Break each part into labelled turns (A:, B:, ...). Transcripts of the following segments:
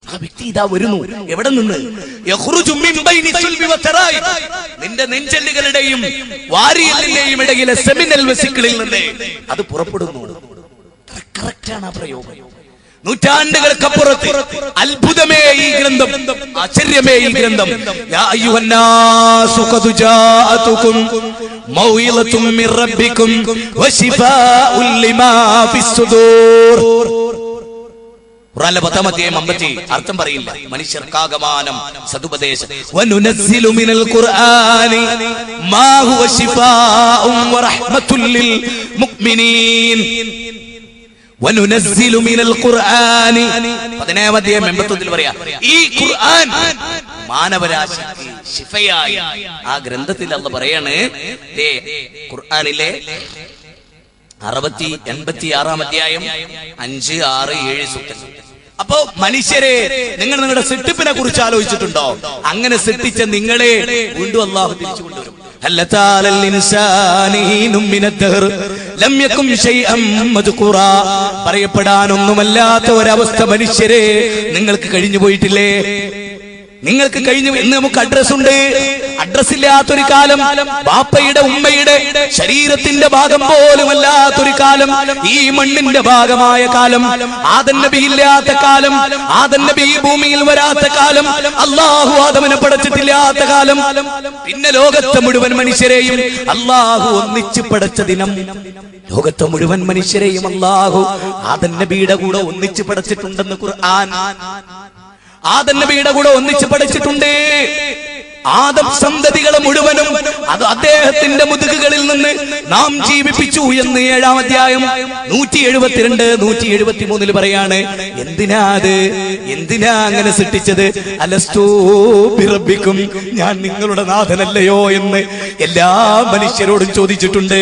A: ആ വ്യക്തി ഇതാ വരുന്നു. എവിടെ നിന്ന്? നിന്റെ നെഞ്ചെല്ലുകളുടെയും വാരിയലിന്റെയും ഇടയിലെ സെമിനൽ വെസിക്കിളിൽ നിന്ന് അത് പുറപ്പെടുന്നു. കറക്റ്റാണ് ആ പ്രയോഗം. നൂറ്റാണ്ടുകൾക്കപ്പുറത്ത് അത്ഭുതമേ ഈ ഗ്രന്ഥം, ആശ്ചര്യമേ ഈ ഗ്രന്ഥം. യാ അയ്യുഹന്നാസു ഖദ് ജാഅതുകും മൗഇളതും മിർ റബ്ബികും വശിഫാഉൽ ലിമാ ഫിസ്സുദൂർ. ഖുർആനിലെ 10-ാം അധ്യായം 50 അർത്ഥം പറയില്ല. മനുഷ്യർക്കാകമാനം സതുപദേശം. വനുനസ്സിലു മിനൽ ഖുർആനി മാ ഹുവ ശിഫാഉൻ വറഹ്മത്തുൽ ലിൽ മുഅ്മിനീൻ. വനുനസ്സിലു മിനൽ ഖുർആനി 10-ാം അധ്യായം 81 പറയാ, ഈ ഖുർആൻ മാനവരാശിക്ക് ശിഫയായി. ആ ഗ്രന്ഥത്തിൽ അല്ലാഹു പറയാണ്, ഖുർആനിലെ 86-ാം അധ്യായം 5, 6, 7 സൂക്തങ്ങൾ. അപ്പോ മനുഷ്യരെ, നിങ്ങൾ നിങ്ങളുടെ സൃഷ്ടിപ്പിനെ കുറിച്ച് ആലോചിച്ചിട്ടുണ്ടോ? അങ്ങനെ സൃഷ്ടിച്ച നിങ്ങളെ വീണ്ടും അല്ലാഹു തിരിച്ചു കൊണ്ടുവരും. പറയപ്പെടാനൊന്നുമല്ലാത്ത ഒരവസ്ഥ മനുഷ്യരെ നിങ്ങൾക്ക് കഴിഞ്ഞു പോയിട്ടില്ലേ? നിങ്ങൾക്ക് കഴിഞ്ഞു. ഇന്ന് നമുക്ക് അഡ്രസ് ഉണ്ട്. അഡ്രസ് ഇല്ലാത്തൊരു കാലം, ബാപ്പയുടെ ഉമ്മയുടെ ശരീരത്തിന്റെ ഭാഗം പോലുമല്ലാത്തൊരു കാലം, ഈ മണ്ണിന്റെ ഭാഗമായ കാലം, ആദം നബി ഇല്ലാത്ത കാലം, ആദം നബി ഈ ഭൂമിയിൽ വരാത്ത കാലം, അല്ലാഹു ആദമിനെ പടച്ചിട്ടില്ലാത്ത കാലം, പിന്നെ ലോകത്തെ മുഴുവൻ മനുഷ്യരെയും അല്ലാഹു ഒന്നിച്ച് പടച്ച ദിനം. ലോകത്തെ മുഴുവൻ മനുഷ്യരെയും അല്ലാഹു ആദം നബിയുടെ കൂടെ ഒന്നിച്ച് പടച്ചിട്ടുണ്ടെന്ന് ഖുർആൻ. ആദം നബിയുടെ കൂടെ ഒന്നിച്ച് പഠിച്ചിട്ടുണ്ട്. ആദം സന്തതികളെ മുഴുവനും അത് അദ്ദേഹത്തിന്റെ മുതുകുകളിൽ നിന്ന് നാം ജീവിപ്പിച്ചു എന്ന് 7-ാം അധ്യായം 172, 173 പറയാണ്. എന്തിനാ അങ്ങനെ സൃഷ്ടിച്ചത്? അലസ്തു ബിറബ്ബിക്കും, ഞാൻ നിങ്ങളുടെ നാഥനല്ലയോ എന്ന് എല്ലാ മനുഷ്യരോടും ചോദിച്ചിട്ടുണ്ട്.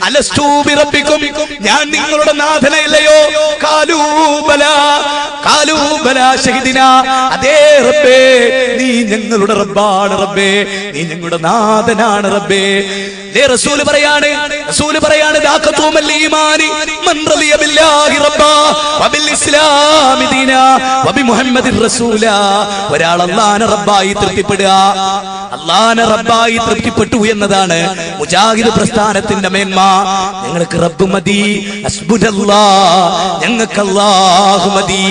A: അലസ്തു ബിറബ്ബിക്കും, ഞാൻ നിങ്ങളുടെ നാഥനല്ലയോ? കാലൂ ബലാ ഷഹിദിനാ, അതേ റബ്ബേ, നീ ഞങ്ങളുടെ റബ്ബാണ് റബ്ബേ, നീ ഞങ്ങളുടെ നാഥനാണ് റബ്ബേ. റസൂല് പറയാണ് ഒരാൾ അല്ലാഹുവിനെ റബ്ബായി തൃപ്തിപ്പെടുക, അല്ലാഹുവിനെ റബ്ബായി തൃപ്തിപ്പെട്ടു എന്നതാണ് മുജാഹിദ് പ്രസ്ഥാനത്തിന്റെ മേന്മ. ഞങ്ങൾക്ക് റബ്ബ് മതി, ഹസ്ബുനല്ലാഹ്, ഞങ്ങൾക്ക് അല്ലാഹു മതി.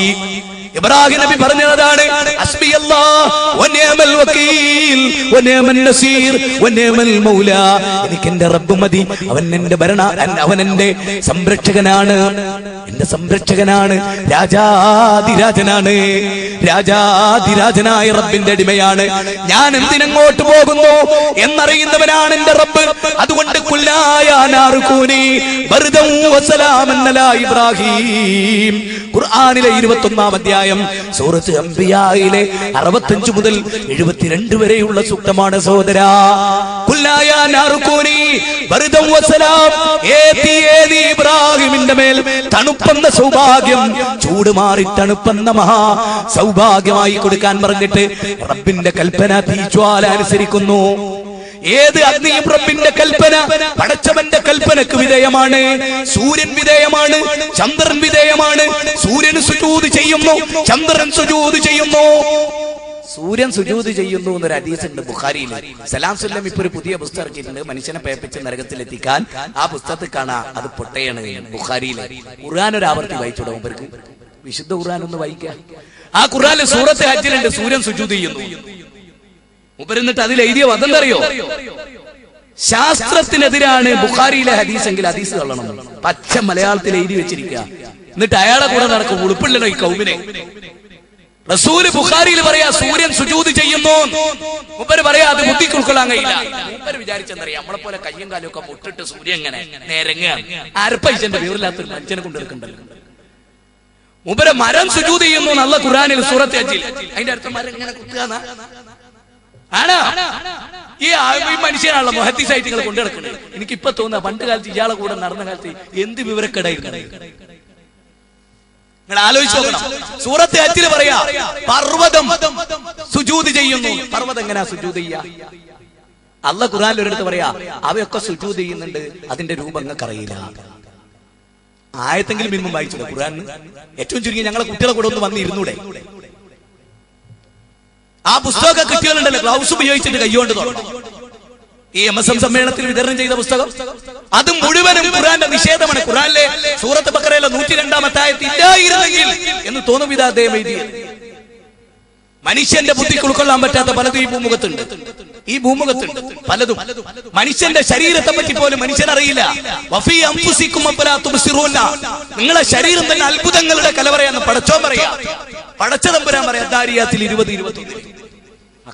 A: ഇബ്രാഹിം നബി പറഞ്ഞതാണ്, ഹസ്ബിയല്ലാഹ് വനിഅമൽ വകീൽ വനിഅമൻ നസീർ വനിഅമൽ മൗലാ. എനിക്ക് എന്റെ റബ്ബ് മതി, അവൻ എന്റെ സംരക്ഷകനാണ്, എന്റെ സംരക്ഷകനാണ്, രാജാതിരാജനായ റബ്ബിന്റെ അടിമയാണ്. ഞാൻ എന്തിനങ്ങോട്ട് പോകുന്നു എന്നറിയുന്നവനാണ് എന്റെ റബ്ബ്. അതുകൊണ്ട് ഇബ്രാഹിം. ഖുർആനിലെ 21-ാം അധ്യായം സൂറത്ത് അംബിയായിലെ 65 മുതൽ 72 വരെയുള്ള സൂക്തമാണ് സഹോദരാ. ഇബ്രാഹിമിന്റെ മേൽ തണുപ്പെന്ന സൗഭാഗ്യം, ചൂട് മാറി തണുപ്പെന്ന മഹാ സൗഭാഗ്യമായി കൊടുക്കാൻ പറഞ്ഞിട്ട് റബ്ബിന്റെ കൽപ്പന തീജ്വാല അനുസരിക്കുന്നു. ഏത് അഗ്നിയും റബ്ബിന്റെ കൽപ്പന, പടച്ചവന്റെ കൽപ്പനക്ക് വിധേയമാണ്. സൂര്യൻ വിധേയമാണ്, ചന്ദ്രൻ വിധേയമാണ്. സൂര്യൻ സുജൂദ് ചെയ്യുന്നു, ചന്ദ്രൻ സുജൂദ് ചെയ്യുന്നു. സൂര്യൻ സുജൂദ് ചെയ്യുന്നു എന്നൊരു ഹദീസ് ഉണ്ട് ബുഖാരിയിൽ. സലാം സുല്ലം ഇപ്പൊ ഒരു പുതിയ പുസ്തകം ഇറക്കിയിട്ടുണ്ട്, മനുഷ്യനെ പേപ്പിച്ച് നരകത്തിലെത്തിക്കാൻ. ആ പുസ്തകത്തിൽ കാണാം, അത് പൊട്ടയാണ് ബുഖാരിയിലെ. ഖുർആൻ ഒരു ആവർത്തി വായിച്ചോടോ മുമ്പർക്ക്, വിശുദ്ധ ഖുർആൻ ഒന്ന് വായിക്കാം. ആ ഖുർആനിലെ സൂറത്ത് ഹജ്ജിലുണ്ട് സൂര്യൻ സുജൂദ് ചെയ്യുന്നു. മുമ്പ് അതിൽ എഴുതിയ വതെന്തറിയോ? ശാസ്ത്രത്തിനെതിരാണ് ബുഖാരിയിലെ ഹദീസ് എങ്കിൽ ഹദീസ് തള്ളണം. പച്ച മലയാളത്തിൽ എഴുതി വെച്ചിരിക്കുക. എന്നിട്ട് അയാളെ കൂടെ നടക്കും. ഉളുപ്പില്ലല്ലോ ഈ കൗമിനെ. റസൂല് ബുഖാരിയിൽ പറയാ സൂര്യൻ സുജൂദ് ചെയ്യുന്നു. മുമ്പര് പറയാ അത് ബുദ്ധിക്ക് ഉൾക്കൊള്ളാൻ കഴിയില്ല. മുമ്പര് വിചാരിച്ചെന്നറിയാം, നമ്മളെ പോലെ കയ്യും കാലും ഒക്കെ മുട്ടിട്ട് സൂര്യൻ ഇങ്ങനെ നേരങ്ങാണ്. അരപ്പൈസന്റെ പേരില്ലാത്തൊരു മനുഷ്യനെ കൊണ്ടെടുക്കണ്ടല്ലോ. മുമ്പര് മരം സുജൂദ് ചെയ്യുന്നു നല്ല ഖുർആനിൽ സൂറത്ത് ഹജ്ജിൽ. അതിന്റെ അടുത്ത മരം ഇങ്ങനെ കുത്തുക ആണോ? ഈ മനുഷ്യനാണല്ലോ മുഹദ്ദിസ് നിങ്ങൾ കൊണ്ടുനടക്കുന്നത്. എനിക്കിപ്പോ തോന്നുക പണ്ട് കാലത്ത് ഇയാളെ കൂടെ നടന്ന കാലത്ത് എന്ത് വിവരക്കേടായിരുന്നു. നിങ്ങൾ ആലോചിച്ച് നോക്കണം. സൂറത്ത് ഹജ്ജിൽ പറയാ പർവ്വതം സുജൂദ് ചെയ്യുന്നു. പർവ്വതം എങ്ങനെയാ സുജൂദ് ചെയ്യാ? അല്ലാഹു ഖുർആനിൽ ഒരിടത്ത് പറയാ അവയൊക്കെ സുജൂദ് ചെയ്യുന്നുണ്ട്, അതിന്റെ രൂപം നിങ്ങൾക്ക് അറിയില്ല. ആയത്തെങ്കിലും മിനിമം വായിച്ചൂടെ ഖുർആൻ? ഏറ്റവും ചുരുങ്ങി ഞങ്ങളെ കുട്ടികളെ കൂടെ ഒന്ന് വന്നിരുന്നൂടെ? ആ പുസ്തകമൊക്കെ കിട്ടിയാലുണ്ടല്ലോ ഗ്ലൗസ് ഉപയോഗിച്ചിട്ട് കൈകൊണ്ട് തുറന്നു. ഈ MSM സമ്മേളനത്തിൽ വിതരണം ചെയ്ത പുസ്തകം അത് മുഴുവനും ഖുർആന്റെ നിഷേധമാണ്. ഖുർആനിലെ സൂറത്ത് ബഖറയിലെ 102-ാമത്തെ ആയത്ത് ഇല്ലായിരുന്നെങ്കിൽ എന്ന് തോന്നും വിധം അദ്ദേഹം എഴുതിയത്. മനുഷ്യന്റെ ബുദ്ധിക്ക് ഉൾക്കൊള്ളാൻ പറ്റാത്ത പലതും ഈ ഭൂമുഖത്തുണ്ട് പലതും. മനുഷ്യന്റെ ശരീരത്തെ പറ്റി പോലും മനുഷ്യനറിയില്ല. വഫീ അൻഫുസികും അഫലാ തുബ്സിറൂന, നിങ്ങളെ ശരീരം തന്നെ അത്ഭുതങ്ങളുടെ കലവറയാന്ന് പടച്ചോൻ പറയാ. പടച്ച തമ്പുരാൻ പറയാ ദാരിയാത്തിൽ 20-21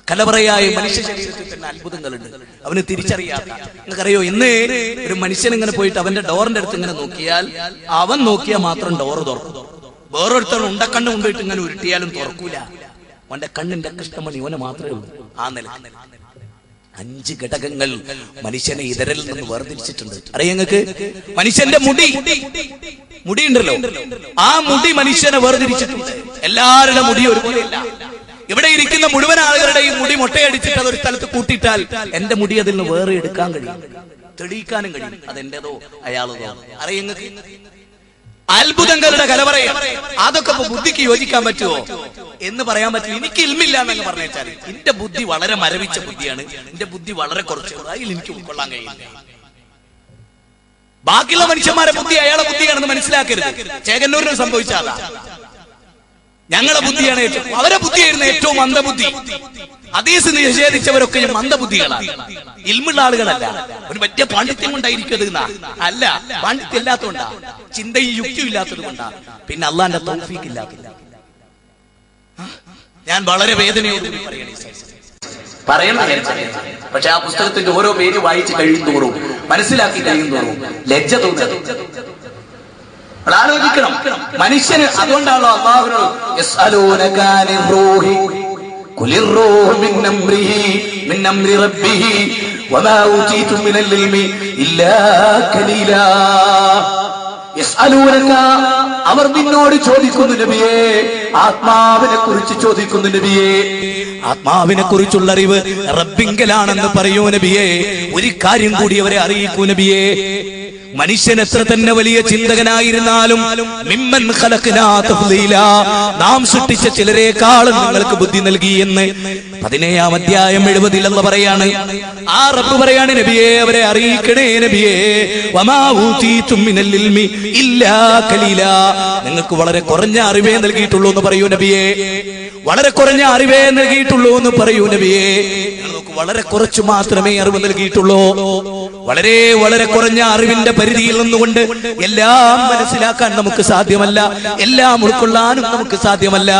A: കലവറയായ മനുഷ്യ ശരീരത്തിൽ തന്നെ അത്ഭുതങ്ങളുണ്ട്, അവന് തിരിച്ചറിയാത്ത. നിങ്ങൾക്കറിയോ, ഇന്ന് ഒരു മനുഷ്യൻ ഇങ്ങനെ പോയിട്ട് അവന്റെ ഡോറിന്റെ അടുത്ത് ഇങ്ങനെ നോക്കിയാൽ അവൻ നോക്കിയാൽ മാത്രം ഡോറ് തുറക്കും. വേറൊരുത്തർ ഉണ്ടക്കണ്ണ് കൊണ്ടുപോയിട്ട് ഇങ്ങനെ ഉരുട്ടിയാലും തുറക്കൂല. അവന്റെ കണ്ണിന്റെ കൃഷ്ണമണി ഓനെ മാത്രമേ ഉള്ളൂ. ആ നില 5 ഘടകങ്ങൾ മനുഷ്യനെ ഇതരിൽ നിന്ന് വേർതിരിച്ചിട്ടുണ്ട്. അറിയാം നിങ്ങൾക്ക്? മനുഷ്യന്റെ മുടി ഉണ്ടല്ലോ, ആ മുടി മനുഷ്യനെ വേർതിരിച്ചിട്ടുണ്ട്. എല്ലാവരുടെ മുടി ഒരുപോലെയല്ല. ഇവിടെ ഇരിക്കുന്ന മുഴുവൻ ആളുകളുടെയും മുടി മുട്ടയടിച്ചിട്ട് അതൊരു സ്ഥലത്ത് കൂട്ടിയിട്ടാൽ എന്റെ മുടി അതിൽ നിന്ന് വേറെ എടുക്കാൻ കഴിയും, തെളിയിക്കാനും കഴിയും. അതെന്റേതോ അയാളതോ. അറിയാം നിങ്ങൾക്ക്? അത്ഭുതങ്ങളുടെ കലവറയാണ്. അതൊക്കെ ബുദ്ധിക്ക് യോജിക്കാൻ പറ്റുമോ എന്ന് പറയാൻ പറ്റില്ല. എനിക്ക് ഇൽമില്ല എന്നങ്ങ് പറഞ്ഞാൽ എന്റെ ബുദ്ധി വളരെ മരവിച്ച ബുദ്ധിയാണ്, എന്റെ ബുദ്ധി വളരെ കുറച്ച്, അതിൽ എനിക്ക് ഉൾക്കൊള്ളാൻ കഴിയില്ല. ബാക്കിയുള്ള മനുഷ്യന്മാരെ ബുദ്ധി അയാളെ ബുദ്ധിയാണെന്ന് മനസ്സിലാക്കരുത്. ചേകന്നൂരിനും സംഭവിച്ചാതാ. ഞങ്ങളെ ബുദ്ധിയാണ് ഏറ്റവും, അവരെ ബുദ്ധിയായിരുന്നു ഏറ്റവും മന്ദബുദ്ധി. ഹദീസ് നിഷേധിച്ചവരൊക്കെ മന്ദബുദ്ധികളാണ്, ഇൽമുള്ള ആളുകളല്ല. ഒരു വലിയ പാണ്ഡിത്യം കൊണ്ടായിരിക്കും അല്ല, പാണ്ഡിത്യം ഇല്ലാത്തതുകൊണ്ടാ, ചിന്തയും യുക്തിയും ഇല്ലാത്തത് കൊണ്ടാ, പിന്നെ അള്ളാന്റെ തൗഫീഖ് ഇല്ലാത്തത്. ഞാൻ വളരെ വേദനയോടുകൂടി പറയണേ, പക്ഷെ ആ പുസ്തകത്തിന്റെ ഓരോ പേര് വായിച്ച് കഴിയും തോറും, മനസ്സിലാക്കി കഴിയും തോറും ലജ്ജ തോന്നുന്നു. ആലോചിക്കണം മനുഷ്യന്. അതുകൊണ്ടാണല്ലോ അല്ലാഹുവിനോട് യസ്അലൂനക അനിർ റൂഹി ഖുലിർ റൂഹു മിൻ അംരി റബ്ബിഹി വമാ ഊതീതും മിനൽ ഇൽമി ഇല്ലാ ഖലീലാ. യസ്അലൂനക, അവർ നിന്നോട് ചോദിക്കുന്നു നബിയേ, ആത്മാവിനെ കുറിച്ച് ചോദിക്കുന്നു നബിയേ. ആത്മാവിനെ കുറിച്ചുള്ള അറിവ് റബ്ബിങ്കലാണെന്ന് പറയൂ നബിയേ. ഒരു കാര്യം കൂടി അവരെ അറിയിക്കൂ നബിയേ. മനുഷ്യൻ എത്ര തന്നെ വലിയ ചിന്തകനായിരുന്നാലും മിമ്മൻ ഖലഖനാ തഫ്ളീലാ, നാം സൃഷ്ടിച്ച ചിലരെക്കാളും നിങ്ങൾക്ക് ബുദ്ധി നൽകി എന്ന് 17-ാം അധ്യായം 70 അല്ലാഹു പറയാണ്. ആ റബ്ബ് പറയാണ് നബിയേ, അവരെ അറിയിക്കണേ നബിയേ. വമാ ഊതീതും മിനൽ ഇൽമി ഇല്ലാ ഖലീലാ, നിങ്ങൾക്ക് വളരെ കുറഞ്ഞ അറിവേ നൽകിയിട്ടുള്ളൂ എന്ന് പറയൂ നബിയേ. വളരെ കുറഞ്ഞ അറിവേ നൽകിയിട്ടുള്ളൂ എന്ന് പറയൂ നബിയേ. വളരെ കുറച്ചു മാത്രമേ അറിവ് നൽകിയിട്ടുള്ളൂ. വളരെ വളരെ കുറഞ്ഞ അറിവിന്റെ പരിധിയിൽ നിന്നുകൊണ്ട് എല്ലാം മനസ്സിലാക്കാൻ നമുക്ക് സാധ്യമല്ല, എല്ലാം ഉൾക്കൊള്ളാനും നമുക്ക് സാധ്യമല്ല.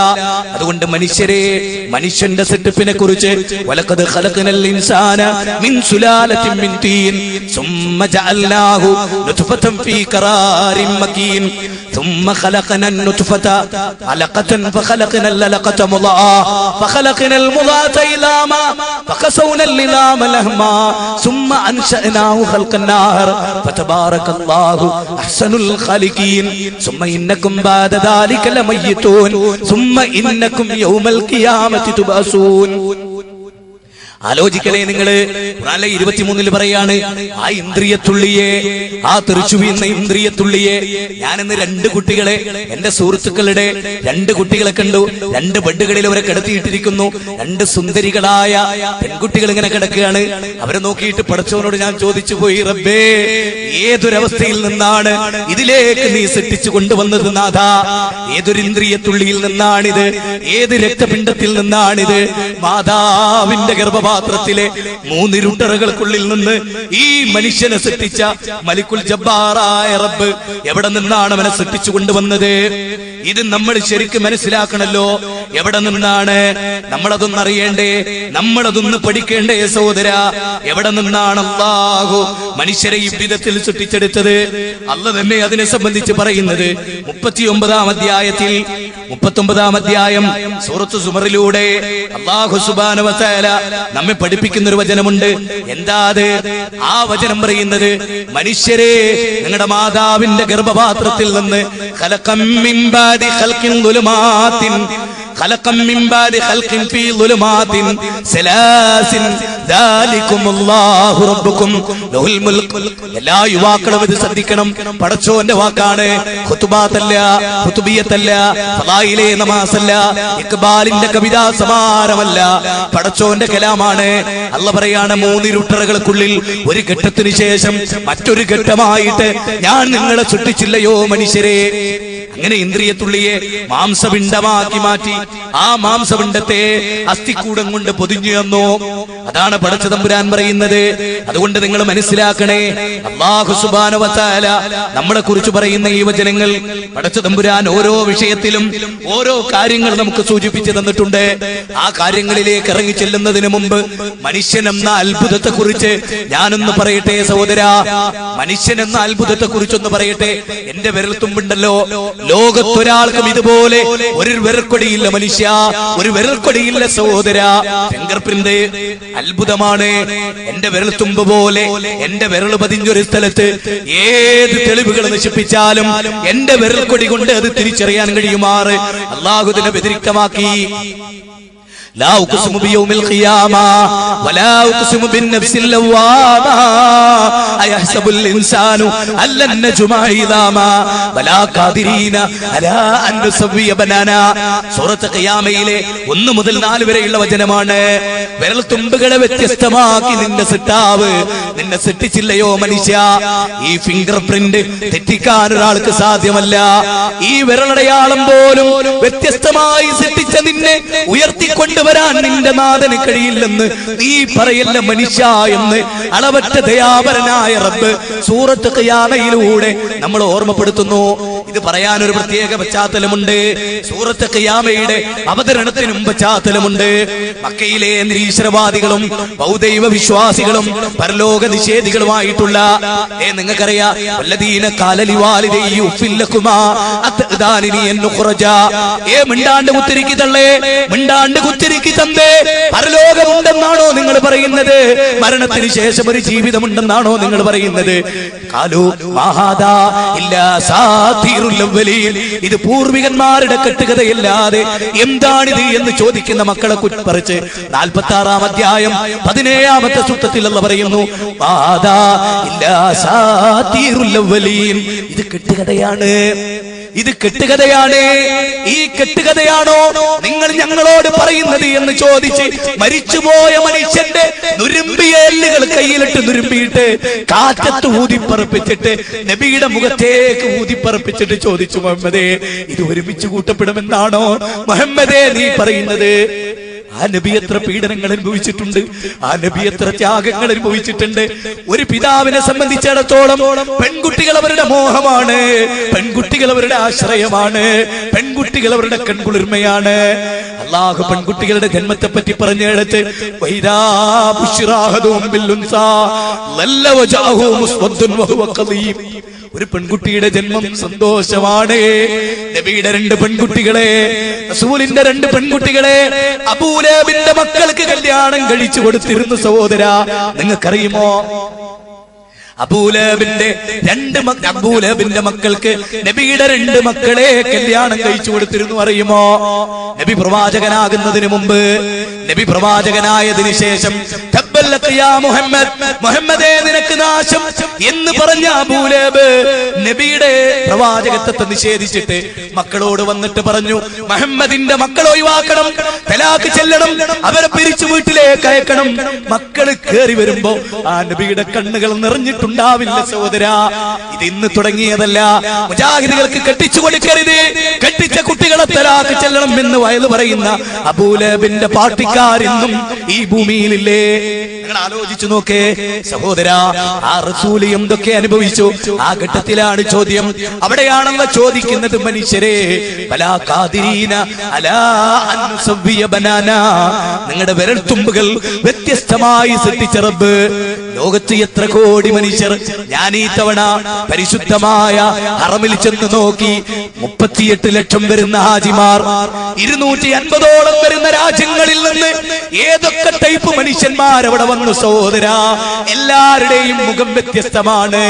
A: അതുകൊണ്ട് മനുഷ്യരെ, മനുഷ്യന്റെ സെറ്റപ്പിനെ കുറിച്ച് വലഖദ് ഖലഖനൽ ഇൻസാന മിൻ സുലാലത്തിൻ മിൻ തീൻ സുമ്മ ജഅൽനാഹു നുത്ഫതൻ ഫീ ഖറാരിൻ മകീൻ ثم خلقنا النطفة علقة فخلقنا العلقة مضغة فخلقنا المضغة عظاما فكسونا العظام لحما ثم أنشأناه خلقا آخر فتبارك الله أحسن الخالقين ثم إنكم بعد ذلك لميتون ثم إنكم يوم القيامة تبعثون. ആലോചിക്കലേ നിങ്ങള്. ഖുർആനിലെ 23-ൽ പറയാണ്, ആ ഇന്ദ്രിയത്തുള്ളിയെ, ആ തെറിച്ചു വീഴുന്ന ഇന്ദ്രിയത്തുള്ളിയെ. ഞാനിന്ന് 2 കുട്ടികളെ, എന്റെ സുഹൃത്തുക്കളുടെ 2 കുട്ടികളെ കണ്ടു. 2 ബെഡുകളിൽ അവരെ കിടത്തിയിട്ടിരിക്കുന്നു. 2 സുന്ദരികളായ പെൺകുട്ടികൾ ഇങ്ങനെ കിടക്കുകയാണ്. അവരെ നോക്കിയിട്ട് പടച്ചവനോട് ഞാൻ ചോദിച്ചു പോയി, റബ്ബേ, ഏതൊരവസ്ഥയിൽ നിന്നാണ് ഇതിലേക്ക് നീ സൃഷ്ടിച്ചു കൊണ്ടുവന്നത് നാഥാ? ഏതൊരു ഇന്ദ്രിയത്തുള്ളിയിൽ നിന്നാണിത്? ഏത് രക്തപിണ്ഡത്തിൽ നിന്നാണിത്? മാതാവിന്റെ ഗർഭപാത്രത്തിലെ 3 ഇരുട്ടറകൾക്കുള്ളിൽ നിന്ന് ഈ മനുഷ്യനെ സൃഷ്ടിച്ച മലിക്കുൽ ജബ്ബാറായ റബ്ബ് എവിടെ നിന്നാണ് അവനെ സൃഷ്ടിച്ചു കൊണ്ടുവന്നത്? ഇത് നമ്മൾ ശരിക്കും മനസ്സിലാക്കണല്ലോ. എവിടെ നിന്നാണ്? നമ്മളതൊന്നും അറിയണ്ടേ, നമ്മളതൊന്ന് പഠിക്കേണ്ടേ സഹോദര. എവിടെ നിന്നാണ് അല്ലാഹു മനുഷ്യരെ ഈ വിധത്തിൽ സൃഷ്ടിച്ചെടുത്തത്? അല്ലാഹു തന്നെ അതിനെ സംബന്ധിച്ച് പറയുന്നത് 39-ാം അധ്യായത്തിൽ, 39-ാം അധ്യായം സൂറത്ത് സുമറിലൂടെ അല്ലാഹു സുബ്ഹാനഹു വ തആല നമ്മെ പഠിപ്പിക്കുന്ന ഒരു വചനമുണ്ട്. എന്താ അത്? ആ വചനം പറയുന്നത്, മനുഷ്യരെ നിങ്ങളുടെ മാതാവിന്റെ ഗർഭപാത്രത്തിൽ നിന്ന് ഖലഖം മിൻ ബാദി ഖൽഖിൻ ദുലുമാത്തിൻ ഖലഖം മിൻ ബാദി ഖൽഖിൻ ഫീ ദുലുമാത്തിൻ സലാസിൻ ദാലികുമുല്ലാഹു റബ്ബുക്കും ലഹുൽ മുൽക്ക്. എല്ലാ യുവാക്കളും ഇത് ശ്രദ്ധിക്കണം. പടച്ചോന്റെ വാക്കാണ്. ഖുതുബാത്തല്ല, ഖുതുബിയത്തല്ല, ഫളായിലെ നമാസല്ല, ഇഖ്ബാലിന്റെ കവിതാ സമാരമല്ല, പടച്ചോന്റെ കലാമാണ്. അല്ലാഹ് പറയാണ്, 3 ഇരുട്ടറകൾക്കുള്ളിൽ ഒരു ഘട്ടത്തിന് ശേഷം മറ്റൊരു ഘട്ടമായിട്ട് ഞാൻ നിങ്ങളെ സൃഷ്ടിച്ചില്ലയോ മനുഷ്യരെ. അങ്ങനെ ഇന്ദ്രിയത്തുള്ളിയെ മാംസപിണ്ഡമാക്കി മാറ്റി ആ മാംസപിണ്ഡത്തെ അസ്ഥിക്കൂടം കൊണ്ട് പൊതിഞ്ഞു തന്നു. അതാണ് പടച്ച തമ്പുരാൻ പറയുന്നത്. അതുകൊണ്ട് നിങ്ങൾ മനസ്സിലാക്കണേ, അല്ലാഹു സുബ്ഹാനഹു വ തആല നമ്മളെ കുറിച്ച് പറയുന്ന ഈ വചനങ്ങൾ പടച്ച തമ്പുരാൻ ഓരോ വിഷയത്തിലും ഓരോ കാര്യങ്ങൾ നമുക്ക് സൂചിപ്പിച്ചു തന്നിട്ടുണ്ട്. ആ കാര്യങ്ങളിലേക്ക് ഇറങ്ങി ചെല്ലുന്നതിന് മുമ്പ് മനുഷ്യൻ എന്ന അത്ഭുതത്തെ കുറിച്ച് ഞാനൊന്ന് പറയട്ടെ സഹോദരാ. മനുഷ്യൻ എന്ന അത്ഭുതത്തെ കുറിച്ചൊന്ന് പറയട്ടെ. എന്റെ വിരൽത്തുമ്പുണ്ടല്ലോ, ലോകത്തൊരാൾക്കും ഇതുപോലെ ഒരു വിരൽക്കൊടിയില്ല മനുഷ്യ, ഒരു വിരൽക്കൊടിയില്ല സഹോദര. ഫിംഗർ പ്രിന്റ് അത്ഭുതമാണ്. എന്റെ വിരൽത്തുമ്പ് പോലെ എന്റെ വിരൽ പതിഞ്ഞൊരു സ്ഥലത്ത് ഏത് തെളിവുകൾ നശിപ്പിച്ചാലും എന്റെ വിരൽക്കൊടി കൊണ്ട് അത് തിരിച്ചറിയാൻ കഴിയുമാറ് അല്ലാഹു ഇതിനെ വ്യതിരിക്തമാക്കി. لا أقسم بيوم القيامة ولا أقسم بالنفس اللوامة أيحسب الإنسان أن لن نجمع عظاما بلى قادرين على أن نسوي بنانا. സൂറത്ത് ഖിയാമയിലെ 1 മുതൽ 4 വരെയുള്ള വചനമാണ്. വിരൽത്തുമ്പുകളെ വ്യത്യസ്തമാക്കി നിന്റെ സിട്ടാവ് നിന്നെ സൃഷ്ടിച്ചില്ലയോ മനുഷ്യ. ഈ ഫിംഗർ പ്രിന്റ് തെറ്റിക്കാൻ ഒരാൾക്ക് സാധ്യമല്ല. ഈ വിരലടയാളം പോലും വ്യത്യസ്തമായി സൃഷ്ടിച്ച നിന്നെ ഉയർത്തിക്കൊണ്ട് വരാൻ നിന്റെ നാഥന് കഴിയില്ലെന്ന് നീ പറയല്ല മനുഷ്യ എന്ന് അളവറ്റ ദയാപരനായ റബ്ബ് സൂറത്ത് ഖിയാമയിലൂടെ നമ്മൾ ഓർമ്മപ്പെടുത്തുന്നു. ഇത് പറയാൻ ഒരു പ്രത്യേക പശ്ചാത്തലമുണ്ട്. സൂറത്ത് ഖിയാമയുടെ അവതരണത്തിനും പശ്ചാത്തലമുണ്ട്. മക്കയിലെ നിരീശ്വരവാദികളും ബൗദ്ധൈവ വിശ്വാസികളും പരലോക നിഷേധികളുമായിട്ടുള്ള നിങ്ങൾക്കറിയാം, വല്ലദീന ഖാല ലിവാലിദൈഹി ഉഫ്ഫിൽ ലകുമാ അത്ദാനിനി അൻ നുഖ്റജ. മിണ്ടാണ്ട് കുത്തിരിക്കി തള്ളേ, മിണ്ടാണ്ട് കുത്തിരിക്കി തന്തേ, പരലോകമുണ്ടെന്നാണോ നിങ്ങൾ പറയുന്നത്? മരണത്തിന് ശേഷം ഒരു ജീവിതമുണ്ടെന്നാണോ നിങ്ങൾ പറയുന്നത്? ഖാലു മാഹാദാ ഇല്ലാ സാതിറുൽ അവ്വലീൻ. ഇത് പൂർവികന്മാരുടെ കെട്ടുകഥയല്ലാതെ എന്താണിത് എന്ന് ചോദിക്കുന്ന മക്കളെ കുറിച്ച് 46-ാം അധ്യായം 17-ാമത്തെ സൂക്തത്തിൽ അല്ലാഹ് പറയുന്നു, മാഹാദാ ഇല്ലാ സാതിറുൽ അവ്വലീൻ. ഇത് കെട്ടുകഥയാണ്, ഇത് കെട്ടുകഥയാണ്. ഈ കെട്ടുകഥയാണോ നിങ്ങൾ ഞങ്ങളോട് പറയുന്നത് എന്ന് ചോദിച്ച് മരിച്ചുപോയ മനുഷ്യന്റെ നുരുമ്പിയ എല്ലുകൾ കയ്യിലിട്ട് നുരുമ്പിയിട്ട് കാറ്റത്ത് ഊതിപ്പറപ്പിച്ചിട്ട് നബിയുടെ മുഖത്തേക്ക് ഊതിപ്പറപ്പിച്ചിട്ട് ചോദിച്ചു, മുഹമ്മദേ ഇത് ഒരുമിച്ച് കൂട്ടപ്പെടുമെന്നാണോ മുഹമ്മദേ നീ പറയുന്നത്? ആ നബി എത്ര പീഡനങ്ങൾ അനുഭവിച്ചിട്ടുണ്ട്, ആ നബി എത്ര ത്യാഗങ്ങൾ അനുഭവിച്ചിട്ടുണ്ട്. ഒരു പിതാവിനെ സംബന്ധിച്ചിടത്തോളം പെൺകുട്ടികൾ അവരുടെ മോഹമാണ്, പെൺകുട്ടികൾ അവരുടെ ആശ്രയമാണ്, പെൺകുട്ടികൾ അവരുടെ കൺകുളിർമയാണ്. അല്ലാഹു പെൺകുട്ടികളുടെ ജന്മത്തെ പറ്റി പറഞ്ഞെടുത്ത് ഒരു പെൺകുട്ടിയുടെ ജന്മം സന്തോഷമാണ്. നബിയുടെ 2 പെൺകുട്ടികളെ, റസൂലിന്റെ 2 പെൺകുട്ടികളെ അബൂലഹബിന്റെ മക്കൾക്ക് കല്യാണം കഴിച്ചു കൊടുത്തിരുന്നു സഹോദര. നിങ്ങൾക്കറിയുമോ? അബൂലഹബിന്റെ മക്കൾക്ക് നബിയുടെ 2 മക്കളെ കല്യാണം കഴിച്ചു കൊടുത്തിരുന്നു. അറിയുമോ? നബി പ്രവാചകനാകുന്നതിന് മുമ്പ്, നബി പ്രവാചകനായതിനു ശേഷം മുഹമ്മദേ നിനക്ക് നാശം എന്ന് പറഞ്ഞ അബൂലഹബ് നബിയുടെ പ്രവാചകത്വത്തെ നിഷേധിച്ചിട്ട് മക്കളോട് വന്നിട്ട് പറഞ്ഞു, മുഹമ്മദിന്റെ മക്കളെ ഒഴിവാക്കണം, തലാഖ് ചെല്ലണം, അവരെ പിരിച്ചു വീട്ടിലേക്ക് അയക്കണം. മക്കള് കേറി വരുമ്പോ ആ നബിയുടെ കണ്ണുകൾ നിറഞ്ഞിട്ടുണ്ടാവില്ല സഹോദര. ഇത് ഇന്ന് തുടങ്ങിയതല്ല. മുജാഹിദുകൾക്ക് കെട്ടിച്ചു കൊടുക്കരുത്, കെട്ടിച്ച കുട്ടികളെ തലാഖ് ചെല്ലണം എന്ന് വയത് പറയുന്ന അബൂലഹബിന്റെ പാർട്ടിക്കാരിന്നും ഈ ഭൂമിയിലില്ലേ? നിങ്ങൾ ആലോചിച്ചു നോക്കേ സഹോദര. ആ റസൂൽ എന്തൊക്കെ അനുഭവിച്ചു? ആ ഘട്ടത്തിലാണ് ചോദ്യം. അവിടെയാണല്ലോ ചോദിക്കുന്നത്, മനുഷ്യരെ ബലാ ഖാദിരീന അലാ അൻ നുസവ്വിയ ബനാനാ. നിങ്ങളുടെ വിരൽത്തുമ്പുകൾ വ്യത്യസ്തമായി സൃഷ്ടിച്ച റബ്ബ്. ലോകത്ത് എത്ര കോടി മനുഷ്യർ. ഞാൻ ഈ തവണ പരിശുദ്ധമായ ഹറമിൽ ചെന്ന് നോക്കി, 38 ലക്ഷം വരുന്ന ഹാജിമാർ, 250ഓളം വരുന്ന രാജ്യങ്ങളിൽ നിന്ന് ഏതൊക്കെ ടൈപ്പ് മനുഷ്യന്മാർ അവിടെ വന്നു സഹോദരാ. എല്ലാവരുടെയും മുഖം വ്യത്യസ്തമാണ്,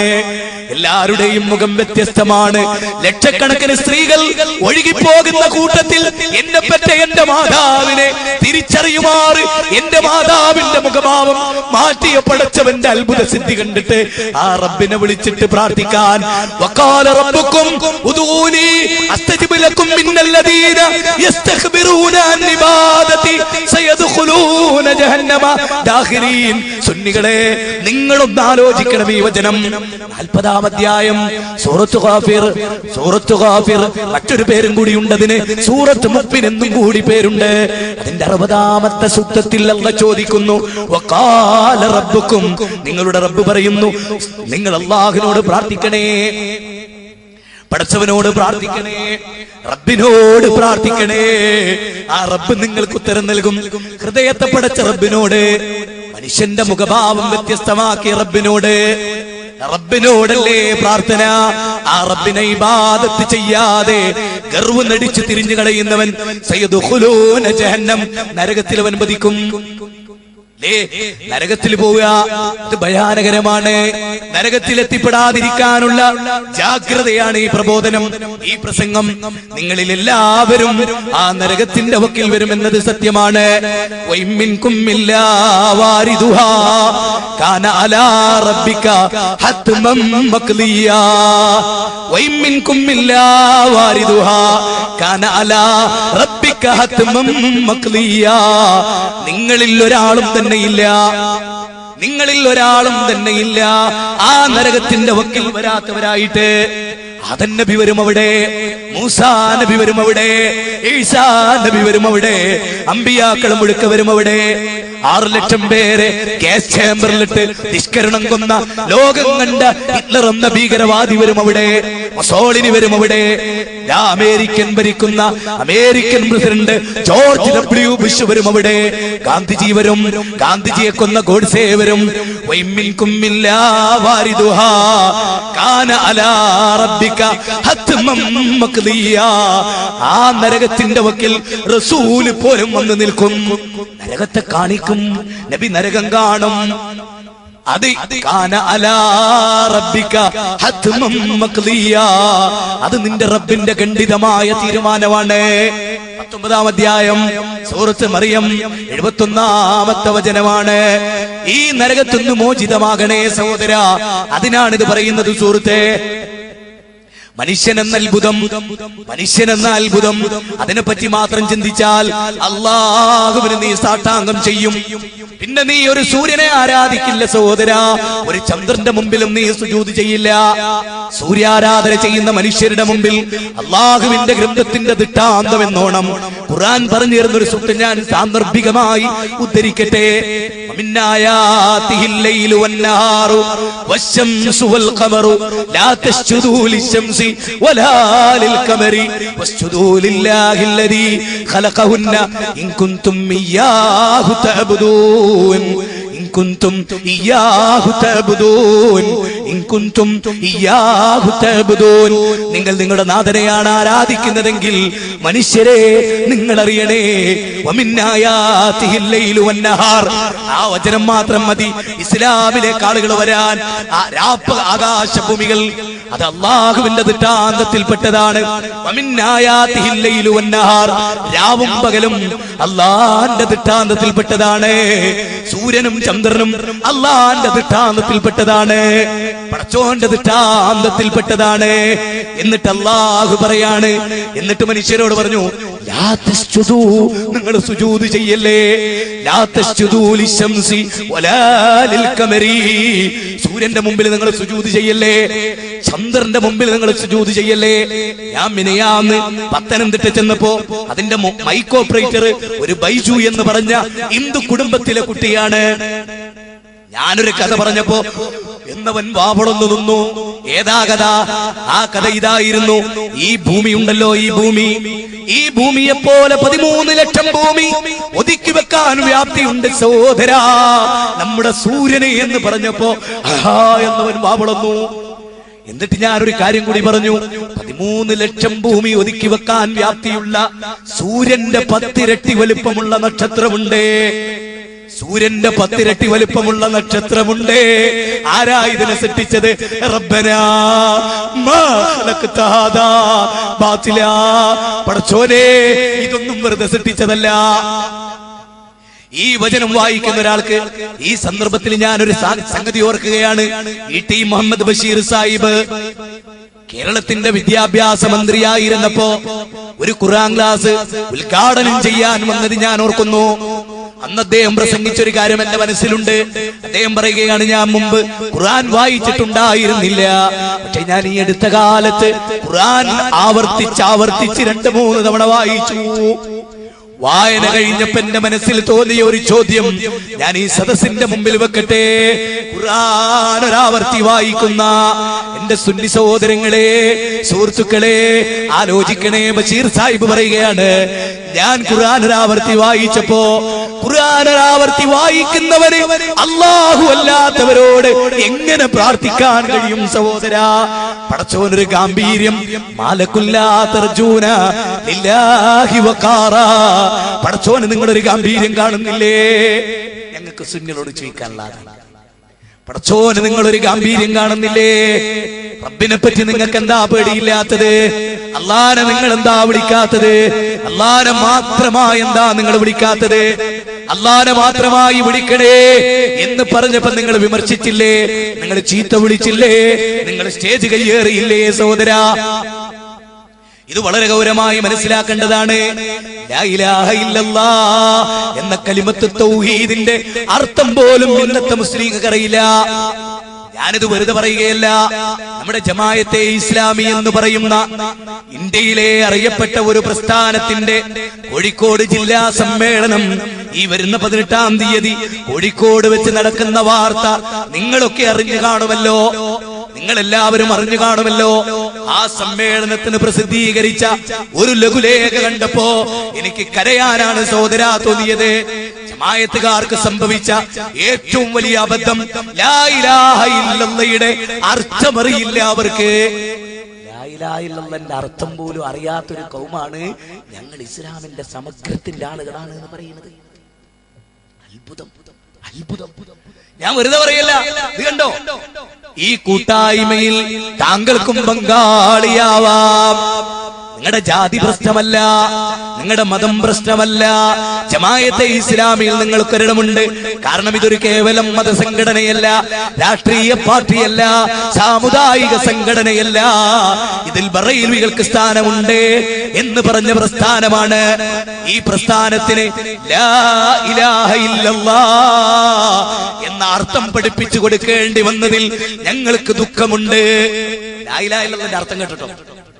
A: എല്ലാവരുടെയും മുഖം വ്യത്യസ്തമാണ്. ലക്ഷക്കണക്കിന് സ്ത്രീകൾ ഒഴുകിപ്പോകുന്ന കൂട്ടത്തിൽ എന്നെ പറ്റ എന്റെ മാതാവിനെ തിരിച്ചറിയുമാറ് എന്റെ മാതാവിന്റെ മുഖഭാവം മാറ്റിയ പടച്ചവന്റെ അത്ഭുത സിദ്ധി കണ്ടിട്ട് ആ റബ്ബിനെ വിളിച്ചിട്ട് പ്രാർത്ഥിക്കാൻ, വഖാല റബ്ബുക്കും ഉദൂനി അസ്തജിബ് ലക്കും മിന്നല്ലദീന യസ്തക്ബിറൂന അൻ ഇബാദതി സയദ്ഖുലൂന ജഹന്നമ ദാഖിലീൻ. സുന്നികളെ, നിങ്ങളൊന്ന് ആലോചിക്കണം ഈ വചനം. 40-ാം അധ്യായം സൂറത്ത് ഗാഫിർ. സൂറത്ത് ഗാഫിർ മറ്റൊരു പേരും കൂടി ഉണ്ടതിന്, സൂറത്ത് മുഖ്മിൻ എന്നും കൂടി പേരുണ്ട്. അതിന്റെ 60-ാമത്തെ സൂക്തത്തിൽ അല്ലാഹു ചോദിക്കുന്നു, വഖാല റബ്ബുക്കും, നിങ്ങളുടെ റബ്ബ് പറയുന്നു, നിങ്ങൾ അല്ലാഹുവിനോട് പ്രാർത്ഥിക്കണേ, പടച്ചവനോട് പ്രാർത്ഥിക്കണേ, റബ്ബിനോട് പ്രാർത്ഥിക്കണേ. ആ റബ്ബ് നിങ്ങൾക്ക് ഉത്തരം നൽകും. ഹൃദയത്തെ പടച്ച റബ്ബിനോട്, മനുഷ്യന്റെ മുഖഭാവം വ്യത്യസ്തമാക്കിയ റബ്ബിനോടല്ലേ പ്രാർത്ഥന. ആ റബ്ബിനെ ഇബാദത്ത് ചെയ്യാതെ ഗർവ് നടിച്ചു തിരിഞ്ഞു കളയുന്നവൻ സയദ്ഖുലൂന ജഹന്നം, നരകത്തിൽ അവൻ പതിക്കും. നരകത്തിൽ പോവുക ഇത് ഭയാനകരമാണ്. നരകത്തിൽ എത്തിപ്പെടാതിരിക്കാനുള്ള ജാഗ്രതയാണ് ഈ പ്രബോധനം, ഈ പ്രസംഗം. നിങ്ങളിൽ എല്ലാവരും ആ നരകത്തിന്റെ വക്കിൽ വരുമെന്നത് സത്യമാണ്. വൈമിൻകും ഇല്ലാ വാരിദുഹാ കാന അലാ റബ്ബിക ഹത്മം മഖ്ദിയാ. വൈമിൻകും ഇല്ലാ വാരിദുഹാ കാന അലാ റബ്ബിക ഹത്മം മഖ്ദിയാ. നിങ്ങളിൽ ഒരാളും നിങ്ങളിൽ ഒരാളും തന്നെയില്ല ആ നരകത്തിന്റെ വക്കിൽ വരാത്തവരായിട്ട്. ആദം നബി വരും അവിടെ, മൂസാ നബി വരും അവിടെ, ഈസാ നബി വരും അവിടെ, അമ്പിയാക്കൾ മുഴുക്ക വരും അവിടെ. 6 ലക്ഷം പേരെ ഗ്യാസ് ചേമ്പറിലിട്ട് നിഷ്കരണം കൊന്ന ലോകം കണ്ട ഹിറ്റ്ലർ എന്ന ഭീകരവാദി വരും അവിടെ, മൊസോളിനി വരും അവിടെ, അമേരിക്കൻ ഭരിക്കുന്ന American president George W Bush വരും അവിടെ, ഗാന്ധിജി വരും, ഗാന്ധിജിയെ കൊന്ന ഗോഡ്സെ വരും. വൈമിൻകും ഇല്ലാ വാരിദുഹാ കാന അലാ റബ്ബിക ഹത്മം മഖ്ദിയാ. ആ നരകത്തിന്റെ വക്കിൽ റസൂല് പോലും വന്നു നിൽക്കും, നരകത്തെ കാണിക്കും. നബി നരകം കാണും. അത് കാന അലാ റബ്ബിക ഹത്മം മഖ്ദിയാ. അത് നിന്റെ റബ്ബിന്റെ ഖണ്ഡിതമായ തീരുമാനമാണ്. 19-ാം അധ്യായം സൂറത്ത് മറിയം 71-ാമത്തെ വചനമാണ്. ഈ നരകത്തുനിന്ന് മോചിതമാകണേ സഹോദര, അതിനാണിത് പറയുന്നത് സുഹൃത്തേ. മനുഷ്യനെന്ന അത്ഭുതം, അതിനെപ്പറ്റി മാത്രം ചിന്തിച്ചാൽ അല്ലാഹുവിനെ നീ സാഷ്ടാംഗം ചെയ്യും. പിന്നെ നീ ഒരു സൂര്യനെ ആരാധിക്കില്ല സഹോദര, ഒരു ചന്ദ്രന്റെ മുമ്പിലും നീ സുജൂദ് ചെയ്യില്ല. സൂര്യാരാധന ചെയ്യുന്ന മനുഷ്യരുടെ മുമ്പിൽ അല്ലാഹുവിന്റെ ഗ്രന്ഥത്തിന്റെ ദിട്ടാന്തം എന്നോണം ഖുർആൻ പറഞ്ഞു തരുന്നൊരു സൂക്തം ഞാൻ സാന്ദർഭികമായി ഉദ്ധരിക്കട്ടെ. മിന്നായാതിഹിൽ ലൈലു വന്നഹാറു വശംസു വൽ ഖമറു ലാ തസ്ജുദൂ ലിശംസി വലാ ലിൽ ഖമരി വസ്ജുദൂ ലില്ലാഹിൽ ലദീ ഖലഖഹുന്ന ഇൻ കുൻതും ഇയ്യാഹു തഅബുദൂൻ. കുന്തും ഇയ്യാഹു തഅബുദൂൻ, ഇൻ കുന്തും ഇയ്യാഹു തഅബുദൂൻ. നിങ്ങൾ നിങ്ങളുടെ നാഥനെയാണ് ആരാധിക്കുന്നതെങ്കിൽ മനുഷ്യരെ നിങ്ങൾ അറിയണേ, വമിന്നായാതിഹിൽ ലൈലു വന്നഹാർ. ആ വചനം മാത്രം മതി ഇസ്ലാമിലേക്ക് ആളുകൾ വരാൻ. ആ ആകാശഭൂമികൾ അത് അല്ലാഹുവിന്റെ ദിട്ടാന്തത്തിൽപ്പെട്ടതാണ്. വമിന്നായാതിഹിൽ ലൈലു വന്നഹാർ, രാവും പകലും അല്ലാഹുവിന്റെ ദിട്ടാന്തത്തിൽപ്പെട്ടതാണ്. സൂര്യനും ചന്ദ്രനും അല്ലാഹുവിന്റെ ദിട്ടാന്തത്തിൽപ്പെട്ടതാണ്, പടച്ചോന്റെ ദിട്ടാന്തത്തിൽപ്പെട്ടതാണ്. എന്നിട്ട് അല്ലാഹു പറയാണ്, എന്നിട്ട് മനുഷ്യരോട് പറഞ്ഞു, ലാ തസ്ജുദൂ, നിങ്ങൾ സുജൂദ് ചെയ്യല്ലേ. ലാ തസ്ജുദൂ ലിശംസി വലാ ലിൽ ഖമരി, സൂര്യന്റെ മുമ്പിൽ നിങ്ങൾ സുജൂദ് ചെയ്യല്ലേ, ചന്ദ്രന്റെ മുമ്പിൽ നിങ്ങൾ സുജൂദ് ചെയ്യല്ലേ. ഞാൻ മിനിയാന്ന് പത്തനംതിട്ട ചെന്നപ്പോ അതിന്റെ മൈക്ക് ഓപ്പറേറ്റർ ഒരു ബൈജു എന്ന് പറഞ്ഞ ഹിന്ദു കുടുംബത്തിലെ കുട്ടിയാണ്. ഞാനൊരു കഥ പറഞ്ഞപ്പോ എന്നവൻ വാവളൊന്നു നിന്നു. ഏതാ കഥ? ആ കഥ ഇതായിരുന്നു. ഈ ഭൂമി ഉണ്ടല്ലോ, ഈ ഭൂമിയെ പോലെ 13 ലക്ഷം ഭൂമി ഒതുക്കി വെക്കാൻ വ്യാപ്തിയുണ്ട് സഹോദരാ നമ്മുടെ സൂര്യനെ എന്ന് പറഞ്ഞപ്പോ എന്നവൻ വാവളന്നു. എന്നിട്ട് ഞാനൊരു കാര്യം കൂടി പറഞ്ഞു. 13 ലക്ഷം ഭൂമി ഒതുക്കി വെക്കാൻ വ്യാപ്തിയുള്ള സൂര്യന്റെ 10 ഇരട്ടി വലുപ്പമുള്ള നക്ഷത്രമുണ്ട്. സൂര്യന്റെ 10 ഇരട്ടി വലുപ്പമുള്ള നക്ഷത്രമുണ്ട്. ആരാ ഇതിനെ സൃഷ്ടിച്ചത്? റബ്ബനാ മാ ഖലഖ്ത ഹാദാ ബാതിലാ. പടച്ചോനേ, ഇതൊന്നും വെറുതെ സൃഷ്ടിച്ചതല്ല. ഈ വചനം വായിക്കുന്ന ഒരാൾക്ക് ഈ സന്ദർഭത്തിൽ ഞാനൊരു സംഗതി ഓർക്കുകയാണ്. ടി മുഹമ്മദ് ബഷീർ സാഹിബ് കേരളത്തിന്റെ വിദ്യാഭ്യാസ മന്ത്രിയായിരുന്നപ്പോ ഒരു ഖുർആൻ ക്ലാസ് ഉദ്ഘാടനം ചെയ്യാൻ വന്നത് ഞാൻ ഓർക്കുന്നു. അന്ന് അദ്ദേഹം പ്രസംഗിച്ചൊരു കാര്യം എന്റെ മനസ്സിലുണ്ട്. അദ്ദേഹം പറയുകയാണ്, ഞാൻ മുമ്പ് ഖുർആൻ വായിച്ചിട്ടുണ്ടായിരുന്നില്ല, പക്ഷെ ഞാൻ ഈ അടുത്ത കാലത്ത് ഖുർആൻ ആവർത്തിച്ച് 2-3 തവണ വായിച്ചു. വായന കഴിഞ്ഞപ്പോ എന്റെ മനസ്സിൽ തോന്നിയ ഒരു ചോദ്യം ഞാൻ ഈ സദസ്സിന്റെ മുമ്പിൽ വെക്കട്ടെ. ഖുർആൻ ഒരാവർത്തി വായിക്കുന്ന എന്റെ സുന്നി സഹോദരങ്ങളെ, സുഹൃത്തുക്കളെ, ആലോചിക്കണേ. ബഷീർ സാഹിബ് പറയുകയാണ്, ഞാൻ ഖുർആൻ ഒരാവർത്തി വായിച്ചപ്പോ ഖുർആൻ ഒരാവർത്തി വായിക്കുന്നവര് അല്ലാഹു അല്ലാത്തവരോട് എങ്ങനെ പ്രാർത്ഥിക്കാൻ കഴിയും സഹോദരാ? പടച്ചോനൊരു ഗാംഭീര്യം. മാലകുല്ലാ തർജൂന ലില്ലാഹി വഖാറാ. പടച്ചോന് നിങ്ങളൊരു ഗാംഭീര്യം കാണുന്നില്ലേ? ഞങ്ങൾക്ക് സുന്നികളോട് ചോദിക്കാനുള്ളതാണ്. പടച്ചോന് നിങ്ങളൊരു ഗാംഭീര്യം കാണുന്നില്ലേ? റബ്ബിനെ പറ്റി നിങ്ങൾക്ക് എന്താ പേടിയില്ലാത്തത്? അല്ലാഹനെ നിങ്ങൾ എന്താ വിളിക്കാത്തത്? അല്ലാഹനെ മാത്രമായി എന്താ നിങ്ങൾ വിളിക്കാത്തത്? അല്ലാഹനെ മാത്രമായി വിളിക്കണേ എന്ന് പറഞ്ഞപ്പോ നിങ്ങൾ വിമർശിച്ചില്ലേ? നിങ്ങൾ ചീത്ത വിളിച്ചില്ലേ? നിങ്ങൾ സ്റ്റേജ് കയ്യേറിയില്ലേ സഹോദരാ? ഇത് വളരെ ഗൗരവമായി മനസ്സിലാക്കേണ്ടതാണ്. ലാ ഇലാഹ ഇല്ലല്ലാഹ് എന്ന കലിമത്ത് തൗഹീദിന്റെ അർത്ഥം പോലും ഇന്നത്തെ മുസ്ലിങ്ങൾക്ക് അറിയില്ല. ഞാനിത് വെറുതെ പറയുകയല്ല. നമ്മുടെ ജമാഅത്തെ ഇസ്ലാമി എന്ന് പറയുന്ന ഇന്ത്യയിലെ അറിയപ്പെട്ട ഒരു പ്രസ്ഥാനത്തിന്റെ കോഴിക്കോട് ജില്ലാ സമ്മേളനം ഈ വരുന്ന 18-ാം തീയതി കോഴിക്കോട് വെച്ച് നടക്കുന്ന വാർത്ത നിങ്ങളൊക്കെ അറിഞ്ഞു കാണുമല്ലോ. നിങ്ങളെല്ലാവരും അറിഞ്ഞു കാണുമല്ലോ. ആ സമ്മേളനത്തിന് പ്രസിദ്ധീകരിച്ച ഒരു ലഘുലേഖ കണ്ടപ്പോ എനിക്ക് കരയാനാണ് സഹോദരാ തോന്നിയത്. ജമാഅത്തുകാർക്ക് സംഭവിച്ച ഏറ്റവും വലിയ അബദ്ധം, ലാ ഇലാഹ ഇല്ലല്ലാഹയുടെ അർത്ഥമറിയില്ല അവർക്ക്. ലാ ഇലാഹ ഇല്ലല്ലാഹന്റെ അർത്ഥം പോലും അറിയാത്തൊരു കൗമാണ് ഞങ്ങൾ ഇസ്ലാമിന്റെ സമഗ്രത്തിന്റെ ആളുകളാണ് എന്ന് പറയുന്നത്. അത്ഭുതം, അത്ഭുതം. ഞാൻ വെറുതെ പറയല്ല. ഇത് കണ്ടോ? ഈ കൂട്ടായ്മയിൽ താങ്കൾക്കും പങ്കാളിയാവാം. നിങ്ങളുടെ ജാതി പ്രശ്നമല്ല, നിങ്ങളുടെ മതം പ്രശ്നമല്ല. ജമാഅത്തെ ഇസ്ലാമിയിൽ നിങ്ങൾക്കൊരിടമുണ്ട്. കാരണം ഇതൊരു കേവലം മതസംഘടനയല്ല, രാഷ്ട്രീയ പാർട്ടിയല്ല, സാമുദായിക സംഘടനയല്ല. ഇതിൽ ബറൈൽവികൾക്ക് സ്ഥാനമുണ്ട് എന്ന് പറഞ്ഞ പ്രസ്ഥാനമാണ്. ഈ പ്രസ്ഥാനത്തിന് ലാ ഇലാഹ ഇല്ലല്ലാഹ് എന്ന അർത്ഥം പഠിപ്പിച്ചു കൊടുക്കേണ്ടി വന്നതിൽ ഞങ്ങൾക്ക് ദുഃഖമുണ്ട്. ലാ ഇലാഹ ഇല്ലല്ലാഹന്റെ അർത്ഥം കേട്ടോ?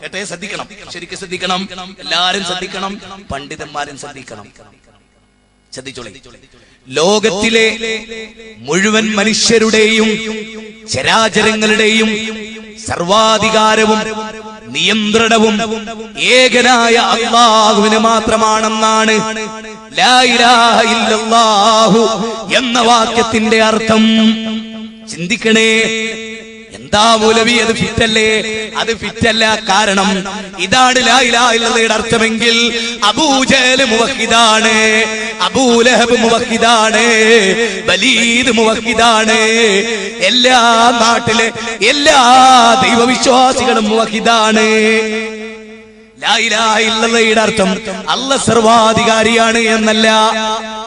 A: കേട്ടേ, ശ്രദ്ധിക്കണം, ശരിക്കും ശ്രദ്ധിക്കണം. എല്ലാരും ശ്രദ്ധിക്കണം, പണ്ഡിതന്മാരും ശ്രദ്ധിക്കണം. ശ്രദ്ധിച്ചോളി. ലോകത്തിലെ മുഴുവൻ മനുഷ്യരുടെയും ചരാചരങ്ങളുടെയും സർവാധികാരവും നിയന്ത്രണവും ഏകനായ അല്ലാഹുവിന് മാത്രമാണെന്നാണ് ലാ ഇലാഹ ഇല്ലല്ലാഹു എന്ന വാക്യത്തിന്റെ അർത്ഥം. ചിന്തിക്കണേ. എന്താ മൗലവി, അത് ഫിറ്റല്ലേ? അത് ഫിറ്റല്ല. കാരണം ഇതാണ് ലാ ഇലാഹ ഇല്ലല്ലാഹയുടെ അർത്ഥമെങ്കിൽ അബൂജഹൽ മുവഹിദാണ്, അബൂലഹബ് മുവഹിദാണ്, വലീദ് മുവഹിദാണ്, എല്ലാ നാട്ടിലെ എല്ലാ ദൈവവിശ്വാസികളും മുവഹിദാണ്. ലാ ഇലാഹ ഇല്ലല്ലാഹയുടെ അർത്ഥം അല്ലാഹ് സർവാധികാരിയാണ് എന്നല്ല,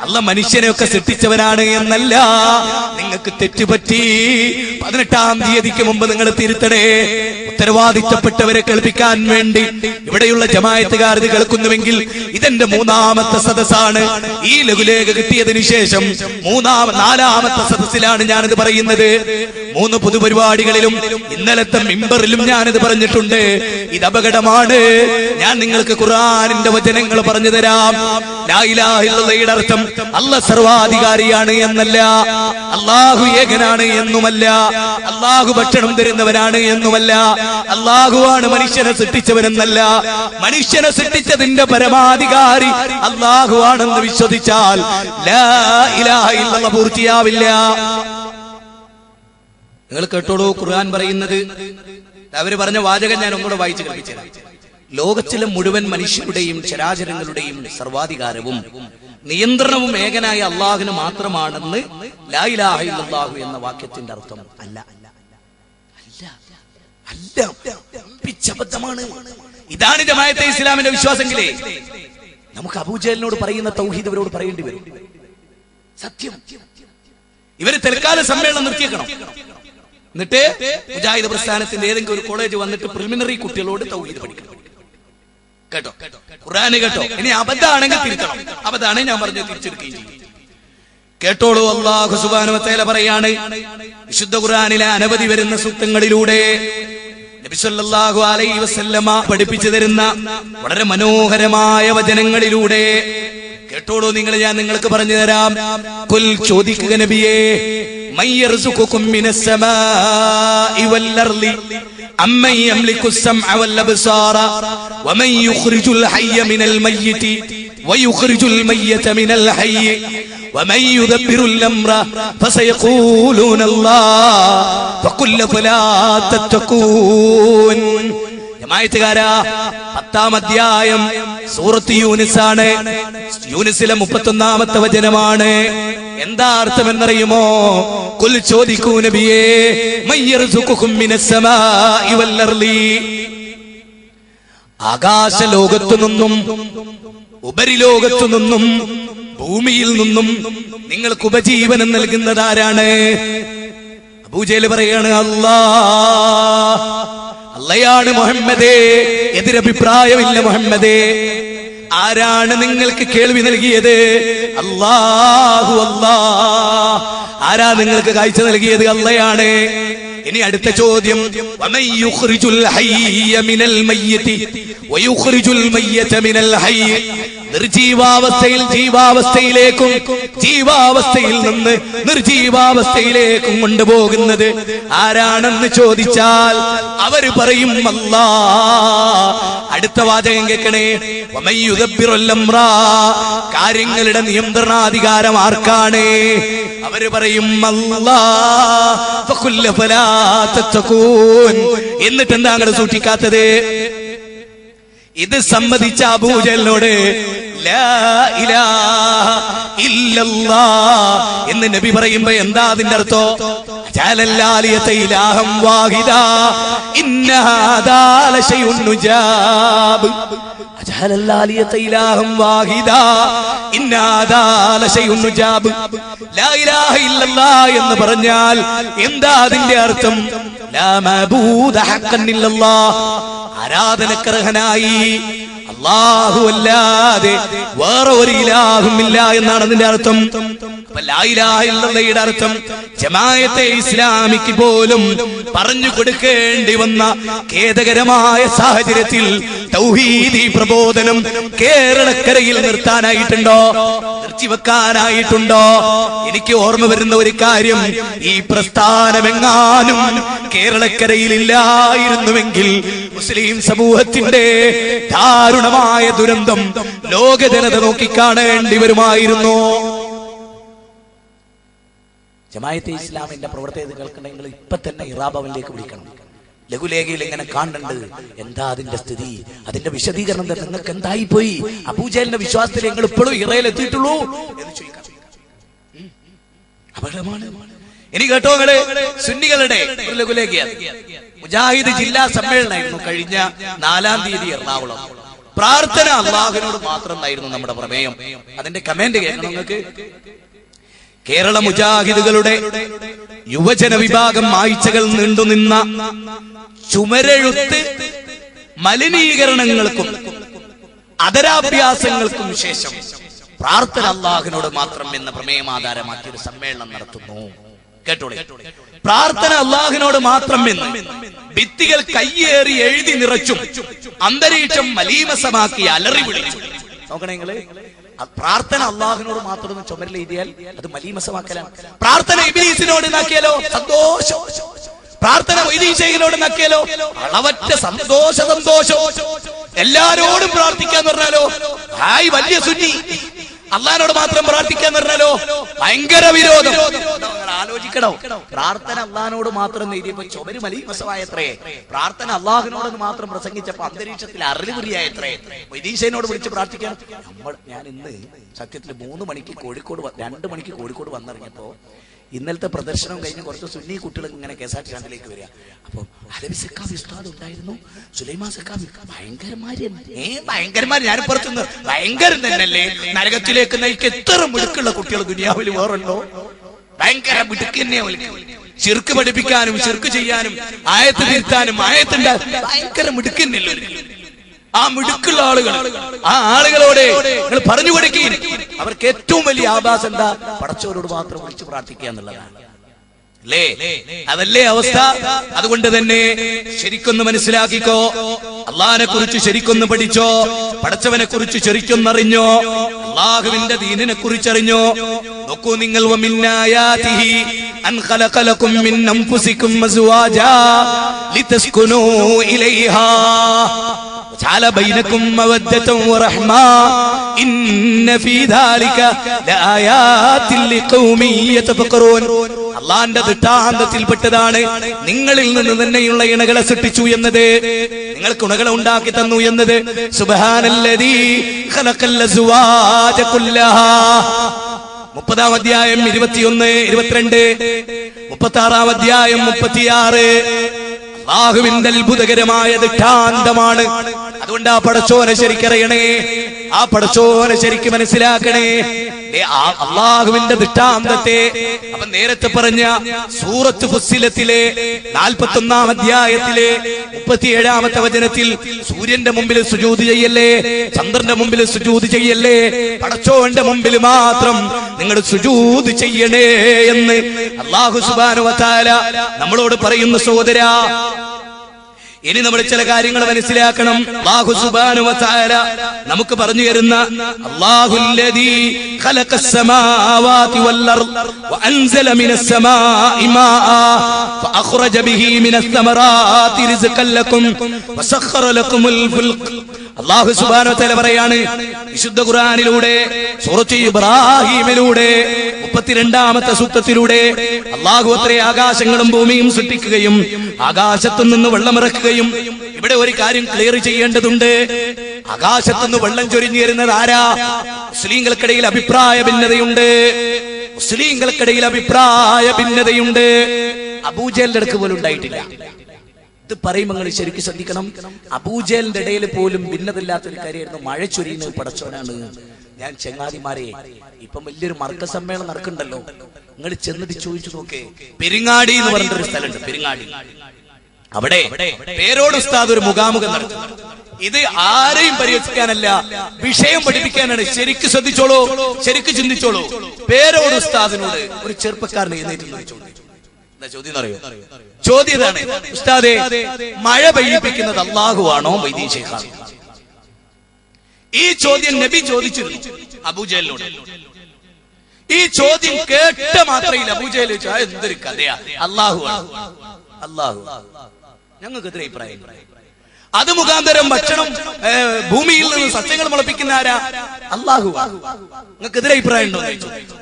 A: അല്ലാഹ് മനുഷ്യനെയൊക്കെ സൃഷ്ടിച്ചവനാണ് എന്നല്ല. നിങ്ങൾക്ക് തെറ്റുപറ്റി. 18-ാം തീയതിക്ക് മുമ്പ് നിങ്ങൾ തിരുത്തണേ. ഉത്തരവാദിത്തപ്പെട്ടവരെ കേൾപ്പിക്കാൻ വേണ്ടി ഇവിടെയുള്ള ജമാഅത്തുകാർ ഇത് കേൾക്കുന്നുവെങ്കിൽ ഇതെന്റെ 3-ാമത്തെ സദസ്സാണ്. ഈ ലഘുലേഖ കിട്ടിയതിനു ശേഷം 4-ാമത്തെ സദസ്സിലാണ് ഞാനിത് പറയുന്നത്. 3 പൊതുപരിപാടികളിലും ഇന്നലത്തെ മിമ്പറിലും ഞാനിത് പറഞ്ഞിട്ടുണ്ട്. ഇത് അപകടമാണ്. ഞാൻ നിങ്ങൾക്ക് ഖുർആനിന്റെ വചനങ്ങൾ പറഞ്ഞു തരാം. ലാ ഇലാഹ ഇല്ലല്ലാഹയുടെ അർത്ഥം അല്ലാഹ് സർവാധികാരിയാണ് എന്നല്ല, അല്ലാഹു ഏകനാണ് എന്നുമല്ല, അല്ലാഹു ഭക്ഷണം തരുന്നവനാണ് എന്നുമല്ല, അല്ലാഹുവാണ് മനുഷ്യനെ സൃഷ്ടിച്ചവനെന്നല്ല. മനുഷ്യനെ സൃഷ്ടിച്ചതിന്റെ പരമാധികാരി അല്ലാഹുവാണെന്ന് വിശ്വസിച്ചാൽ ലാ ഇലാഹ ഇല്ലല്ലാഹ് പൂർത്തിയാവില്ല. നിങ്ങൾ കേട്ടോളൂ ഖുർആൻ പറയുന്നത്. അവര് പറഞ്ഞ വാചകം ഞാൻ ഒന്നുകൂടെ വായിച്ചു കേൾപ്പിച്ചുതരാം. ലോകത്തിലെ മുഴുവൻ മനുഷ്യരുടെയും ചരാചരങ്ങളുടെയും സർവാധികാരവും നിയന്ത്രണവും ഏകനായ അള്ളാഹുവിന് മാത്രമാണെന്ന് ലാ ഇലാഹ ഇല്ലല്ലാഹു എന്ന വാക്യത്തിന്റെ അർത്ഥം അല്ല. പിച്ചബദ്ധമാണ്. ഇതാണ് ജമാഅത്തെ ഇസ്ലാമിന്റെ വിശ്വാസമെങ്കിലേ നമുക്ക് അബൂജഹലിനോട് പറയുന്ന തൗഹീദ് ഇവരോട് പറയേണ്ടി വരും. സത്യം. ഇവര് തൽക്കാല സമ്മേളനം നിർത്തിയേക്കണം. എന്നിട്ട് മുജാഹിദ് പ്രസ്ഥാനത്തിന്റെ ഏതെങ്കിലും ഒരു കോളേജ് വന്നിട്ട് പ്രിലിമിനറി കുട്ടികളോട് തൗഹീദ് പഠിക്കണം. കേട്ടോ, ഖുർആന് കേട്ടോ. ഇനി അബദ്ധാണെങ്കിൽ തിരുത്തണം. അബദ്ധാണെങ്കിൽ ഞാൻ പറഞ്ഞത് തിരിച്ചെടുക്കുകയും ചെയ്യും. കേട്ടോളൂ, അല്ലാഹു സുബ്ഹാനഹു വ തആല പറയാണ് വിശുദ്ധ ഖുർആനിലെ അനവധി വരുന്ന സൂക്തങ്ങളിലൂടെ നബി സല്ലല്ലാഹു അലൈഹി വസല്ലമ പഠിപ്പിച്ചു തരുന്ന വളരെ മനോഹരമായ വചനങ്ങളിലൂടെ കേട്ടോളൂ നിങ്ങൾ. ഞാൻ നിങ്ങൾക്ക് പറഞ്ഞു തരാം. കുൽ, ചോദിക്കുക നബിയേ, മയ്യർസുകുകും മിനസ് സമാഇ വൽ അർളി അമ്മൻ യംലികു السمع والابصار ومن يخرج الحي من الميت ويخرج الميت من الحي ومن يدبر الامر فسيقولون الله فقل فلا تتقون. ജമാഅത്തുകാരാ, 10-ാം അധ്യായം സൂറത്ത് യൂനിസ് ആണ്. യൂനിസിലെ 31-ാമത്തെ വചനമാണ്. എന്താ അർത്ഥം എന്നറിയുമോ? കുൽ, ചോദിക്കൂ നബിയേ, മയ്യർസുകുകും മിനസ് സമാഇ വൽ അർളി, ആകാശ ലോകത്തു നിന്നും ഉപരിലോകത്തു നിന്നും ഭൂമിയിൽ നിന്നും നിങ്ങൾക്ക് ഉപജീവനം നൽകുന്നതാരാണ്? അബൂജഹൽ പറയാണ് അല്ലാഹ്. അല്ലയാണ് മുഹമ്മദേ, എതിരഭിപ്രായമില്ല മുഹമ്മദേ. ആരാണ് നിങ്ങൾക്ക് കേൾവി നൽകിയത്? അല്ലാഹു. അല്ലാഹ്. ആരാ നിങ്ങൾക്ക് കാഴ്ച നൽകിയത്? അല്ലയാണ്. ഇനി അടുത്ത ചോദ്യം, വമൻ യുഖ്രിജുൽ ഹയ്യ മിനൽ മയ്യിതി വയുഖ്രിജുൽ മയ്യത മിനൽ ഹയ്യ, നിർജീവാവസ്ഥയിൽ ജീവാവസ്ഥയിലേക്കും ജീവാവസ്ഥയിൽ നിന്ന് നിർജീവാവസ്ഥയിലേക്കും കൊണ്ടുപോകുന്നത് ആരാണെന്ന് ചോദിച്ചാൽ അവര് പറയും അല്ലാഹ്. അടുത്ത വാചകം കേൾക്കണേ, വമൻ യുദബ്ബിറുൽ അംറ, കാര്യങ്ങളുടെ നിയന്ത്രണാധികാരം ആർക്കാണ്? അവര് പറയും അല്ലാഹ്. ഫഖുൽ ഫലാ തത്തഖൂൻ. എന്നിട്ട് എന്താ അങ്ങോട്ട് സൂക്ഷിക്കാത്തത്? ഇത് സമ്മതിച്ച അബൂജഹലിനോട് ലാ ഇലാഹ ഇല്ലല്ലാഹ് എന്ന് നബി പറയുമ്പോ എന്താ അതിന്റെ അർത്ഥം? ജഅലല്ലാലിയത ഇലാഹം വാഹിദാ ഇന്ന ഹാദാ ലശൈഉൻ നുജാബ്. ജഅലല്ലാലിയത ഇലാഹം വാഹിദാ ഇന്ന ഹാദാ ലശൈഉൻ നുജാബ്. ലാ ഇലാഹ ഇല്ലല്ലാഹ് എന്ന് പറഞ്ഞാൽ എന്താ അതിന്റെ അർത്ഥം? ലാ മഅബൂദ ഹഖൻ ഇല്ലല്ലാഹ്, ആരാധനക്കർഹനായി അല്ലാഹു അല്ലാതെ വേറെ ഒരു ഇലാഹും ഇല്ല എന്നാണ് അതിന്റെ അർത്ഥം. ലാ ഇലാഹ ഇല്ലല്ലാഹയുടെ അർത്ഥം ജമാഅത്തെ ഇസ്ലാമിക്ക് പോലും പറഞ്ഞു കൊടുക്കേണ്ടി വന്ന ഖേദകരമായ സാഹചര്യത്തിൽ തൗഹീദി പ്രബോധനം കേരളക്കരയിൽ നിർത്താനായിട്ടുണ്ടോ? നിർത്തിവെക്കാനായിട്ടുണ്ടോ? എനിക്ക് ഓർമ്മ വരുന്ന ഒരു കാര്യം, ഈ പ്രസ്ഥാനമെങ്ങാനും കേരളക്കരയിൽ ഇല്ലായിരുന്നുവെങ്കിൽ മുസ്ലിം സമൂഹത്തിന്റെ ദാരുണമായ ദുരന്തം ലോക ജനത നോക്കിക്കാണേണ്ടി വരുമായിരുന്നു. ജമാഅത്തെ ഇസ്ലാമിന്റെ പ്രവർത്തകർ കേൾക്കണമെങ്കിൽ ഇപ്പൊ തന്നെ ഇറാബവനിലേക്ക് വിളിക്കണം. ലഘുലേഖയിൽ ഇങ്ങനെ കാണുന്നുണ്ട്. എന്താ അതിന്റെ സ്ഥിതി? അതിന്റെ വിശദീകരണം നിങ്ങൾക്ക് എന്തായി പോയി? അബൂജഹലിന്റെ വിശ്വാസത്തിൽ നിങ്ങൾ ഇപ്പോഴും ഇറയിൽ എത്തിയിട്ടുള്ളൂ എന്ന് ചോദിക്കാം. അപകടമാണ്. ഇനി കേട്ടോ നിങ്ങള്, സുന്നികളുടെ ഒരു ലഘുലേഖയാണ്. മുജാഹിദ് ജില്ലാ സമ്മേളനമായിരുന്നു കഴിഞ്ഞ 4-ാം തീയതി എറണാകുളം. പ്രാർത്ഥന അല്ലാഹുവിനോട് മാത്രം എന്നായിരുന്നു നമ്മുടെ പ്രമേയം. അതിന്റെ കമന്റ് കേൾക്കണം നിങ്ങൾക്ക്. കേരള മുജാഹിദുകളുടെ യുവജന വിഭാഗം ആഴ്ചകൾ നീണ്ടുനിന്ന ചുമരെഴുത്ത് മലിനീകരണങ്ങൾക്കും അതരാഭ്യാസങ്ങൾക്കും ശേഷം പ്രാർത്ഥന അല്ലാഹുവിനോട് മാത്രം എന്ന പ്രമേയം ആധാരമാക്കി ഒരു സമ്മേളനം നടത്തുന്നു. കേട്ടോളെ, പ്രാർത്ഥന അല്ലാഹുവിനോട് മാത്രം എന്ന് ഭിത്തികൾ കയ്യേറി എഴുതി നിറച്ചും അന്തരീക്ഷം മലീമസമാക്കി അലറി വിളിച്ചു. നോക്കണേ നിങ്ങള്, പ്രാർത്ഥന അല്ലാഹുവിനോട് മാത്രം ചുമരിൽ എഴുതിയാൽ അത് മലീമസമാക്കലാണ്. പ്രാർത്ഥന ഇബ്ലീസിനോട് നാക്കിയാലോ സന്തോഷം. പ്രാർത്ഥന വൈദീശയിലോട് നക്കിയാലോ അളവറ്റ സന്തോഷം. എല്ലാരോടും പ്രാർത്ഥിക്കാന്ന് പറഞ്ഞാലോ ഹായ് വലിയ സുന്നി. അള്ളാഹിനോട് മാത്രം പ്രാർത്ഥിക്കാന്ന് പറഞ്ഞാലോ ഭയങ്കര വിരോധം. ആലോചിക്കണോ? പ്രാർത്ഥന അള്ളാഹിനോട് മാത്രം നേടിയപ്പോ ചുമര് മലീമസമായത്രേ. പ്രാർത്ഥന അള്ളാഹിനോട് മാത്രം പ്രസംഗിച്ചപ്പോ അന്തരീക്ഷത്തിൽ അറിവുരിയായത്രേ. വൈദീശനോട് വിളിച്ച് പ്രാർത്ഥിക്കാൻ ഞാൻ ഇന്ന് സത്യത്തിൽ 3 മണിക്ക് കോഴിക്കോട് 2 മണിക്ക് കോഴിക്കോട് വന്നിറങ്ങിയപ്പോ ഇന്നലത്തെ പ്രദർശനം കഴിഞ്ഞ് കുറച്ച് സുന്നി കുട്ടികൾ ഇങ്ങനെ KSRTC സ്റ്റാൻഡിലേക്ക് വരിക. അപ്പൊ അലവി സക്കാഫി ഉസ്താദ് ഉണ്ടായിരുന്നു, സുലൈമാൻ സക്കാഫി ഭയങ്കരമാര്. ഞാൻ പുറത്തുനിന്ന് ഭയങ്കരം തന്നെയല്ലേ, നരകത്തിലേക്ക് നയിക്ക് എത്ര മിടുക്കുള്ള കുട്ടികൾ ദുനിയാവിൽ വേറുണ്ടോ? ഭയങ്കര മിടുക്ക് തന്നെ. ശിർക്ക് പഠിപ്പിക്കാനും ശിർക്ക് ചെയ്യാനും ആയത്ത് തിരുത്താനും ആയത്തുണ്ടാകാൻ ഭയങ്കര മിടുക്ക് തന്നെയല്ലോ. ആ മിടുക്കുള്ള ആളുകൾ, ആ ആളുകളോട് നിങ്ങൾ പറഞ്ഞു കൊടുക്കുകയും അവർക്ക് ഏറ്റവും വലിയ ആഭാസം എന്താ? പടച്ചവരോട് മാത്രം വിളിച്ച് പ്രാർത്ഥിക്കുക എന്നുള്ളതാണ് അല്ലേ? അതല്ലേ അവസ്ഥ? അതുകൊണ്ട് തന്നെ ശരിക്കൊന്ന് മനസ്സിലാക്കിക്കോ, അള്ളാഹിനെ കുറിച്ച് ശരിക്കൊന്ന് പഠിച്ചോ, പടച്ചവനെ കുറിച്ച് ശരിക്കൊന്നറിഞ്ഞോ, അള്ളാഹുവിന്റെ ദീനിനെ കുറിച്ചറിഞ്ഞോ. നോക്കൂ നിങ്ങൾ, വമിന്നായാതിഹി അൻ ഖലഖലകും മിൻ അൻഫുസികും അസ്വാജാ ലിതസ്കുനൂ ഇലൈഹാ ജഅല ബൈനകും മവദ്ദതൻ വറഹ്മ ഇന്ന ഫീ ദാലിക ലആയാതിൻ ലിഖൗമിൻ യതഫക്കറൂൻ. അള്ളാന്റെ ദൃഷ്ടാന്തത്തിൽപ്പെട്ടതാണ് നിങ്ങളിൽ നിന്ന് തന്നെയുള്ള ഇണകളെ സൃഷ്ടിച്ചു എന്നത്, നിങ്ങൾക്ക് ഇണകളെ ഉണ്ടാക്കി തന്നു എന്നത്. സുബ്ഹാനല്ലദീ ഖലഖൽ അസ്വാജ കുല്ലഹാ. 30-ാം അധ്യായം 21, 22, 36-ാം അധ്യായം 36. അല്ലാഹുവിന്റെ അത്ഭുതകരമായ ദൃഷ്ടാന്തമാണ്. അതുകൊണ്ട് ആ പടച്ചോനെ ശരിക്കറിയണേ, ആ പടച്ചോനെ ശരിക്ക് മനസ്സിലാക്കണേ, അള്ളാഹുവിന്റെ ദൃഷ്ടാന്തത്തെ. അപ്പൊ നേരത്തെ പറഞ്ഞ സൂറത്ത് ഫുസ്സിലത്തിലെ 41-ാം അധ്യായത്തിലെ 37-ാമത്തെ വചനത്തിൽ സൂര്യന്റെ മുമ്പിൽ സുജൂദ് ചെയ്യല്ലേ, ചന്ദ്രന്റെ മുമ്പിൽ സുജൂദ് ചെയ്യല്ലേ, പടച്ചോന്റെ മുമ്പിൽ മാത്രം നിങ്ങൾ സുജൂദ് ചെയ്യണേ എന്ന് അല്ലാഹു സുബ്ഹാനഹു വ തആല നമ്മളോട് പറയുന്ന സഹോദരാ. ഇനി നമ്മൾ ചില കാര്യങ്ങൾ മനസ്സിലാക്കണം. അല്ലാഹു സുബ്ഹാനഹു വ തആല നമുക്ക് പറഞ്ഞു തരുന്ന അല്ലാഹുല്ലദീ ഖലഖസ് സമാവാതി വൽ അർദ് വഅൻസല മിനസ് സമാഇ മാഅ ഫഅഖ്റജ ബിഹി മിനസ് സമറാതി റിസ്ഖൻ ലക്കും വസഖറ ലക്കുമുൽ ഫുൽഖ്. അല്ലാഹു സുബ്ഹാനഹു വ തആല പറയാണ് വിശുദ്ധ ഖുർആനിലൂടെ, സൂറത്ത് ഇബ്രാഹിമിലൂടെ 32-ാമത്തെ സൂക്തത്തിലൂടെ അല്ലാഹു അത്രേ ആകാശങ്ങളും ഭൂമിയും സൃഷ്ടിക്കുകയും ആകാശത്തു നിന്ന് വെള്ളമിറക്കുകയും. ഇവിടെ ഒരു കാര്യം ക്ലിയർ ചെയ്യേണ്ടതുണ്ട്. ആകാശത്തുനിന്ന് വെള്ളം ചൊരിഞ്ഞു വരുന്നത് ആരാ? മുസ്ലിങ്ങൾക്കിടയിൽ അഭിപ്രായ ഭിന്നതയുണ്ട്, മുസ്ലിങ്ങൾക്കിടയിൽ അഭിപ്രായ ഭിന്നതയുണ്ട്. അബൂജഹലിന്റെ അടുക്ക് പോലും ഉണ്ടായിട്ടില്ല. ഇത് പറയുമ്പോൾ നിങ്ങൾ ശരിക്കും ശ്രദ്ധിക്കണം. അബൂജഹലിന്റെ ഇടയിൽ പോലും ഭിന്നതയില്ലാത്തൊരു കാര്യമായിരുന്നു മഴ ചൊരിയുന്നത് പടച്ചോനാണ്. ഞാൻ ചെങ്ങാതിമാരെ, ഇപ്പം വലിയൊരു മർക്ക സമ്മേളനം നടക്കുന്നുണ്ടല്ലോ, നിങ്ങൾ ചെന്നിട്ട് ചോദിച്ചു നോക്കേ. പെരിങ്ങാടി എന്ന് പറഞ്ഞൊരു സ്ഥലമുണ്ട്, പെരിങ്ങാടി. അവിടെ പേരോട് ഉസ്താദ് ഒരു മുഖാമുഖം നടത്തും. ഇത് ആരെയും പരിഹസിക്കാനല്ല, വിഷയം പഠിപ്പിക്കാനാണ്. ശരിക്കും ശ്രദ്ധിച്ചോളൂ, ശരിക്കും ചിന്തിച്ചോളൂ. പേരോട് ഉസ്താദിനോട് ഒരു ചെറുപ്പക്കാരനെ എഴുന്നേറ്റ് ചോദിച്ചു. എന്താ ചോദ്യം അറിയോ? ചോദ്യം ഇതാണ്, ഉസ്താദേ, മഴ പെയ്യിപ്പിക്കുന്നത് അല്ലാഹു ആണോ വൈദ്യ ശൈഖാണോ? ഈ ചോദ്യം നബി ചോദിച്ചിരുന്നു അബൂജഹലിനോട്. ഈ ചോദ്യം കേട്ട മാത്രയിൽ അബൂജഹൽ എന്തൊരു കഥയാ, അല്ലാഹു ആണ്, അല്ലാഹു. ഞങ്ങൾക്ക് എതിരെ അഭിപ്രായം. അത് മുഖാന്തരം ഭക്ഷണം ഭൂമിയിൽ നിന്ന് സസ്യങ്ങൾ മുളപ്പിക്കുന്ന ആരാ? അല്ലാഹു. നിങ്ങൾക്ക് എതിരെ അഭിപ്രായം ഉണ്ടോ?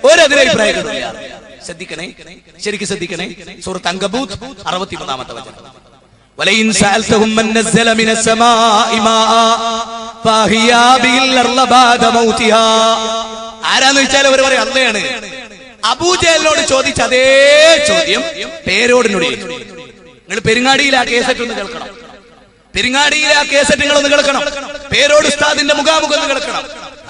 A: ഒരെതിരെ അഭിപ്രായം കിട്ടില്ല. ശ്രദ്ധിക്കണേ, ശരിക്കും ശ്രദ്ധിക്കണേ. സൂറത്ത് അങ്കബൂത്ത് 63-ാമത്തെ വചനം. വലയിൻ സഅൽതഹും മൻ നസ്സല മിനസ് സമാഇ മാഅ ഫഹിയാ ബിൽ അർളി ബഅദ മൗതിഹാ. ആരാന്ന് വെച്ചാൽ അവർ പറയും അള്ളയാണ്. അബൂജഹലിനോട് ചോദിച്ച അതേ ചോദ്യം പേരോടിനോട് ചോദിച്ചു. നിങ്ങൾ പെരിങ്ങാടിയിൽ ആ കേസറ്റ് ഒന്ന് കേൾക്കണം, പെരിങ്ങാടിയിലെ ആ കേസറ്റ് നിങ്ങളൊന്ന് കേൾക്കണം, പേരോട് ഉസ്താദിന്റെ മുഖാമുഖം ഒന്ന് കേൾക്കണം.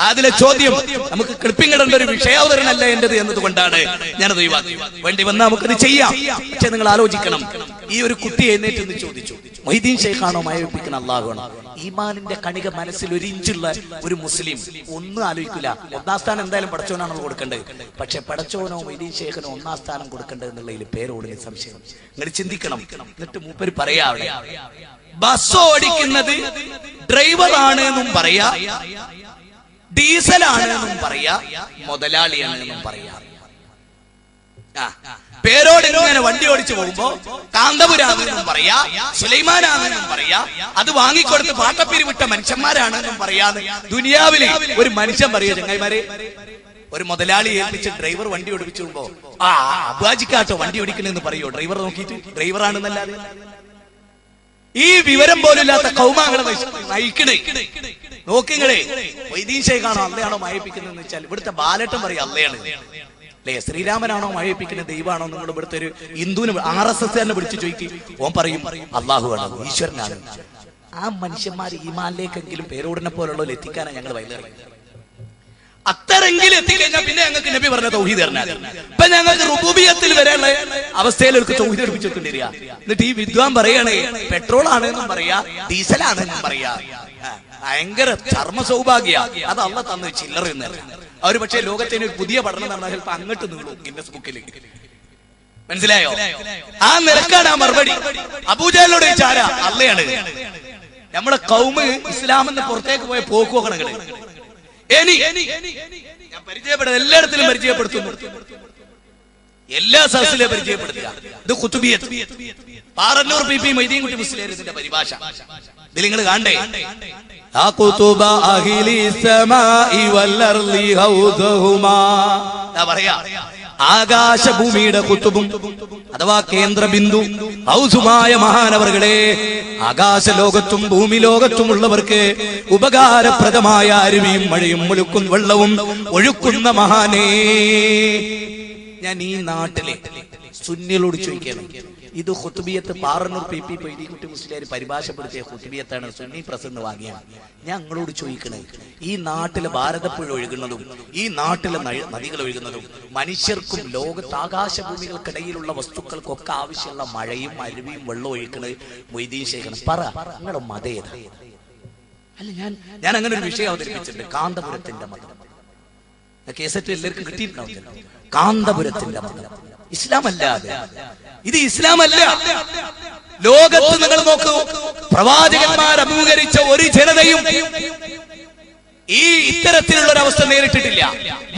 A: അതിലെ ചോദ്യം നമുക്ക് ക്ലിപ്പിങ്ങിടേണ്ട ഒരു വിഷയാവതരണമല്ല എന്റേത് എന്നതുകൊണ്ടാണ് ഞാനത് ഒഴിവാക്കി. വേണ്ടി വന്നാൽ നമുക്കത് ചെയ്യാം. പക്ഷെ നിങ്ങൾ ആലോചിക്കണം, ഈ ഒരു കുട്ടി എഴുന്നേറ്റ് ചോദിച്ചു, മൊയ്തീൻ ഷെയ്ഖാണോ മയപ്പിക്കുന്ന അല്ലാഹുവാണോ? ഈമാനിന്റെ കണിക മനസ്സിൽ 1 ഇഞ്ചുള്ള ഒരു മുസ്ലിം ഒന്നും ആലോചിക്കില്ല. 1-ാം സ്ഥാനം എന്തായാലും പടച്ചോനാണല്ലോ കൊടുക്കേണ്ടത്. പക്ഷെ പടച്ചോനോ മൊയ്തീൻ ഷെയ്ഖിനോ 1-ാം സ്ഥാനം കൊടുക്കേണ്ടത് എന്നുള്ളതിൽ പേരോടിന് സംശയം. നിങ്ങൾ ചിന്തിക്കണം. എന്നിട്ട് മൂപ്പര് പറയാ, ബസ് ഓടിക്കുന്നത് ഡ്രൈവറാണ് എന്നും പറയാ, ഡീസലാണ് എന്നും പറയാ, മുതലാളിയാണ് എന്നും പറയാ. പേരോട് ഇങ്ങനെ വണ്ടി ഓടിച്ചു പോകുമ്പോ കാന്തപുരാണെന്നും പറയാ, സുലൈമാനാണെന്നും പറയാ, അത് വാങ്ങിക്കൊടുത്ത് പാട്ടപ്പേര് വിട്ട മനുഷ്യന്മാരാണെന്നും പറയാന്ന് ദുനിയാവിലെ ഒരു മനുഷ്യൻ പറയാ. ചങ്ങായിമാരെ, ഒരു മുതലാളി ഏൽപ്പിച്ച് ഡ്രൈവർ വണ്ടി ഓടിപ്പിച്ചുമ്പോ അബാജിക്കാട്ടോ വണ്ടി ഓടിക്കണെന്ന് പറയോ ഡ്രൈവർ നോക്കിയിട്ട് ഡ്രൈവറാണെന്നല്ലാതെ? ഈ വിവരം പോലില്ലാത്ത കൗമാങ്ങളെ നയിക്കണേ. നോക്കിങ്ങളെ മൊയ്തീൻ ശൈഖാണോ അല്ലയാണോ മഴപ്പിക്കുന്നതെന്ന് വെച്ചാൽ ഇവിടുത്തെ ബാലട്ടം പറയും അല്ലയാണ് അല്ലേ, ശ്രീരാമനാണോ മഴപ്പിക്കുന്നത് ദൈവമാണോ? നിങ്ങൾ ഇവിടുത്തെ ഒരു ഹിന്ദുവിന് RSS വിളിച്ചു ചോദിക്കും, ഓൻ പറയും അള്ളാഹുവാണ്, ഈശ്വരനാണ്. ആ മനുഷ്യന്മാർ ഈമാനിലേക്കെങ്കിലും പേരോടിനെ പോലുള്ളവർ എത്തിക്കാനാണ് ഞങ്ങൾ വയലേറിയത്. അത്തരെങ്കിലും എത്തിക്കഴിഞ്ഞാൽ പിന്നെ ഞങ്ങൾക്ക് നബി പറഞ്ഞ തൗഹീദ് തരണം. ഇപ്പൊ ഞങ്ങൾക്ക് റുബൂബിയത്തിൽ വരെയുള്ള അവസ്ഥയിലേക്ക് തൗഹീദ് എടുപ്പിച്ചു വെക്കേണ്ടിരിക്കുക. എന്നിട്ട് ഈ വിദ്വാൻ പറയണേ പെട്രോൾ ആണെന്നും പറയാ, ഡീസലാണെന്നും പറയാ. ഭയങ്കര ചർമ്മ സൗഭാഗ്യ. അത് അള്ളാഹ് തന്ന ചില്ലറ. അവര് പക്ഷേ ലോകത്തിന് ഒരു പുതിയ പഠനം നടന്നാൽ ചിലപ്പോ അങ്ങോട്ട് നീളും ഗിന്നസ് ബുക്കിൽ. മനസ്സിലായോ? ആ നിലക്കാണ് ആ മറുപടി. അബൂജഹലിനോട് ചോദിച്ചാര അള്ളയാണ്. നമ്മളെ കൗമ് ഇസ്ലാമെന്ന് പുറത്തേക്ക് പോയ പോക്കുവോക്കണങ്ങള് ഞാൻ പരിചയപ്പെടുന്നത് എല്ലായിടത്തിലും പരിചയപ്പെടുത്തുന്നു, എല്ലാ സദസ്സിലും പരിചയപ്പെടുത്തുക. ഇത് ഖുതുബിയത്ത്. പാറന്നൂർ PP മൊയ്തീൻകുട്ടി മുസ്ലിയാർ ഇതിന്റെ പരിഭാഷ. ഇതിൽ നിങ്ങൾ കാണണ്ടേ? പറയാ ആകാശഭൂമിയുടെ കുത്തുബും അഥവാ കേന്ദ്ര ബിന്ദു ഔസുമായ മഹാനവറുകളെ, ആകാശ ലോകത്തും ഭൂമി ലോകത്തുമുള്ളവർക്ക് ഉപകാരപ്രദമായ അരുവിയും മഴയും ഒഴുക്കും വെള്ളവും ഒഴുക്കുന്ന മഹാനേ. ഞാൻ ഈ നാട്ടിലെ സുന്നികളോട് ചോദിക്കണം, ഇത് ഖുതുബിയത്ത് പാറന്നൂർ PP മൊയ്തീൻകുട്ടി മുസ്ലിയാർ പരിഭാഷപ്പെടുത്തിയ ഖുതുബിയത്താണ്, സുന്നി പ്രസ് എന്ന് വാങ്ങിയാണ്. ഞാൻ നിങ്ങളോട് ചോദിക്കണേ, ഈ നാട്ടിലെ ഭാരതപ്പുഴ ഒഴുകുന്നതും ഈ നാട്ടിലെ നദികൾ ഒഴുകുന്നതും മനുഷ്യർക്കും ലോകത്ത് ആകാശഭൂമികൾക്കിടയിലുള്ള വസ്തുക്കൾക്കൊക്കെ ആവശ്യമുള്ള മഴയും അരുവിയും വെള്ളം ഒഴുക്കുന്നത് മൊയ്തീൻ ശൈഖാണ്. പറ നിങ്ങളുടെ മതേത? അല്ല, ഞാൻ അങ്ങനെ ഒരു വിഷയം അവതരിപ്പിച്ചിട്ടുണ്ട്, കാന്തപുരത്തിന്റെ മതം. കേസറ്റ് എല്ലാവർക്കും കിട്ടിയിട്ടുണ്ടാവും. കാന്തപുരത്തിന്റെ മതം ഇസ്ലാമല്ലാതെ, ഇത് ഇസ്ലാമല്ല. ലോകത്ത് നിങ്ങൾ നോക്കൂ, പ്രവാചകന്മാർ അഭിമുഖീകരിച്ച ഒരു ജനതയും ഈ ഇത്തരത്തിലുള്ള ഒരു അവസ്ഥ നേരിട്ടിട്ടില്ല.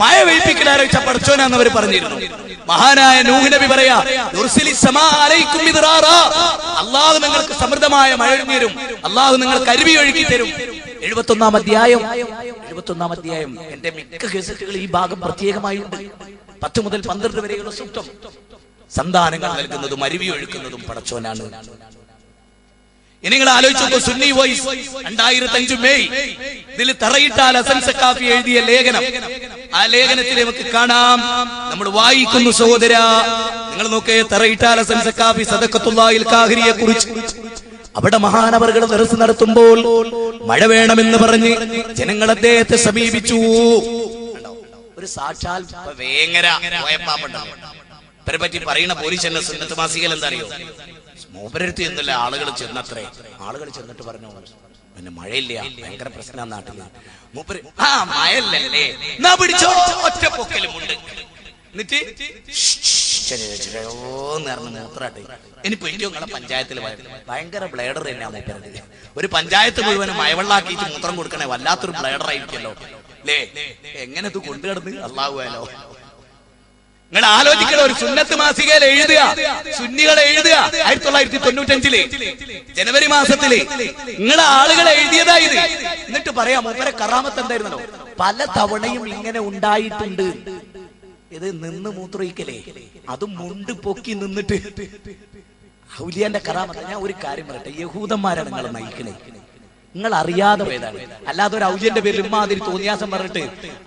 A: മഴ വെയിപ്പിക്കലാരൊഴിച്ച പടച്ചോനാന്ന് അവർ പറഞ്ഞിരുന്നു. മഹാനായ നൂഹ് നബി പറയാ, അള്ളാഹു നിങ്ങൾക്ക് സമൃദ്ധമായ മഴ തരും, അള്ളാഹു നിങ്ങൾക്ക് അരുവി ഒഴുക്കി തരും. 71-ാം അധ്യായം എന്റെ മിക്ക കേസറ്റുകൾ ഈ ഭാഗം പ്രത്യേകമായുണ്ട്. 10 മുതൽ 12 വരെയുള്ള സൂക്തം. സന്താനങ്ങൾ നൽകുന്നതും അരുവി ഒഴുക്കുന്നതും പടച്ചോനാണ്. ഇനി നിങ്ങൾ ആലോചിച്ചു, സുന്നി വോയിസ് 2005 മെയ് ഇതിൽ തറയിട്ടാൽ ഹസൻ സഖാഫി എഴുതിയ ലേഖനം. ആ ലേഖനത്തിൽ നമുക്ക് കാണാം, നമ്മൾ വായിക്കുന്നു സഹോദര, നിങ്ങൾ നോക്കേ, തറയിട്ടാൽ ഹസൻ സഖാഫി സദഖത്തുല്ലാഹിൽ കാഹിരിയെ കുറിച്ച്. അവിടെ മഹാനവറുകൾ ദർസ് നടത്തുമ്പോൾ മഴ വേണമെന്ന് പറഞ്ഞ് ജനങ്ങൾ അദ്ദേഹത്തെ സമീപിച്ചു. ഒരു സാക്ഷാൽ വേങ്ങര ഇവരെ പറ്റി പറയുന്ന പോലീസ് എന്നെ സുന്നത്ത് മാസികയിൽ എന്താ അറിയോ, മൂപ്പരടുത്ത് എന്നല്ല ആളുകൾ ചെന്നത്രേ. ആളുകൾ ചെന്നിട്ട് പറഞ്ഞു, പിന്നെ മഴയില്ല, ഭയങ്കര പ്രശ്നം നാട്ടില്. മൂപ്പര് മഴയല്ലേ എന്നാ പിടിച്ചോ, ഒറ്റ പൊക്കലുമുണ്ട്. എന്നിട്ട് മൂത്രാട്ടെ ഇനി പൊയ്ക്കോ, നിങ്ങളെ പഞ്ചായത്തിൽ ഭയങ്കര ബ്ലേഡർ തന്നെയാ മൂപ്പരത്. ഒരു പഞ്ചായത്ത് മുഴുവനും മഴവെള്ളാക്കിയിട്ട് മൂത്രം കൊടുക്കണേ, വല്ലാത്തൊരു ബ്ലേഡർ ആയിരിക്കല്ലോ അല്ലേ? എങ്ങനെ ഇത് കൊണ്ടുകിടന്ന് അള്ളാഹുവാലോ. നിങ്ങൾ ആലോചിക്കണം, ഒരു സുന്നത്ത് മാസികയിൽ എഴുതുക, സുന്നികളെ എഴുതുക 1995 ജനുവരി മാസത്തില് നിങ്ങളെ ആളുകളെ എഴുതിയതാ ഇത്. എന്നിട്ട് പറയാം മൂപ്പരെ കറാമത്ത് എന്തായിരുന്നല്ലോ, പല തവണയും ഇങ്ങനെ ഉണ്ടായിട്ടുണ്ട്. ഇത് നിന്ന് മൂത്രയിക്കലേ, അതും മുണ്ട് പൊക്കി നിന്നിട്ട് ഔലിയാന്റെ കറാമത്ത്. ഞാൻ ഒരു കാര്യം പറയട്ടെ, യഹൂദന്മാരാണ് നിങ്ങളെ നയിക്കണേ, നിങ്ങൾ അറിയാതെ പോയതാണ്. അല്ലാതെ ഒരു ഔലിയന്റെ പേരിൽ ഇമ്മാതിരി തോന്നിയാസം പറഞ്ഞിട്ട്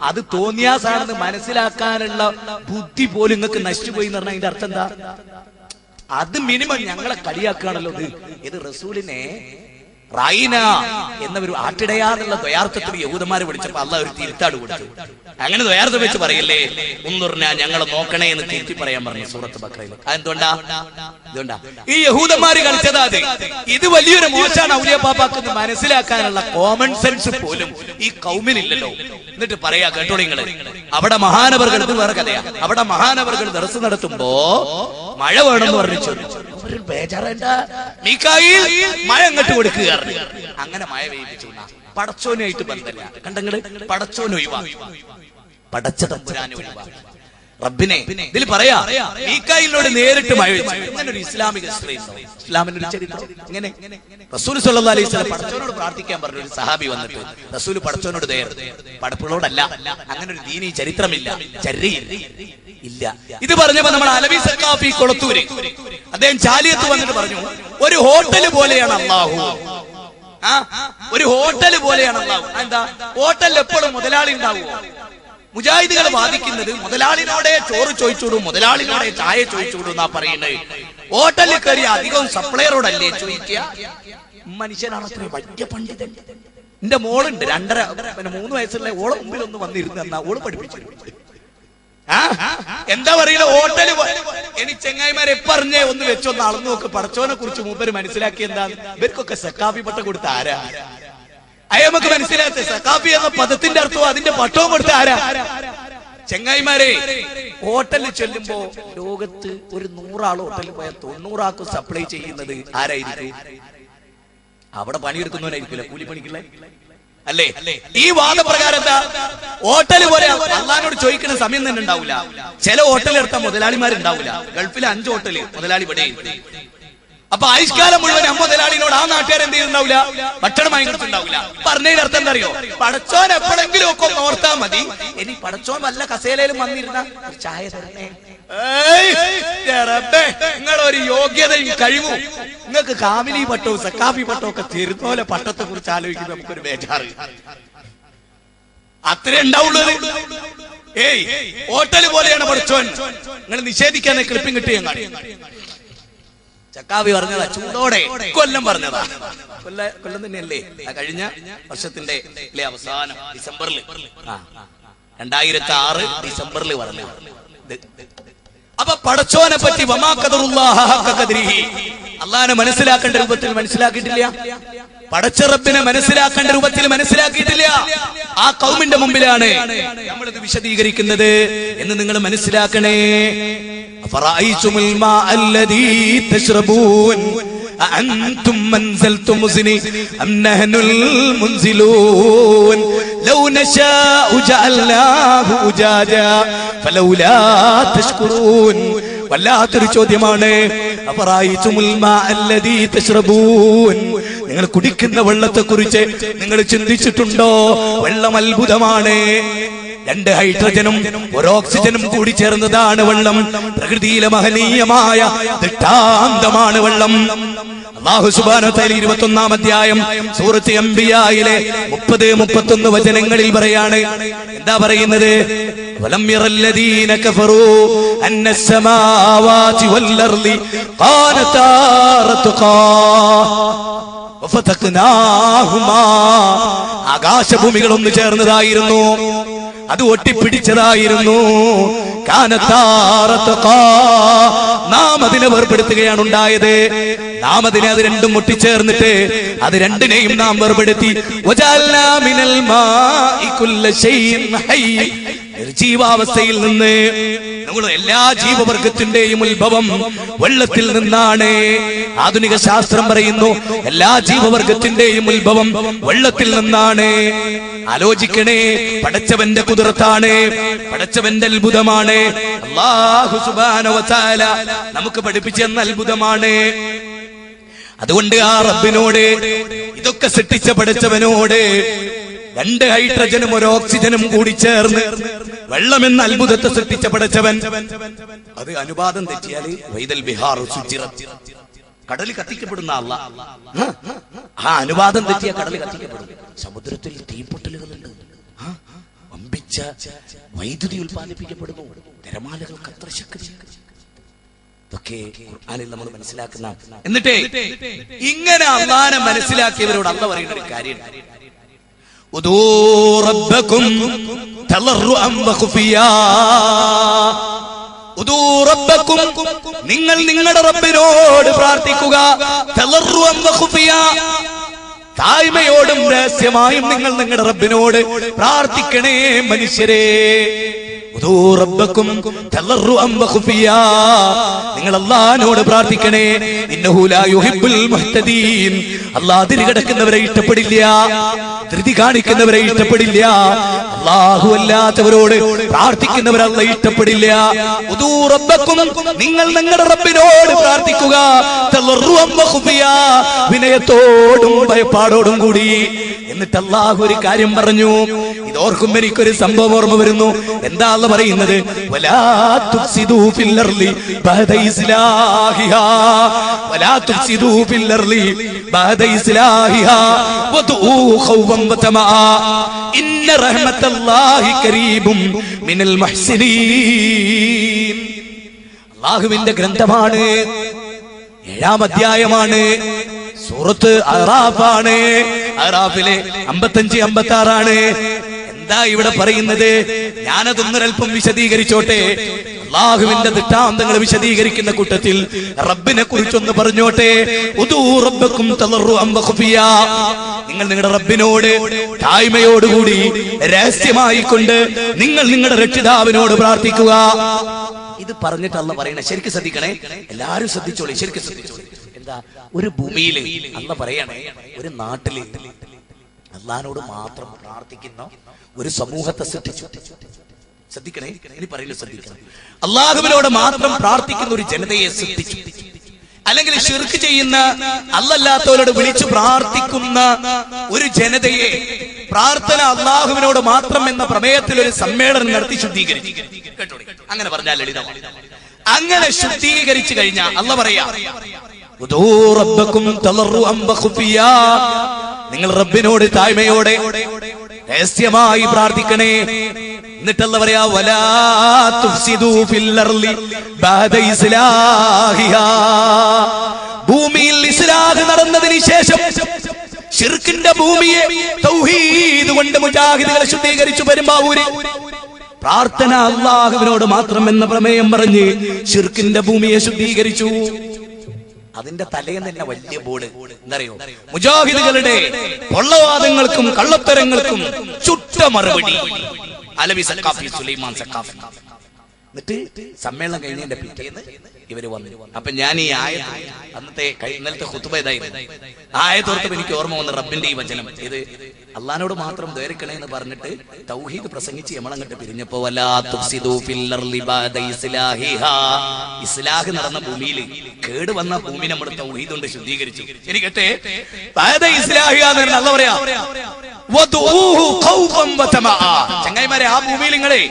A: അത് തോന്നിയാസാണെന്ന് മനസ്സിലാക്കാനുള്ള ബുദ്ധി പോലും നിങ്ങൾക്ക് നശിച്ചുപോയി എന്ന് പറഞ്ഞാൽ അതിന്റെ അർത്ഥം എന്താ? അത് മിനിമം ഞങ്ങളെ കളിയാക്കുകയാണല്ലോ. ഇത് റസൂലിനെ റൈന എന്നൊരു ആട്ടിടയാന്നുള്ള ദ്വയാർത്ഥത്തിൽ യഹൂദന്മാരെ വിളിച്ചപ്പോ അള്ളാഹ് ഒരു തിരുത്താട് കൊടുത്തു. അങ്ങനെ ദ്വയാർത്ഥം വെച്ച് പറയല്ലേ, ഒന്നുറിഞ്ഞാ ഞങ്ങളെ നോക്കണേ എന്ന് തിരുത്തി പറയാൻ പറഞ്ഞു സൂറത്ത് ബഖറയിൽ. അതെന്തുകൊണ്ടാ? ഈ യഹൂദന്മാര് കളിച്ചതാ അത്. ഇത് വലിയൊരു മോശമാണ് ഔലിയാപ്പാപ്പാക്ക് മനസ്സിലാക്കാനുള്ള കോമൺ സെൻസ് പോലും ഈ കൗമിനില്ലല്ലോ. എന്നിട്ട് പറയാ, കേട്ടോളി നിങ്ങള്, അവിടെ മഹാനവറുകൾ, ഇത് വേറെ കഥയാ, അവിടെ മഹാനവറുകൾ ദർസ് നടത്തുമ്പോ മഴ വേണമെന്ന് പറഞ്ഞു. ബേജാറേണ്ട, മീകായിൽ മഴ അങ്ങോട്ട് കൊടുക്കുക. അങ്ങനെ മഴ പെയ്യിപ്പിച്ചു. പടച്ചോനായിട്ട് ബന്ധമില്ല. കണ്ടങ്ങള്, പടച്ചോൻ ഒഴിവാ, പടച്ച തമ്പുരാനെ ഒഴിവാ. റബ്ബിനെ ഇതിൽ പറയാ മീകായിലിനോട് നേരിട്ട് മഴ വെച്ചു. അങ്ങനെ ഒരു ഇസ്ലാമിക ഇസ്ലാമിന്റെ ഒരു ചരിത്രം. ഇങ്ങനെ റസൂൽ സല്ലല്ലാഹു അലൈഹി വസല്ലം പടച്ചവനോട് പ്രാർത്ഥിക്കാൻ പറഞ്ഞു. ഒരു സഹാബി വന്നിട്ട് റസൂൽ പടച്ചവനോട് പടപ്പുകളോടല്ല, അങ്ങനെ ഒരു ദീനീ ചരിത്രമില്ല, ചര്യയില്ല ഇല്ല. ഇത് പറഞ്ഞപ്പോ നമ്മുടെ അലവി സഖാഫി കൊളത്തൂര് അദ്ദേഹം ചാലിയത്ത് വന്നിട്ട് പറഞ്ഞു, ഒരു ഹോട്ടല് പോലെയാണ് അല്ലാഹു. ഒരു ഹോട്ടല് പോലെയാണ് അല്ലാഹു. എന്താ ഹോട്ടലിൽ എപ്പോഴും മുതലാളി ഉണ്ടാവുമോ? മുജാഹിദുകൾ വാദിക്കുന്നത് മുതലാളിനോടെ ചോറ് ചോദിച്ചോടൂ, മുതലാളിനോടെ ചായ ചോദിച്ചോടൂ എന്നാ പറയുന്നത്. ഹോട്ടലിൽ കയറി അധികവും സപ്ലയറോടല്ലേ ചോദിക്കുക. മനുഷ്യനാണ് അത്രയും വലിയ പണ്ഡിതൻ. എന്റെ മോളുണ്ട് 2.5-3 വയസ്സുള്ള ഓളെ മുമ്പിൽ ഒന്ന് വന്നിരുന്നു എന്നാ ഓള് പഠിപ്പിച്ചു. എന്താ പറയില്ല ഹോട്ടല്. ഇനി ചെങ്ങായിമാരെ പറഞ്ഞേ ഒന്ന് വെച്ചൊന്ന് അളന്നു നോക്ക്. പടച്ചോനെ കുറിച്ച് മൂപ്പര് മനസ്സിലാക്കി എന്താ? ഇവർക്കൊക്കെ സക്കാഫി പട്ടം കൊടുത്ത ആരാ? അയ്യമക്ക് മനസ്സിലാത്ത സക്കാഫി എന്ന പദത്തിന്റെ അർത്ഥവും അതിന്റെ പട്ടവും കൊടുത്ത ആരാ? ചെങ്ങായിമാരെ, ഹോട്ടലിൽ ചെല്ലുമ്പോ ലോകത്ത് ഒരു 100 ആൾ ഹോട്ടലിൽ പോയാൽ 90 ആൾക്കും സപ്ലൈ ചെയ്യുന്നത് ആരായിരിക്കും? അവിടെ പണിയെടുക്കുന്നവനായിരിക്കില്ല, കൂലിപ്പണിക്കുള്ള അല്ലേ? ഈ വാദപ്രകാരം എന്താ? ഹോട്ടല് പോലെ അള്ളാനോട് ചോദിക്കുന്ന സമയം തന്നെ ഉണ്ടാവില്ല. ചില ഹോട്ടലിൽ എടുത്താൽ മുതലാളിമാരുണ്ടാവില്ല. ഗൾഫിലെ 5 ഹോട്ടല് മുതലാളി ഇവിടെ. അപ്പൊ ആയുഷ്കാലം മുഴുവൻ മുതലാളിനോട് ആ നാട്ടുകാർ എന്ത് ചെയ്യുന്നുണ്ടാവില്ല? ഭക്ഷണം വാങ്ങിക്കൊടുത്തുണ്ടാവില്ല. പറഞ്ഞതിന്റെ അർത്ഥം എന്താ അറിയോ? പടച്ചോൻ എപ്പോഴെങ്കിലും ഒക്കെ ഒന്ന് ഓർത്താ മതി. ഇനി പടച്ചോൻ വല്ല കസേലയിലും വന്നിരുന്ന ഒരു ചായ തരണേ. നിങ്ങളൊരു യോഗ്യതയും കഴിവും നിങ്ങൾക്ക് കാമിലി പട്ടവും സക്കാഫി പട്ടവും ഒക്കെ തരുന്നോലെ പട്ടത്തെ കുറിച്ച് ആലോചിക്കുമ്പോൾ നമുക്കൊരു ബേജാറ് അത്രേ ഉണ്ടാവുള്ളൂ. ഹോട്ടല് പോലെയാണ് പടച്ചോൻ. നിങ്ങൾ നിഷേധിക്കാൻ ക്ലിപ്പിംഗ് കിട്ടിയ ചക്കാവി പറഞ്ഞതാ, ചൂടോടെ കൊല്ലം പറഞ്ഞതാ. കൊല്ലം തന്നെയല്ലേ കഴിഞ്ഞ വർഷത്തിന്റെ അവസാനം ഡിസംബറിൽ 2006 ഡിസംബറിൽ പറഞ്ഞു. അപ്പൊ പടച്ചോനെ പറ്റി അള്ളാനെ മനസ്സിലാക്കേണ്ട രൂപത്തിൽ മനസ്സിലാക്കിയിട്ടില്ല. പടച്ച റബ്ബിനെ മനസ്സിലാക്കേണ്ട രൂപത്തിൽ മനസ്സിലാക്കിയിട്ടില്ല. ആ കൗമിന്റെ മുമ്പിലാണ് നമ്മളിത് വിശദീകരിക്കുന്നത് എന്ന് നിങ്ങൾ മനസ്സിലാക്കണേ. أأنتم منزلتم مزني أم نحن المنزلون لو نشاء جعلناه أجاجا فلولا تشكرون. വല്ലാത്തൊരു ചോദ്യമാണ്. നിങ്ങൾ കുടിക്കുന്ന വെള്ളത്തെ കുറിച്ച് നിങ്ങൾ ചിന്തിച്ചിട്ടുണ്ടോ? വെള്ളം അത്ഭുതമാണ്. 2 ഹൈഡ്രജനും 1 ഓക്സിജനും കൂടി ചേർന്നതാണ് വെള്ളം. പ്രകൃതിയിലെ മഹനീയമായ ദൃഷ്ടാന്തമാണ് വെള്ളം. അല്ലാഹു സുബ്ഹാനഹു വ തആല 21-ാം അധ്യായം സൂറത്ത് അംബിയായിലെ 30-31 വചനങ്ങളിൽ പറയാണ്. എന്താ പറയുന്നത്? വലം യറല്ലദീന കഫറൂ അന്നസ് സമാവാതി വൽ അർളി ഖാനതാ റത്ഖാ വഫതഖ്നാഹുമാ. ആകാശഭൂമികൾ ഒന്ന് ചേർന്നതായിരുന്നു, അത് ഒട്ടിപ്പിടിച്ചതായിരുന്നു. നാം അതിനെ വേർപെടുത്തുകയാണ് ഉണ്ടായത്. നാം അതിനെ അത് രണ്ടും ഒട്ടിച്ചേർന്നിട്ട് അത് രണ്ടിനെയും നാം വേർപെടുത്തി. നിർജീവാവസ്ഥയിൽ നിന്ന് എല്ലാ ജീവവർഗത്തിന്റെയും ഉത്ഭവം വെള്ളത്തിൽ നിന്നാണ്. ആധുനിക ശാസ്ത്രം പറയുന്നു എല്ലാ ജീവവർഗത്തിന്റെയും ഉത്ഭവം വെള്ളത്തിൽ നിന്നാണ്. ആലോചിക്കണേ, പടച്ചവന്റെ കുദറത്താണ്, പടച്ചവന്റെ അത്ഭുതമാണ്. അല്ലാഹു സുബ്ഹാനഹു വ തആല നമുക്ക് പഠിപ്പിച്ചു തന്ന അത്ഭുതമാണ്. അതുകൊണ്ട് ആ റബ്ബിനോട്, ഇതൊക്കെ സൃഷ്ടിച്ച പടച്ചവനോട് 2 ഹൈഡ്രജനും 1 ഓക്സിജനും കൂടി ചേർന്ന് വെള്ളമെന്ന അത്ഭുതത്തെ സൃഷ്ടിച്ച പടച്ചവൻ അത് അനുപാതം തെറ്റിയാല് വൈദൽ ബിഹാർ സുജിറത്, കടൽ കത്തിക്കപ്പെടുന്ന അല്ലാഹ്. ആ അനുപാതം തെറ്റിയ കടൽ കത്തിക്കപ്പെടും. സമുദ്രത്തിൽ തീപ്പൊട്ടലുകളുണ്ട്, വമ്പിച്ച വൈദ്യുതി ഉൽപ്പാദിപ്പിക്കപ്പെടുന്നു, തിരമാലകൾക്ക് അത്ര ശക്തി. ഇതൊക്കെ ഖുർആനിൽ നമ്മൾ മനസ്സിലാക്കുന്ന. എന്നിട്ട് ഇങ്ങനെ അല്ലാഹനെ മനസ്സിലാക്കിയവരോട് അല്ലാഹ് പറയുന്ന ഒരു കാര്യം, നിങ്ങൾ നിങ്ങളുടെ റബ്ബിനോട് പ്രാർത്ഥിക്കുക. താഴ്മയോടും രഹസ്യമായും നിങ്ങൾ നിങ്ങളുടെ റബ്ബിനോട് പ്രാർത്ഥിക്കണേ മനുഷ്യരെ. നിങ്ങൾ അല്ലാഹുവിനോട് പ്രാർത്ഥിക്കണേ. ഇന്നഹു ലാ യുഹിബ്ബുൽ മുഹ്തദീൻ. അല്ലാഹു അതിര് കിടക്കുന്നവരെ ഇഷ്ടപ്പെടില്ല. ധൃതി കാണിക്കുന്നവരെ ഇഷ്ടപ്പെടില്ല. അല്ലാഹു അല്ലാത്തവരോട് പ്രാർത്ഥിക്കുന്നവരെ അല്ലാഹു ഇഷ്ടപ്പെടില്ല. ഉദൂ റബ്ബക്കും, നിങ്ങൾ നിങ്ങളുടെ റബ്ബിനോട് പ്രാർത്ഥിക്കുക, തളർറുവം വഖുഫിയാ, വിനയത്തോടും ഭയപ്പാടോടും കൂടി. എന്നിട്ട് അല്ലാഹു ഒരു കാര്യം പറഞ്ഞു. ഇതോർക്കുമ്പോൾ എനിക്കൊരു സംഭവം ഓർമ്മ വരുന്നു. എന്താ അല്ലാഹു പറയുന്നത്? വലാ തുഫ്സിദൂ ഫിൽ അർളി ബഅദ ഇസ്ലാഹിഹാ, വലാ തുഫ്സിദൂ ഫിൽ അർളി ബഅദ ഇസ്ലാഹിഹാ വദഊ ഖൗഫൻ വതമാ ഇന്ന റഹ്മത്തല്ലാഹി ഖരീബും മിനൽ മുഹ്സിനീൻ. അല്ലാഹുവിന്റെ ഗ്രന്ഥമാണ്, 7-ാം അധ്യായമാണ്, സൂറത്ത് അറാഫാണ്. അറാഫിലെ 55-56 എന്താ ഇവിടെ പറയുന്നത്? ഞാനതൊന്നൊരൽപ്പം വിശദീകരിച്ചോട്ടെ. അല്ലാഹുവിന്റെ ദൃഷ്ടാന്തങ്ങൾ വിശദീകരിക്കുന്ന കൂട്ടത്തിൽ റബ്ബിനെ കുറിച്ചൊന്ന് പറഞ്ഞോട്ടെ. ഉദൂ റബ്ബക്കും തളർറുഅൻ വഖുഫിയാ, നിങ്ങൾ നിങ്ങളുടെ റബ്ബിനോട് താഴ്മയോടുകൂടി രഹസ്യമായി കൊണ്ട് നിങ്ങൾ നിങ്ങളുടെ രക്ഷിതാവിനോട് പ്രാർത്ഥിക്കുക. ഇത് പറഞ്ഞിട്ട് അല്ലാഹു പറയണേ, ശരിക്കും ശ്രദ്ധിക്കണേ, എല്ലാരും ശ്രദ്ധിച്ചോളി, ശരിക്കും ശ്രദ്ധിച്ചോളി. എന്താ? ഒരു ഭൂമിയില് അല്ലാഹു പറയണേ, ഒരു നാട്ടില് അല്ലാഹുവിനോട് മാത്രം പ്രാർത്ഥിക്കുന്ന ഒരു സമൂഹത്തെ സൃഷ്ടിച്ചു. ശ്രദ്ധിക്കണേ, ഇനി പറയില്ല, ശ്രദ്ധിക്കണം. അല്ലാഹുവിനോട് മാത്രം പ്രാർത്ഥിക്കുന്ന ഒരു ജനതയെ സൃഷ്ടിച്ചു. അല്ലെങ്കിൽ ശിർക്ക് ചെയ്യുന്ന അല്ലാത്തവരോട് വിളിച്ചു പ്രാർത്ഥിക്കുന്ന ഒരു ജനതയെ, പ്രാർത്ഥന അല്ലാഹുവിനോട് മാത്രം എന്ന പ്രമേയത്തിൽ ഒരു സമ്മേളനം നടത്തി ശുദ്ധീകരിച്ചു. കേട്ടോ, അങ്ങനെ പറഞ്ഞാൽ ലളിതമാണ്. അങ്ങനെ ശുദ്ധീകരിച്ചു കഴിഞ്ഞാൽ അല്ലാഹു പറയാ, ഉദൂ റബ്ബക്കും തളർറുഅൻ വഖുഫിയാ, നിങ്ങൾ റബ്ബിനോട് താഴ്മയോടെ രഹസ്യമായി പ്രാർത്ഥിക്കണേ. എന്നിട്ട് അല്ലാഹു പറയാ, വലാ തുഫ്സിദൂ ഫിൽ അർളി ബഅദ ഇസ്ലാഹിഹാ, ഭൂമിയിൽ ഇസ്ലാഹ് നടന്നതിന് ശേഷം ശിർക്കിന്റെ ഭൂമിയെ തൗഹീദ് കൊണ്ട് മുജാഹിദുകളെ ശുദ്ധീകരിച്ചു. പെരുമ്പാവൂര് പ്രാർത്ഥന അല്ലാഹുവിനോട് മാത്രം എന്ന പ്രമേയം പറഞ്ഞ് ശിർക്കിന്റെ ഭൂമിയെ ശുദ്ധീകരിച്ചു. അതിന്റെ തലേന്ന് തന്നെ വലിയ ബോർഡ്, എന്തറിയോ? മുജാഹിദുകളുടെ പൊള്ളവാദങ്ങൾക്കും കള്ളത്തരങ്ങൾക്കും ചുട്ട മറുപടി. അലവി സഖാഫി, സുലൈമാൻ സഖാഫി. എന്നിട്ട് സമ്മേളനം കഴിഞ്ഞതിന്റെ പിറ്റേന്ന് ഇവര് വന്നു. അപ്പൊ ഞാൻ ഈ ആയത്ത്, അന്നത്തെ ഇന്നലത്തെ ഖുതുബ ഇതായിരുന്നു, ആയത്തോർത്തപ്പോൾ എനിക്ക് ഓർമ്മ വന്നു റബ്ബിന്റെ ഈ വചനം. ഇത് അള്ളാഹിനോട് മാത്രം ദ്വാരക്കണേ എന്ന് പറഞ്ഞിട്ട് തൗഹീദ് പ്രസംഗിച്ച് നമ്മളങ്ങോട്ട് പിരിഞ്ഞപ്പോ, വലാ തുഫ്സിദൂ ഫിൽ അർളി ബഅദ ഇസ്ലാഹിഹാ, ഇസ്ലാഹ് നടന്ന ഭൂമിയിൽ കേട് വന്ന ഭൂമി നമ്മൾ തൗഹീദ് കൊണ്ട് ശുദ്ധീകരിച്ചു. എനിക്കട്ടെ, ബഅദ ഇസ്ലാഹിഹാ എന്ന് പറഞ്ഞാൽ അല്ലാഹു പറയാ, വദഊഹു ഖൗഫൻ വതമാ, ചങ്ങായിമാരെ, ആ ഭൂമിയിൽ നിങ്ങളെ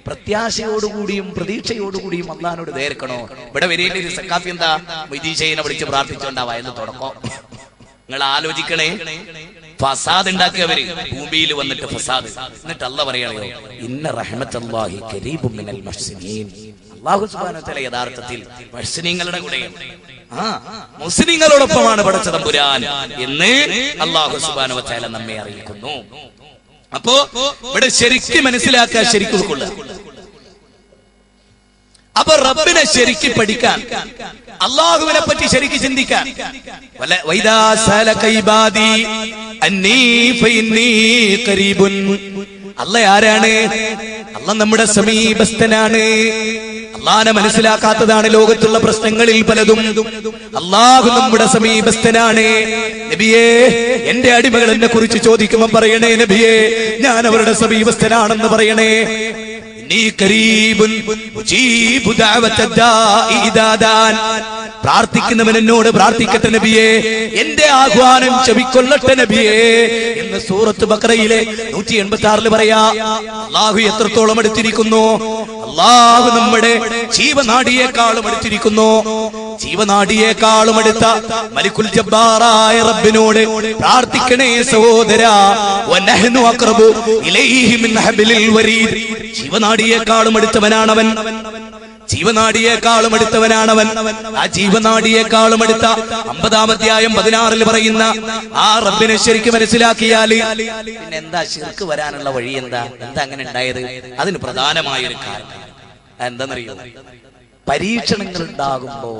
A: പ്രത്യാശയോടുകൂടിയും പ്രതീക്ഷയോടുകൂടിയും അള്ളാഹിനോട് ദ്വാരക്കണോ. ഇവിടെ വരേണ്ട ഒരു സഖാഫി എന്താ? മൊയ്തീശയെ വിളിച്ച് പ്രാർത്ഥിച്ചോണ്ടാവായെന്ന് തുടക്കം. നിങ്ങൾ ആലോചിക്കണേ, ഫസാദ് ഉണ്ടാക്കിയവര് ഭൂമിയിൽ വന്നിട്ട് ഫസാദ്. എന്നിട്ട് അല്ലാഹു പറയണോ, ഇന്ന റഹ്മത്തല്ലാഹി ഖരീബും മിനൽ മുഹ്സിനീൻ, അല്ലാഹു സുബ്ഹാനഹു വ തആല യഥാർത്ഥത്തിൽ മുഹ്സിനീങ്ങളുടെ കൂടെയാണ്, മുസ്ലിങ്ങളോടൊപ്പമാണ് പടച്ച തമ്പുരാൻ എന്ന് അല്ലാഹു സുബ്ഹാനഹു വ തആല നമ്മെ അറിയിക്കുന്നു. അപ്പോ ഇവിടെ ശരിക്കും മനസ്സിലാക്കാൻ, ശരിക്കും ഉൾക്കൊള്ളുക. അപ്പൊ റബ്ബിനെ ശരിക്കും പഠിക്കാൻ, അള്ളാഹുവിനെ പറ്റി ശരിക്കും ചിന്തിക്കാൻ. വൈദാ സഅലക ഇബാദി അന്നീ ഫഇന്നീ ഖരീബുൻ, അല്ലാഹ് ആരാണ്? അല്ലാഹ് നമ്മുടെ സമീപസ്ഥനാണ്. അല്ലാഹനെ മനസ്സിലാക്കാത്തതാണ് ലോകത്തുള്ള പ്രശ്നങ്ങളിൽ പലതും. അല്ലാഹു നമ്മുടെ സമീപസ്ഥനാണ്. നബിയേ, എന്റെ അടിമകൾ എന്നെ കുറിച്ച് ചോദിക്കുമ്പോൾ പറയണേ, നബിയേ, ഞാൻ അവരുടെ സമീപസ്ഥനാണെന്ന് പറയണേ. പ്രാർത്ഥിക്കുന്നവൻ എന്നോട് പ്രാർത്ഥിക്കട്ടെ നബിയേ, എന്റെ ആഹ്വാനം ചെവിക്കൊള്ളട്ടെ നബിയേ എന്ന് സൂറത്ത് ബഖറയിലെ 186 പറയാ. അല്ലാഹു എത്രത്തോളം അടുത്തിരിക്കുന്നു? അല്ലാഹു നമ്മുടെ ജീവനാഡിയേക്കാളും അടുത്തിരിക്കുന്നു. ജീവനാഡിയേക്കാളും അടുത്ത മലിക്കുൽ ജബ്ബാറായ റബ്ബിനോട് പ്രാർത്ഥിക്കണേ സഹോദരാ. വനഹ്നു അഖ്റബു ഇലൈഹി മിൻ ഹബ്ലിൽ വരീദ്, ജീവനാഡിയേക്കാളും അടുത്തവനാണവൻ, ജീവനാഡിയേക്കാളും അടുത്തവനാണവൻ. ആ ജീവനാഡിയേക്കാളും അടുത്ത 50-ാം അധ്യായം 16 പറയുന്ന ആ റബ്ബിനെ ശരിക്കും മനസ്സിലാക്കിയാൽ പിന്നെ എന്താ ശിർക്ക് വരാനുള്ള വഴി? എന്താ അങ്ങനെ ഉണ്ടായത്? അതിന് പ്രധാനമായൊരു കാരണം എന്താണെന്നറിയോ? പരീക്ഷണങ്ങൾ ഉണ്ടാകുമ്പോ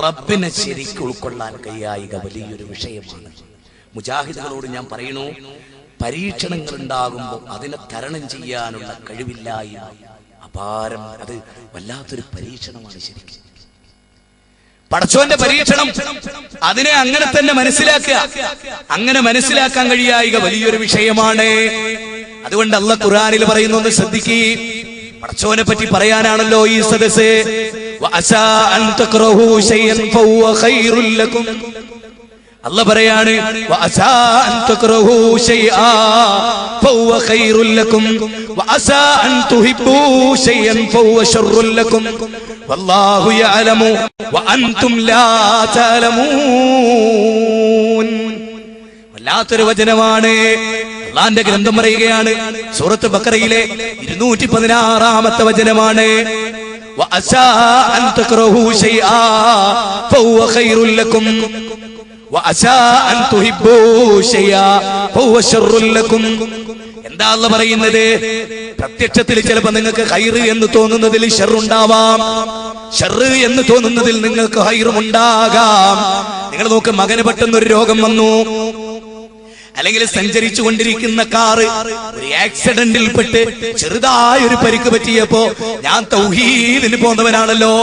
A: റബ്ബിനെ ശരിക്കും ഉൾക്കൊള്ളാൻ കഴിയായിക വലിയൊരു വിഷയമാണ്. മുജാഹിദുകളോട് ഞാൻ പറയുന്നു, പരീക്ഷണങ്ങൾ ഉണ്ടാകുമ്പോൾ അതിനെ തരണം ചെയ്യാനുള്ള കഴിവില്ലായ്മ അപാരം. അത് വല്ലാത്തൊരു പരീക്ഷണമാണ് ശരിക്കും. പടച്ചോന്റെ പരീക്ഷണം അതിനെ അങ്ങനെ തന്നെ മനസ്സിലാക്കുക. അങ്ങനെ മനസ്സിലാക്കാൻ കഴിയായിക വലിയൊരു വിഷയമാണ്. അതുകൊണ്ട് അല്ലാഹ് ഖുർആനിൽ പറയുന്നു, ശ്രദ്ധിക്കേ. പടച്ചോനെ പറ്റി പറയാനാണല്ലോ ഈ സദസ്സ്. വഅസാ അൻ തക്റഹു ശൈഅൻ ഫഹുവ ഖൈറുൽ ലക്കും. അല്ലാഹ് പറയാണ്, വഅസാ അൻ തക്റഹു ശൈആ ഫഹുവ ഖൈറുൽ ലക്കും വഅസാ അൻ തുഹിബ്ബു ശൈഅൻ ഫഹുവ ശർറുൽ ലക്കും വല്ലാഹു യഅലമു വഅൻതും ലാ തഅലമൂൻ. വല്ലാത്തൊരു വചനമാണ്. അല്ലാഹുവിന്റെ ഗ്രന്ഥം പറയുകയാണ്, സൂറത്ത് ബഖറയിലെ 216-ാമത്തെ വചനമാണ്. വഅസാ അൻ തക്റഹു ശൈആ ഫഹുവ ഖൈറുൽ ലക്കും വഅസാ അൻ തുഹിബ്ബു ശൈആ ഫഹുവ ശർറുൽ ലക്കും. എന്താ അല്ലാഹ് പറയുന്നത്? പ്രത്യക്ഷത്തിൽ ചിലപ്പോൾ നിങ്ങൾക്ക് ഖൈറ് എന്ന് തോന്നുന്നതിൽ ഷർറുണ്ടാവാം, ഷർറ് എന്ന് തോന്നുന്നതിൽ നിങ്ങൾക്ക് ഖൈറും ഉണ്ടാകാം. നിങ്ങൾ നോക്ക്, മകന് പെട്ടെന്നൊരു രോഗം വന്നു, അല്ലെങ്കിൽ സഞ്ചരിച്ചു കൊണ്ടിരിക്കുന്ന കാറ് ഒരു ആക്സിഡന്റിൽ പെട്ട് ചെറുതായൊരു പരിക്ക് പറ്റിയപ്പോ, ഞാൻ തൗഹീദിന് പോന്നവനാണല്ലോ,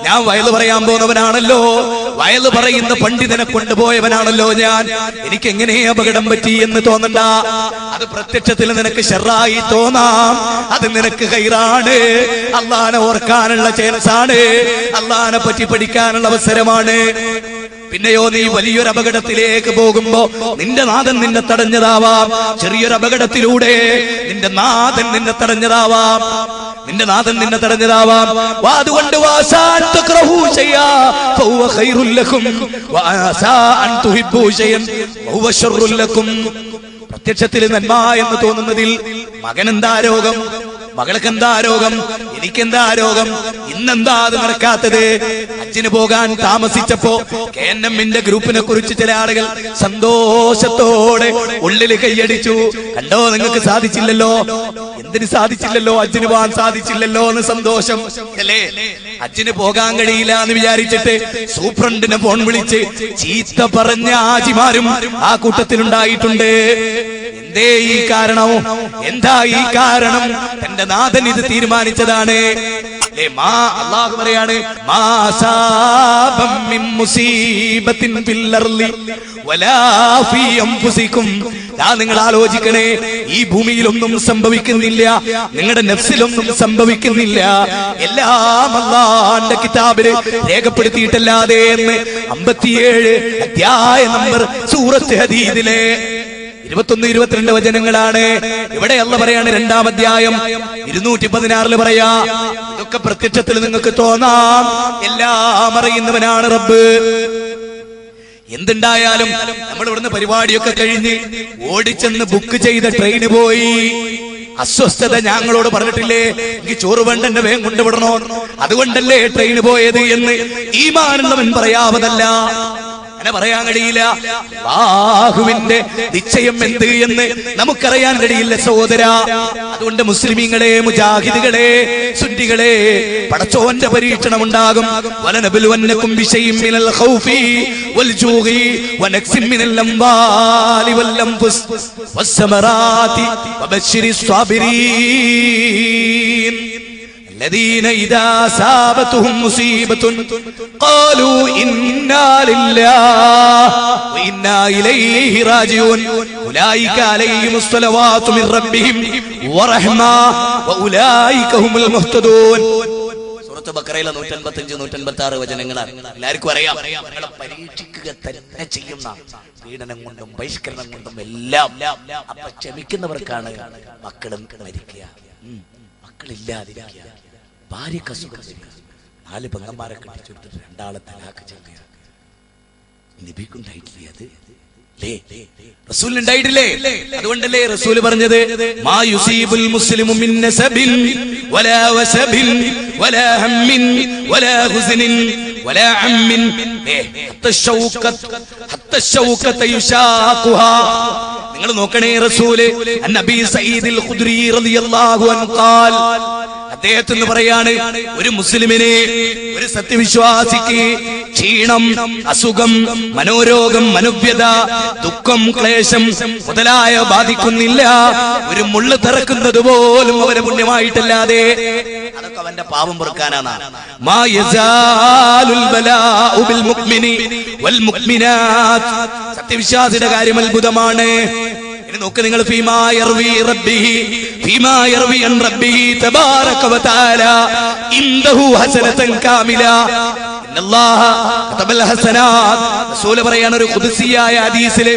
A: ഞാൻ വയല് പറയാൻ പോന്നവനാണല്ലോ, വയല് പറയുന്ന പണ്ഡിതനെ കൊണ്ടുപോയവനാണല്ലോ ഞാൻ, എനിക്ക് എങ്ങനെ അപകടം പറ്റി എന്ന് തോന്നണ്ട. അത് പ്രത്യക്ഷത്തിൽ നിനക്ക് ഷർറായി തോന്നാം, അത് നിനക്ക് ഖൈറാണ്. അല്ലാഹനെ ഓർക്കാനുള്ള ചാൻസാണ്, അല്ലാഹനെ പറ്റി പഠിക്കാനുള്ള അവസരമാണ്. പിന്നെയോ, നീ വലിയൊരു അപകടത്തിലേക്ക് പോകുമ്പോ നിന്റെ നാഥൻ നിന്നെ തടഞ്ഞതാവാം. ചെറിയൊരു അപകടത്തിലൂടെ നിന്റെ നാഥൻ നിന്നെ തടഞ്ഞതാവാം, നിന്റെ നാഥൻ നിന്നെ തടഞ്ഞതാവാം. അതുകൊണ്ട് പ്രത്യക്ഷത്തിൽ നന്മ എന്ന് തോന്നുന്നതിൽ മകനെന്താ രോഗം, മകൾക്കെന്താ രോഗം, എനിക്കെന്താ രോഗം, ഇന്നെന്താ അത് നടക്കാത്തത്? ഹജ്ജിന് പോകാൻ താമസിച്ചപ്പോ KNM-ന്റെ ഗ്രൂപ്പിനെ കുറിച്ച് ചില ആളുകൾ സന്തോഷത്തോടെ ഉള്ളിൽ കൈയടിച്ചു. കണ്ടോ, നിങ്ങൾക്ക് സാധിച്ചില്ലല്ലോ. എന്തിന് സാധിച്ചില്ലല്ലോ? ഹജ്ജിന് പോകാൻ സാധിച്ചില്ലല്ലോ എന്ന് സന്തോഷം അല്ലേ? ഹജ്ജിന് പോകാൻ കഴിയില്ല എന്ന് വിചാരിച്ചിട്ട് സൂപ്രണ്ടിനെ ഫോൺ വിളിച്ച് ചീത്ത പറഞ്ഞ ആജിമാരും ആ കൂട്ടത്തിലുണ്ടായിട്ടുണ്ട്. എന്തേ ഈ കാരണം? എന്താ ഈ കാരണം? തന്റെ നാഥൻ ഇത് തീരുമാനിച്ചതാണ്. അല്ലാഹു പറയാണ്, നിങ്ങൾ ആലോചിക്കണേ, ഈ ഭൂമിയിലൊന്നും സംഭവിക്കുന്നില്ല, നിങ്ങളുടെ നഫ്സിലൊന്നും സംഭവിക്കുന്നില്ല, എല്ലാം അല്ലാഹുവിന്റെ കിതാബിൽ രേഖപ്പെടുത്തിയിട്ടല്ലാതെ എന്ന് 57 അധ്യായ നമ്പർ സൂറത്ത് ഹദീദിലെ 21-22 വചനങ്ങളാണ്. ഇവിടെ അല്ലാഹ് പറയാണ്, 2-ാം അധ്യായം 216 പറയാ, ഇതൊക്കെ പ്രത്യക്ഷത്തിൽ നിങ്ങൾക്ക് തോന്നാം, എല്ലാം അറിയുന്നവനാണ് റബ്ബ്. എന്തുണ്ടായാലും നമ്മൾ ഇവിടുന്ന് പരിപാടിയൊക്കെ കഴിഞ്ഞ് ഓടിച്ചെന്ന് ബുക്ക് ചെയ്ത ട്രെയിന് പോയി. അസ്വസ്ഥത ഞങ്ങളോട് പറഞ്ഞിട്ടില്ലേ, എനിക്ക് ചോറ് വേണ്ട, എന്നെ വേഗം കൊണ്ടുവിടണോ, അതുകൊണ്ടല്ലേ ട്രെയിന് പോയത് എന്ന് ഈമാനുള്ളവൻ പറയാവതല്ല. അങ്ങനെ പറയാൻ കഴിയില്ല. അല്ലാഹുവിന്റെ നിശ്ചയം എന്ത് എന്ന് നമുക്കറിയാൻ കഴിയില്ല സഹോദരാ. അതുകൊണ്ട് മുസ്ലിമീങ്ങളെ, മുജാഹിദുകളെ, സുന്നികളെ, പടച്ചോന്റെ പരീക്ഷണം ഉണ്ടാകും. വലനബലുവന്നകും ബിശൈഇൻ മിനൽ ഖൗഫി വൽ ജൂഇ വനക്സിൻ മിനൽ അംവാലി വൽ അൻഫുസ് വസ്സമറാതി വബശ്ശിരിസ് സ്വാബിരീൻ الذين إذا أصابتهم مصيبة قالوا إنا لله وإنا إليه راجعون أولئك عليهم الصلوات من ربهم ورحمة وأولئك هم المهتدون. സൂറത്ത് ബഖറയിലെ 155-156 വചനങ്ങളാണ്. എല്ലാവർക്കും അറിയാം. നിങ്ങളെ പരീക്ഷിക്കുക തന്നെ ചെയ്യുന്ന പീഡനം കൊണ്ടും ബഹിഷ്കരണം കൊണ്ടും എല്ലാം. അപ്പൊ ക്ഷമിക്കുന്നവർക്കാണ് മക്കളും മരിക്കുക, മക്കളില്ലാതിരിക്കുക, ഭാര്യക്ക് അസുഖം, 4 പെങ്ങന്മാരെ കെട്ടിച്ചെടുത്തിട്ട് 2 തലാഖ് ചെയ്യുക. നബിക്കുണ്ടായിട്ടില്ലേ അത്? റസൂലിനുണ്ടായിട്ടില്ലേ? അതുകൊണ്ടല്ലേ റസൂൽ പറഞ്ഞത്, മാ യുസീബുൽ മുസ്ലിമു മിൻ നസബിൻ വലാ വസബിൻ വലാ ഹമ്മിൻ വലാ ഹുസ്നിൻ വലാ അമ്മിൻ ഹത്ത ശൗകത യുശാഖുഹാ. നിങ്ങൾ നോക്കണേ, റസൂല് നബി സഈദുൽ ഖുദ്രി റളിയല്ലാഹു അൻഹു ഖാൽ, അദ്ദേഹത്തിന് പറയാണ്, ഒരു മുസ്ലിമിനെ, ഒരു സത്യവിശ്വാസിക്ക് ക്ഷീണം, അസുഖം, മനോരോഗം, മനോവ്യത, ദുഃഖം, ക്ലേശം മുതലായ ബാധിക്കുന്നില്ല. ഒരു മുള്ളു തറക്കുന്നത് പോലും അവന് പുണ്യമായിട്ടല്ലാതെ. അതൊക്കെ അവന്റെ പാപം പൊറുക്കാനാണ്. മാ യസാലുൽ ബലാഉ ബിൽ മുഅ്മിനി വൽ മുഅ്മിനാത്ത്. സത്യവിശ്വാസിയുടെ കാര്യം അത്ഭുതമാണ്. ഇനി നോക്ക് നിങ്ങൾ, ഫീമാ യർവി റബ്ബിഹി ഫീമാ യർവി അൻ റബ്ബിഹി തബാരക വ തആല ഇൻദഹു ഹസനതൻ കാമില ഇന്നല്ലാഹ കതബൽ ഹസനാത്ത്. റസൂൽ പറയാണ്, ഒരു ഖുദ്സിയായ ഹദീസിൽ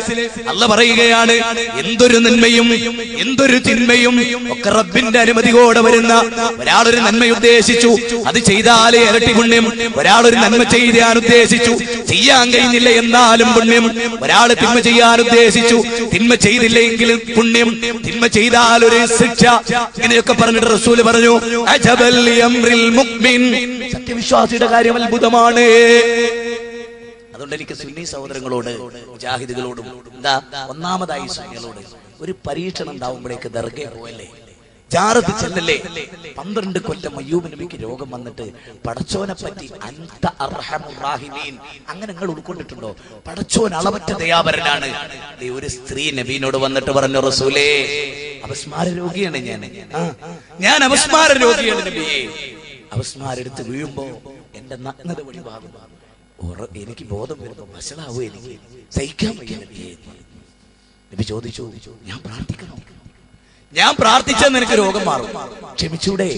A: അല്ലാഹ് പറയുകയാണ്, എന്തൊരു നന്മയും എന്തൊരു തിന്മയും ഒക്കെ റബ്ബിന്റെ അനുമതിയോടെ വരുന്ന. ഒരാളൊരു നന്മ ഉദ്ദേശിച്ചു, അത് ചെയ്താലേ ഇരട്ടി പുണ്യം. ഒരാളൊരു നന്മ ചെയ്യാൻ ഉദ്ദേശിച്ചു, ചെയ്യാൻ കഴിഞ്ഞില്ല എന്നാലും പുണ്യം. ഒരാൾ തിന്മ ചെയ്യാൻ ഉദ്ദേശിച്ചു, തിന്മ ചെയ്തില്ലെങ്കിലും പുണ്യം. തിന്മ ചെയ്താൽ ഒരു ശിക്ഷ. ഇങ്ങനെയൊക്കെ പറഞ്ഞിട്ട് റസൂൽ പറഞ്ഞു, അജബൽ ലിഅംറിൽ മുഅ്മിൻ. സത്യവിശ്വാസിയുടെ കാര്യം അത്ഭുതമാണ്. അതുകൊണ്ട് എനിക്ക് സുന്നി സഹോദരങ്ങളോട്, മുജാഹിദുകളോടും, എന്താ ഒന്നാമതായി സുന്നികളോട്, ഒരു പരീക്ഷണം ഉണ്ടാവുമ്പോഴേക്ക് ദർഗയിൽ പോവല്ലേ, ജാറത്ത് ചെല്ലല്ലേ. 12 കൊല്ലം അയ്യൂബ് നബിക്ക് രോഗം വന്നിട്ട് പടച്ചോനെ പറ്റി അൻത അർഹമുർ റഹീമീൻ അങ്ങനെ നിങ്ങൾ ഉൾക്കൊണ്ടിട്ടുണ്ടോ? പടച്ചോൻ അളവറ്റ ദയാപരനാണ്. ഒരു സ്ത്രീ നബീനോട് വന്നിട്ട് പറഞ്ഞു, റസൂലേ അപസ്മാര രോഗിയാണ് ഞാൻ അപസ്മാര രോഗിയാണ് നബിയെ. അപസ്മാരെടുത്ത് വീഴുമ്പോ എന്റെ നഗ്നത വെളിവാകും. എനിക്ക് ബോധം വരുമ്പോ വഷളാവോ, എനിക്ക് സഹിക്കാൻ വയ്യ നബിയെ. നബി ചോദിച്ചു, ഞാൻ പ്രാർത്ഥിച്ചെന്ന് എനിക്ക് രോഗം മാറും, ക്ഷമിച്ചൂടെ?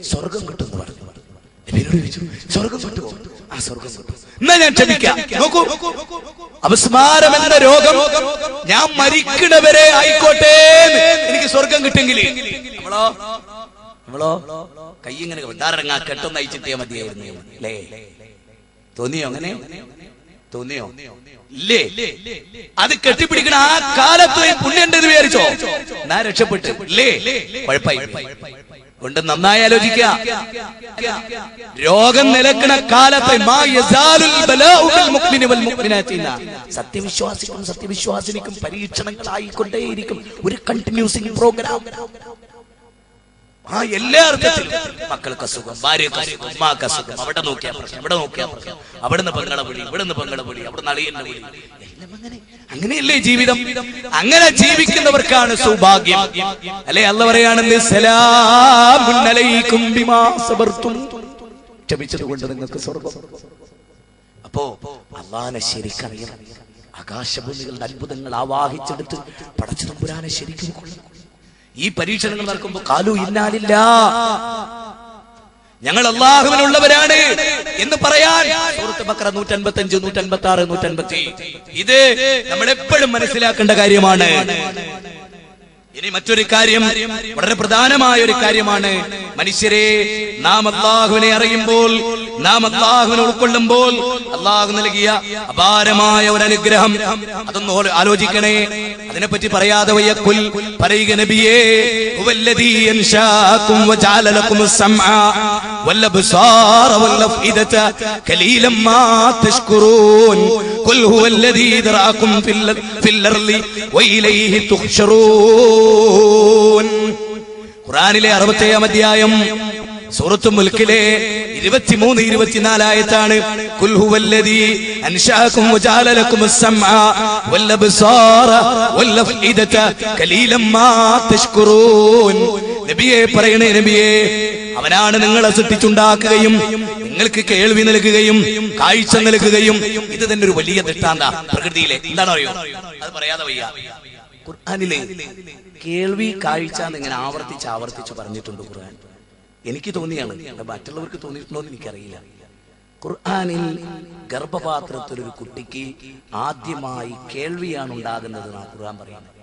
A: സ്വർഗം കിട്ടുമെന്ന് പറഞ്ഞു. നബിയോട് ചോദിച്ചു, സ്വർഗം കിട്ടുമോ? ആ സ്വർഗം കിട്ടും, എന്നാ ഞാൻ ക്ഷമിക്കാം. നോക്കൂ, അപസ്മാരം എന്ന രോഗം ഞാൻ മരിക്കണവരെ ആയിക്കോട്ടെ, എനിക്ക് സ്വർഗം കിട്ടുമെങ്കിൽ. നമ്മളോ കൈ ഇങ്ങനെ വിട്ടാറങ്ങാ കെട്ടൊന്ന് അയച്ചിട്ടേ മതിയായിരുന്നു അല്ലേ? തോന്നിയോ? അങ്ങനെ തോന്നിയോ? ഇല്ലേ? അത് കെട്ടിപ്പിടിക്കണ ആ കാലത്ത് പുണ്യണ്ടെന്ന് വിചാരിച്ചോ? ഞാൻ രക്ഷപ്പെട്ടു ഇല്ലേ? കുഴപ്പമായി കൊണ്ട് നന്നായി ആലോചിക്കുക. രോഗം നിലക്കണ കാലത്ത് സത്യവിശ്വാസിക്കും സത്യവിശ്വാസിനിക്കും പരീക്ഷണങ്ങളായിക്കൊണ്ടേയിരിക്കും. ഒരു കണ്ടിന്യൂസിംഗ് പ്രോഗ്രാം. ആ എല്ലാ അർത്ഥത്തിലും മക്കൾക്ക് അസുഖം, ഭാര്യക്ക് അസുഖം, ഉമ്മാക്ക് അസുഖം, അവിടെ നോക്കിയാ പ്രശ്നം, ഇവിടെ നോക്കിയാ പ്രശ്നം, അവിടുന്ന് പെങ്ങളെ വിളി, ഇവിടുന്ന് പെങ്ങളെ വിളി, അവിടുന്ന് അളിയന്റെ വിളി. അങ്ങനെയല്ലേ ജീവിതം? അങ്ങനെ ജീവിക്കുന്നവർക്കാണ് സൗഭാഗ്യം അല്ലെ? അല്ലാഹ് പറയാണെന്ന്, സലാമുൻ അലൈക്കും ബിമാ സബർതും, ക്ഷമിച്ചതുകൊണ്ട് നിങ്ങൾക്ക് സ്വർഗ്ഗം. അപ്പോ അല്ലാഹുവിനെ ശരിക്കറിയണം. ആകാശഭൂമികളുടെ അത്ഭുതങ്ങൾ ആവാഹിച്ചെടുത്ത് പടച്ച തമ്പുരാനെ ശരിക്കും കൊള്ളണം. ഈ പരീക്ഷണങ്ങൾ നടക്കുമ്പോൾ കാലു ഇന്നാലില്ല, ഞങ്ങൾ അല്ലാഹുവിനുള്ളവരാണ് എന്ന് പറയാൻ സൂറത്ത് ബഖറ 155, 156, 157 ഇത് നമ്മൾ എപ്പോഴും മനസ്സിലാക്കേണ്ട കാര്യമാണ്. ഇനി മറ്റൊരു കാര്യം, വളരെ പ്രധാനമായ ഒരു കാര്യമാണ്. മനുഷ്യരെ, നാം അല്ലാഹുവിനെ അറിയുമ്പോൾ, നാം അല്ലാഹുവിനെ ഉൾക്കൊള്ളുമ്പോൾ അല്ലാഹു നൽകിയ അപാരമായ ഒരു അനുഗ്രഹം അതൊന്ന് ആലോചിക്കണേ. അതിനെപ്പറ്റി പറയാതെ വയ്യ. ഖുൽ, പറയുക നബിയേ, ഹുവല്ലദീ അൻശാകും വജഅല ലക്കുമുസ് സമഅ വൽ അബ്സാറ വൽ അഫ്ഇദത ഖലീലൻ മാ തശ്കുറൂൻ. ഖുൽ ഹുവല്ലദീ ദറാകും ഫിൽ അർളി വഇലൈഹി തുഹ്ശറൂൻ. ഖുർആനിലെ 60-ാം അധ്യായം സൂറത്തുൽ മുൽക്കിലെ 23, 24 ആയത്താണ്. ഖുൽ ഹുവല്ലദീ അൻശഅകും വജഅല ലക്കുമുസ് സമഅ വൽ അബ്സാറ വൽ അഫ്ഇദത ഖലീലൻ മാ തശ്കുറൂൻ. നബിയെ പറയണേ, നബിയെ, അവനാണ് നിങ്ങളെ സൃഷ്ടിച്ചുണ്ടാക്കുകയും നിങ്ങൾക്ക് കേൾവി നൽകുകയും കാഴ്ച നൽകുകയും. ഇത് തന്നെ ഒരു വലിയ ദൃഷ്ടാന്ത പ്രകൃതിയിലെ. എന്താണോ അറിയോ? അത് പറയാതെ വയ്യ. ഖുർആനിലെ കേൾവി കാഴ്ച എന്നിങ്ങനെ ആവർത്തിച്ച് പറഞ്ഞിട്ടുണ്ട് ഖുർആൻ. എനിക്ക് തോന്നിയാണ്, മറ്റുള്ളവർക്ക് തോന്നിയിട്ടുണ്ടോ എന്ന് എനിക്കറിയില്ല. ഖുർആനിൽ ഗർഭപാത്രത്തിൽ ഒരു കുട്ടിക്ക് ആദ്യമായി കേൾവിയാണ് ഉണ്ടാകുന്നത് എന്നാണ് ഖുർആൻ പറയുന്നത്.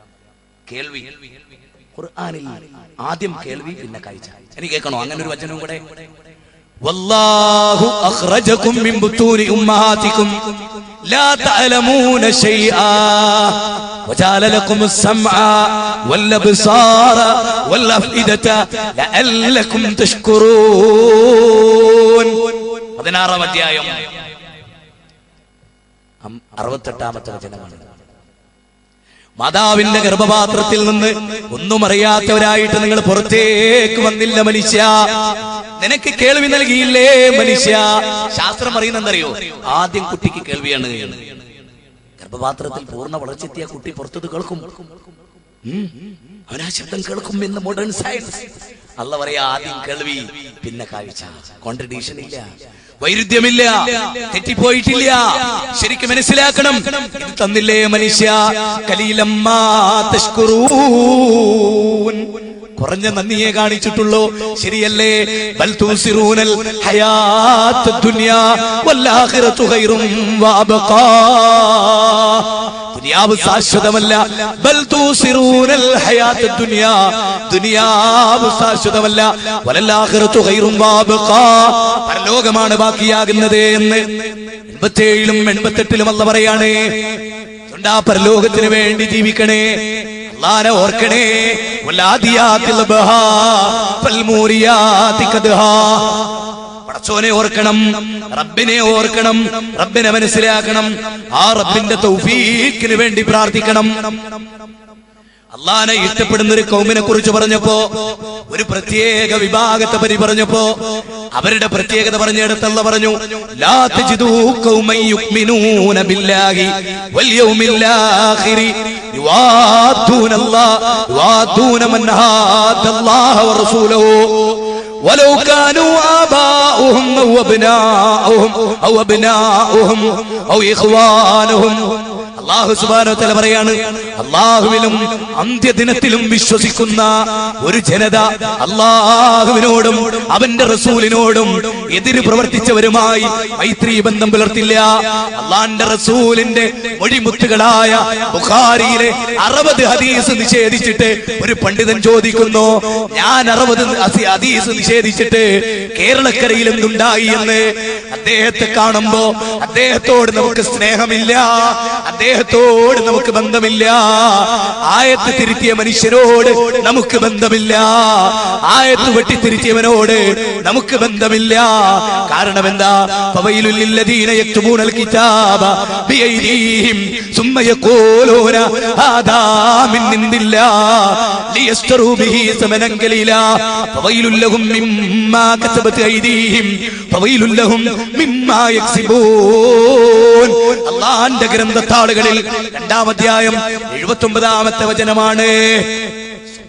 A: കേൾവി ഖുർആനിൽ ആദ്യം കേൾവി, പിന്നെ കാഴ്ച. എനിക്ക് കേൾക്കണോ അങ്ങനെ ഒരു വചനം കൂടെ? വല്ലാഹു അഖ്റജകും മിൻ ബുത്തൂനി ഉമ്മഹാതികും ലാ തഅലമൂന ശൈആ വജഅല ലക്കുമുസ് സമഅ വൽ അബ്സാറ വൽ അഫ്ഇദത ലഅല്ലകും തശ്കുറൂൻ. 16-ാം അധ്യായം 68-ാമത്തെ വചനമാണ്. മാതാവിന്റെ ഗർഭപാത്രത്തിൽ നിന്ന് ഒന്നും അറിയാത്തവരായിട്ട് നിങ്ങൾ പുറത്തേക്ക് വന്നില്ല മനുഷ്യ. നിനക്ക് കേൾവി നൽകിയില്ലേ മനുഷ്യ. ശാസ്ത്രം പറയുന്നെന്തറിയോ? ആദ്യം കുട്ടിക്ക് കേൾവിയാണ്. ഗർഭപാത്രത്തിൽ പൂർണ്ണ വളർച്ചെത്തിയ കുട്ടി പുറത്തത് കേൾക്കും, അവനാ ശബ്ദം കേൾക്കും എന്ന് മോഡേൺ സയൻസ്. അല്ല പറയാ ആദ്യം കേൾവി പിന്നെ കാഴ്ച. കോൺട്രഡിക്ഷൻ ഇല്ല, വൈരുദ്ധ്യമില്ല, തെറ്റിപ്പോയിട്ടില്ല. ശരിക്കും മനസ്സിലാക്കണം. ഇത് തന്നില്ലേ മനുഷ്യ. കലീലമ്മാ തശ്കുറൂൻ, കുറഞ്ഞ നന്ദിയെ കാണിച്ചിട്ടുള്ളൂ. ശരിയല്ലേ? ബൽ തുസിറൂനൽ ഹയാത്തുദ് ദുനിയാ വൽആഖിറതു ഖൈറും വഅബ്ഖാ. ദുനിയാവ് ശാശ്വതമല്ല. ബൽ തുസിറൂനൽ ഹയാത്തുദ് ദുനിയാ, ദുനിയാവ് ശാശ്വതമല്ല. വൽആഖിറതു ഖൈറും വഅബ്ഖാ, പരലോകമാണ് ബാക്കിയാകുന്നത് എന്ന് 87ലും 88ലും അല്ലാഹു പറയാണ്. ആ പരലോകത്തിന് വേണ്ടി ജീവിക്കണേ, അല്ലാഹനെ ഓർക്കണേ. വലാദിയാതിൽ ബഹാ ഫൽമൂരിയാതി കദ്ഹാ. പടച്ചോനെ ഓർക്കണം, റബ്ബിനെ ഓർക്കണം, റബ്ബിനെ മനസ്സിലാക്കണം. ആ റബ്ബിന്റെ തൗഫീഖിന് വേണ്ടി പ്രാർത്ഥിക്കണം. അല്ലാഹനെ ഇഷ്ടപ്പെടുന്ന ഒരു കൗമിനെ കുറിച്ച് പറഞ്ഞപ്പോ, ഒരു പ്രത്യേക വിഭാഗത്തെ പറ്റി പറഞ്ഞപ്പോ, അവരുടെ പ്രത്യേകത പറഞ്ഞെടുത്ത് അല്ലാഹു പറഞ്ഞു, ലാ തജിദൂ ഖൗമൻ യുഅ്മിനൂന ബില്ലാഹി വൽ യൗമിൽ ആഖിരി യുവാദൂന മൻ ഹാദല്ലാഹ വറസൂലഹു വലൗ കാനൂ ആബാഉഹും ഔ അബ്നാഉഹും ഔ ഇഖ്വാനുഹും. അല്ലാഹു സുബ്ഹാനഹു വ തആല പറയാണ്, അല്ലാഹുവിലും അന്ത്യദിനത്തിലും വിശ്വസിക്കുന്ന ഒരു ജനത അല്ലാഹുവിനോടും അവന്റെ റസൂലിനോടും എതിര് പ്രവർത്തിച്ചവരുമായി മൈത്രി ബന്ധം പുലർത്തില്ല. അല്ലാഹുവിന്റെ റസൂലിന്റെ മൊഴിമുത്തുകളായ ബുഖാരിയിലെ 60 ഹദീസ് നിഷേധിച്ചിട്ട് ഒരു പണ്ഡിതൻ ചോദിക്കുന്നു, ഞാൻ 60 ഹദീസ് നിഷേധിച്ചിട്ട് കേരളക്കരയിൽ എന്തുണ്ടായി എന്ന്. അദ്ദേഹത്തെ കാണുമ്പോ അദ്ദേഹത്തോട് നമുക്ക് സ്നേഹമില്ല, അദ്ദേഹത്തോട് നമുക്ക് ബന്ധമില്ല. ആയത്ത് തിരുത്തിയ മനുഷ്യരോട് നമുക്ക് ബന്ധമില്ല, ആയത്ത് വെട്ടിത്തിരുത്തിയവനോട് നമുക്ക് ബന്ധമില്ല. കാരണം എന്താ? ഫവൈലുൽ ലില്ലദീന യക്തുബൂനൽ കിതാബ ബിഐദീഹിം സുമ്മ യഖൂലൂന ഹാദാ മിൻ ഇൻദില്ലാഹ് ലിയസ്തറൂ ബിഹി സമനൻ ഖലീലാ ഫവൈലുൽ ലഹും മിമ്മാ കസബത് ഐദീഹിം ഫവൈലുൽ ലഹും മിമ്മാ യക്സിബൂൻ. അല്ലാഹുവിന്റെ ഗ്രന്ഥത്താളുകളിൽ 2-ാം അധ്യായം 79-ാമത്തെ വചനമാണ്.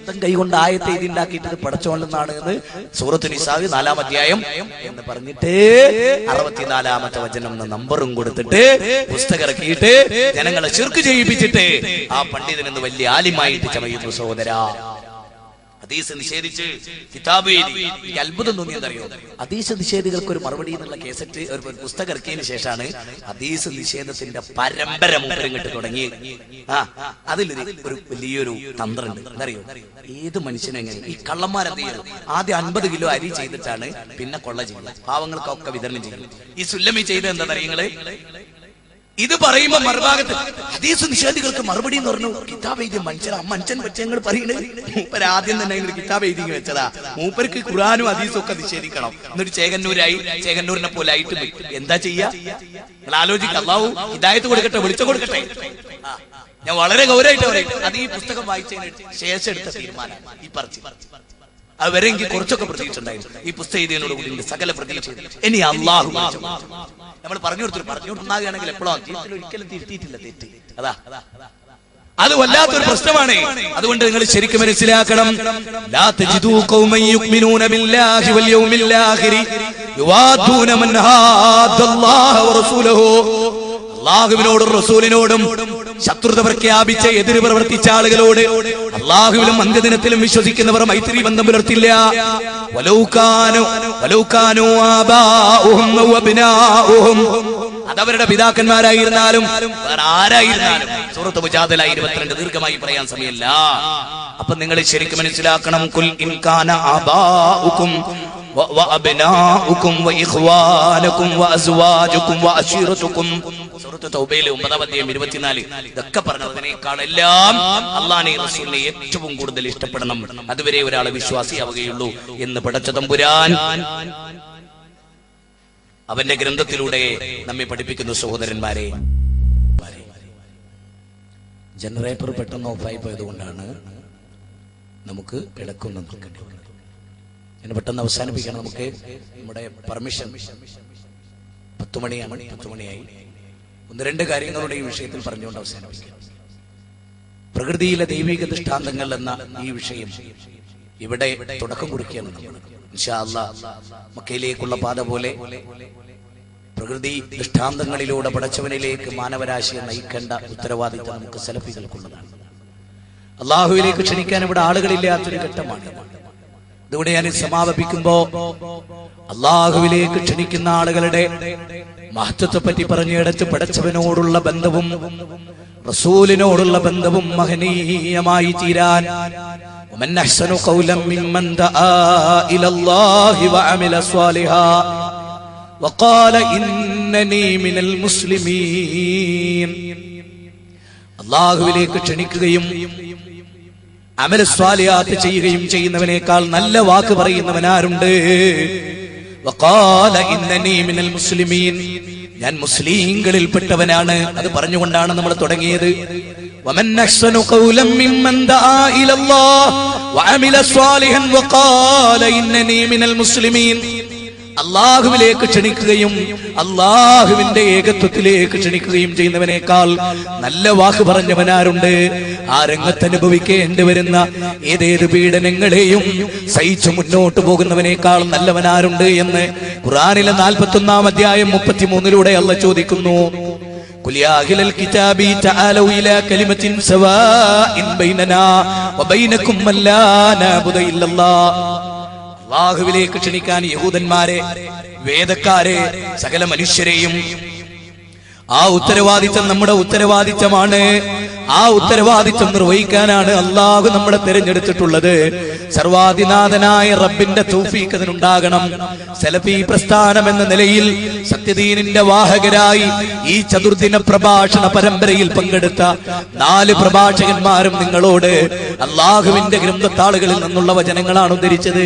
A: സ്വന്തം കൈകൊണ്ട് ആയത്ത് എഴുതിണ്ടാക്കിയിട്ട് പടച്ചോണ്ടെന്നാണ് എന്ന് സൂറത്തുൽ നിസാ 4-ാം അധ്യായം എന്ന് പറഞ്ഞിട്ട് 64-ാമത്തെ വചനം എന്ന നമ്പറും കൊടുത്തിട്ട് പുസ്തകം ഇറക്കിയിട്ട് ജനങ്ങളെ ശിർക്ക് ചെയ്യിപ്പിച്ചിട്ട് ആ പണ്ഡിതൻ എന്ന് വലിയ ആലിമായിട്ട് ചമയുന്നു. സഹോദരാ, ഹദീസ് നിഷേധിച്ച് കിതാബ് എഴുതി. എനിക്ക് അത്ഭുതം തോന്നിയതറിയോ? ഹദീസ് നിഷേധികൾക്ക് ഒരു മറുപടി എന്നുള്ള കേസറ്റ് ഒരു പുസ്തകം ഇറക്കിയതിന് ശേഷമാണ് ഹദീസ് നിഷേധത്തിന്റെ പരമ്പര മൂപ്പരിങ്ങട്ട് തുടങ്ങി. അതിലൊരു വലിയൊരു തന്ത്രമുണ്ട്. എന്തറിയോ? ഏത് മനുഷ്യനെങ്ങനെ ഈ കള്ളന്മാരെന്ത് ചെയ്യും? ആദ്യം 50 കിലോ അരി ചെയ്തിട്ടാണ് പിന്നെ കൊള്ള ചെയ്യുന്നത്, പാവങ്ങൾക്കൊക്കെ വിതരണം ചെയ്യും. ഈ സുല്ലമി ചെയ്ത് എന്താ അറിയങ്ങള്? ഇത് പറയുമ്പോ മറുഭാഗത്ത് ഹദീസ് നിഷേധികൾക്ക് മറുപടി എന്ന് പറഞ്ഞു, കിതാബ് എഴുതിയ മനുഷ്യൻ പറ്റങ്ങൾ പറയുന്നത്. മൂപ്പര് ആദ്യം തന്നെ കിതാബ് എഴുതി വെച്ചതാ. മൂപ്പർക്ക് ഖുർആനും ഹദീസും ഒക്കെ നിഷേധിക്കണം. എന്നിട്ട് ചേകന്നൂരിനെ പോലെ ആയിട്ട് എന്താ ചെയ്യാ? നിങ്ങൾ ആലോചിക്കുക. അല്ലാഹു ഹിദായത്ത് കൊടുക്കട്ടെ, വെളിച്ചം കൊടുക്കട്ടെ. ഞാൻ വളരെ ഗൗരവമായിട്ട് പറയും. അത് ഈ പുസ്തകം വായിച്ചതിന് ശേഷം എടുത്ത തീരുമാനം. ഈ പറച്ച് അവരെ എനിക്ക് കുറച്ചൊക്കെ പ്രതീക്ഷ ഉണ്ടായിരുന്നു. ഈ പുസ്തകം എഴുതിയതിനോട് കൂടി സകല പ്രതീക്ഷ. ഇനി അല്ലാഹു നമ്മൾ പറഞ്ഞു കൊടുത്തിട്ടുണ്ടാകുകയാണെങ്കിൽ എപ്പോഴും ജീവിതത്തിൽ ഒരിക്കലും തിരുത്തിയിട്ടില്ല തെറ്റ്. അത് വല്ലാത്തൊരു പ്രശ്നമാണ്. അതുകൊണ്ട് നിങ്ങൾ ശരിക്കും മനസ്സിലാക്കണം. ലാ തജിദൂ ഖൗമൻ യുഅ്മിനൂന ബില്ലാഹി വൽ യൗമിൽ ആഖിരി യുവാദൂന മൻ ഹാദല്ലാഹ വറസൂലഹു. അല്ലാഹുവിനോടും റസൂലിനോടും ശത്രുത പ്രഖ്യാപിച്ച എതിര് പ്രവർത്തിച്ച ആളുകളോട് അല്ലാഹുവിലും അന്ത്യദിനത്തിലും വിശ്വസിക്കുന്നവർ മൈത്രി ബന്ധം പുലർത്തില്ല. വലൗകാനു ആബാഉഹും വഅബ്നാഉഹും, അതവരുടെ പിതാക്കന്മാരായിരുന്നാലും വേറെ ആരായിരുന്നാലും. സൂറത്ത് മുജാദല 22 ദീർഘമായി പറയാൻ സമയമില്ല. അപ്പൊ നിങ്ങൾ ശരിക്കും മനസ്സിലാക്കണം. കുൽ ഇൻ കാന ആബാഉകും വഅബ്നാഉകും വഇഖ്വാനുകും വഅസ്വാജുകും വഅശീറതുകും. സൂറത്ത് തൗബയിലെ 9-ാം അധ്യായം 24. ഇതൊക്കെ പറഞ്ഞതിനേക്കാളെല്ലാം അല്ലാഹുവിനെ റസൂലിനെ ഏറ്റവും കൂടുതൽ ഇഷ്ടപ്പെടണം. അതുവരെ ഒരാൾ വിശ്വാസിയാവുകയുള്ളൂ എന്ന് പടച്ച തമ്പുരാൻ അവന്റെ ഗ്രന്ഥത്തിലൂടെ നമ്മെ പഠിപ്പിക്കുന്നു. സഹോദരന്മാരെ, ജനറേറ്റർ പെട്ടെന്ന് ഓഫായി പോയതുകൊണ്ടാണ് നമുക്ക് കിടക്കുന്ന നിൽക്കേണ്ടി വന്നത്. ഞാൻ പെട്ടെന്ന് അവസാനിപ്പിക്കണം. നമുക്ക് നമ്മുടെ പെർമിഷൻ 10 മണിയാണ്, 10 മണിയായി. 1-2 കാര്യങ്ങളുടെ ഈ വിഷയത്തിൽ പറഞ്ഞുകൊണ്ട് അവസാനിപ്പിക്കാം. പ്രകൃതിയിലെ ദൈവിക ദൃഷ്ടാന്തങ്ങൾ എന്ന ഈ വിഷയം ഇവിടെ തുടക്കം കുറിക്കുകയാണ് നമ്മൾ. ഇൻഷാ അല്ലാഹ് മക്കയിലേക്കുള്ള പാത പോലെ പ്രകൃതി ദൃഷ്ടാന്തങ്ങളിലൂടെ പടച്ചവനിലേക്ക് മാനവരാശിയെ നയിക്കേണ്ട ഉത്തരവാദിത്തം നമുക്ക് സലഫികൾക്കുള്ളതാണ്. അള്ളാഹുവിലേക്ക് ക്ഷണിക്കാൻ ഇവിടെ ആളുകളില്ലാത്തൊരു ഘട്ടമാണ്. ഇതുകൂടെ ഞാൻ സമാപിക്കുമ്പോ അള്ളാഹുവിലേക്ക് ക്ഷണിക്കുന്ന ആളുകളുടെ മഹത്വത്തെ പറ്റി പറഞ്ഞിടത്ത് പടച്ചവനോടുള്ള ബന്ധവും റസൂലിനോടുള്ള ബന്ധവും മഹനീയമായി തീരാൻ ومن أحسن قولا ممن دعا إلى الله وعمل صالحا وقال إنني من المسلمين. അല്ലാഹുവിലേക്ക് ക്ഷണിക്കുകയും അമൽ സ്വാലിഹാത്ത് ചെയ്യുകയും ചെയ്യുന്നവനേക്കാൾ നല്ല വാക്ക് പറയുന്നവനാരുണ്ട്? വഖാല ഇന്നനി മിനൽ മുസ്ലിമീൻ, ഞാൻ മുസ്ലിംകളിൽപ്പെട്ടവനാണ്. അത് പറഞ്ഞുകൊണ്ടാണ് നമ്മൾ തുടങ്ങിയത്. വമൻ അഹ്സനു ഖൗലൻ മിമ്മൻ ദആ ഇലല്ലാഹ് വഅമില സ്വാലിഹൻ വഖാല ഇന്നനി മിനൽ മുസ്ലിമീൻ. അള്ളാഹുവിലേക്ക് ക്ഷണിക്കുകയും അള്ളാഹുവിന്റെ ഏകത്വത്തിലേക്ക് ക്ഷണിക്കുകയും ചെയ്യുന്നവനേക്കാൾ നല്ല വാക്ക് പറഞ്ഞവനാരുണ്ട്? ആ രംഗത്ത് അനുഭവിക്കേണ്ടി വരുന്ന ഏതേത് പീഡനങ്ങളെയും സഹിച്ചു മുന്നോട്ട് പോകുന്നവനേക്കാൾ നല്ലവനാരുണ്ട് എന്ന് ഖുർആനിലെ 41-ാം അധ്യായം 33-ലൂടെ അല്ലാഹ് ചോദിക്കുന്നു. ഖുൽ യാ അഹ്ലൽ കിതാബി തആലൂ ഇലാ കലിമത്തിൻ സവാഇൻ ബൈനനാ വബൈനകും അല്ലാ നഅബുദ ഇല്ലല്ലാഹ്. അല്ലാഹുവിലേക്ക് ക്ഷണിക്കാൻ യഹൂദന്മാരെ, വേദക്കാരെ, സകല മനുഷ്യരെയും ആ ഉത്തരവാദിത്തം നമ്മുടെ ഉത്തരവാദിത്തമാണ്. ആ ഉത്തരവാദിത്തം നിർവഹിക്കാനാണ് അള്ളാഹു നമ്മളെ തിരഞ്ഞെടുത്തിട്ടുള്ളത്. സർവാധിനാഥനായ റബ്ബിന്റെ തൗഫീഖ് അതിനുണ്ടാകണം. സലഫി പ്രസ്ഥാനം എന്ന നിലയിൽ സത്യദീനിന്റെ വാഹകരായി ഈ ചതുർദിന പ്രഭാഷണ പരമ്പരയിൽ പങ്കെടുത്ത 4 പ്രഭാഷകന്മാരും നിങ്ങളോട് അള്ളാഹുവിന്റെ ഗ്രന്ഥത്താളുകളിൽ നിന്നുള്ള വചനങ്ങളാണ് ഉദ്ധരിച്ചത്.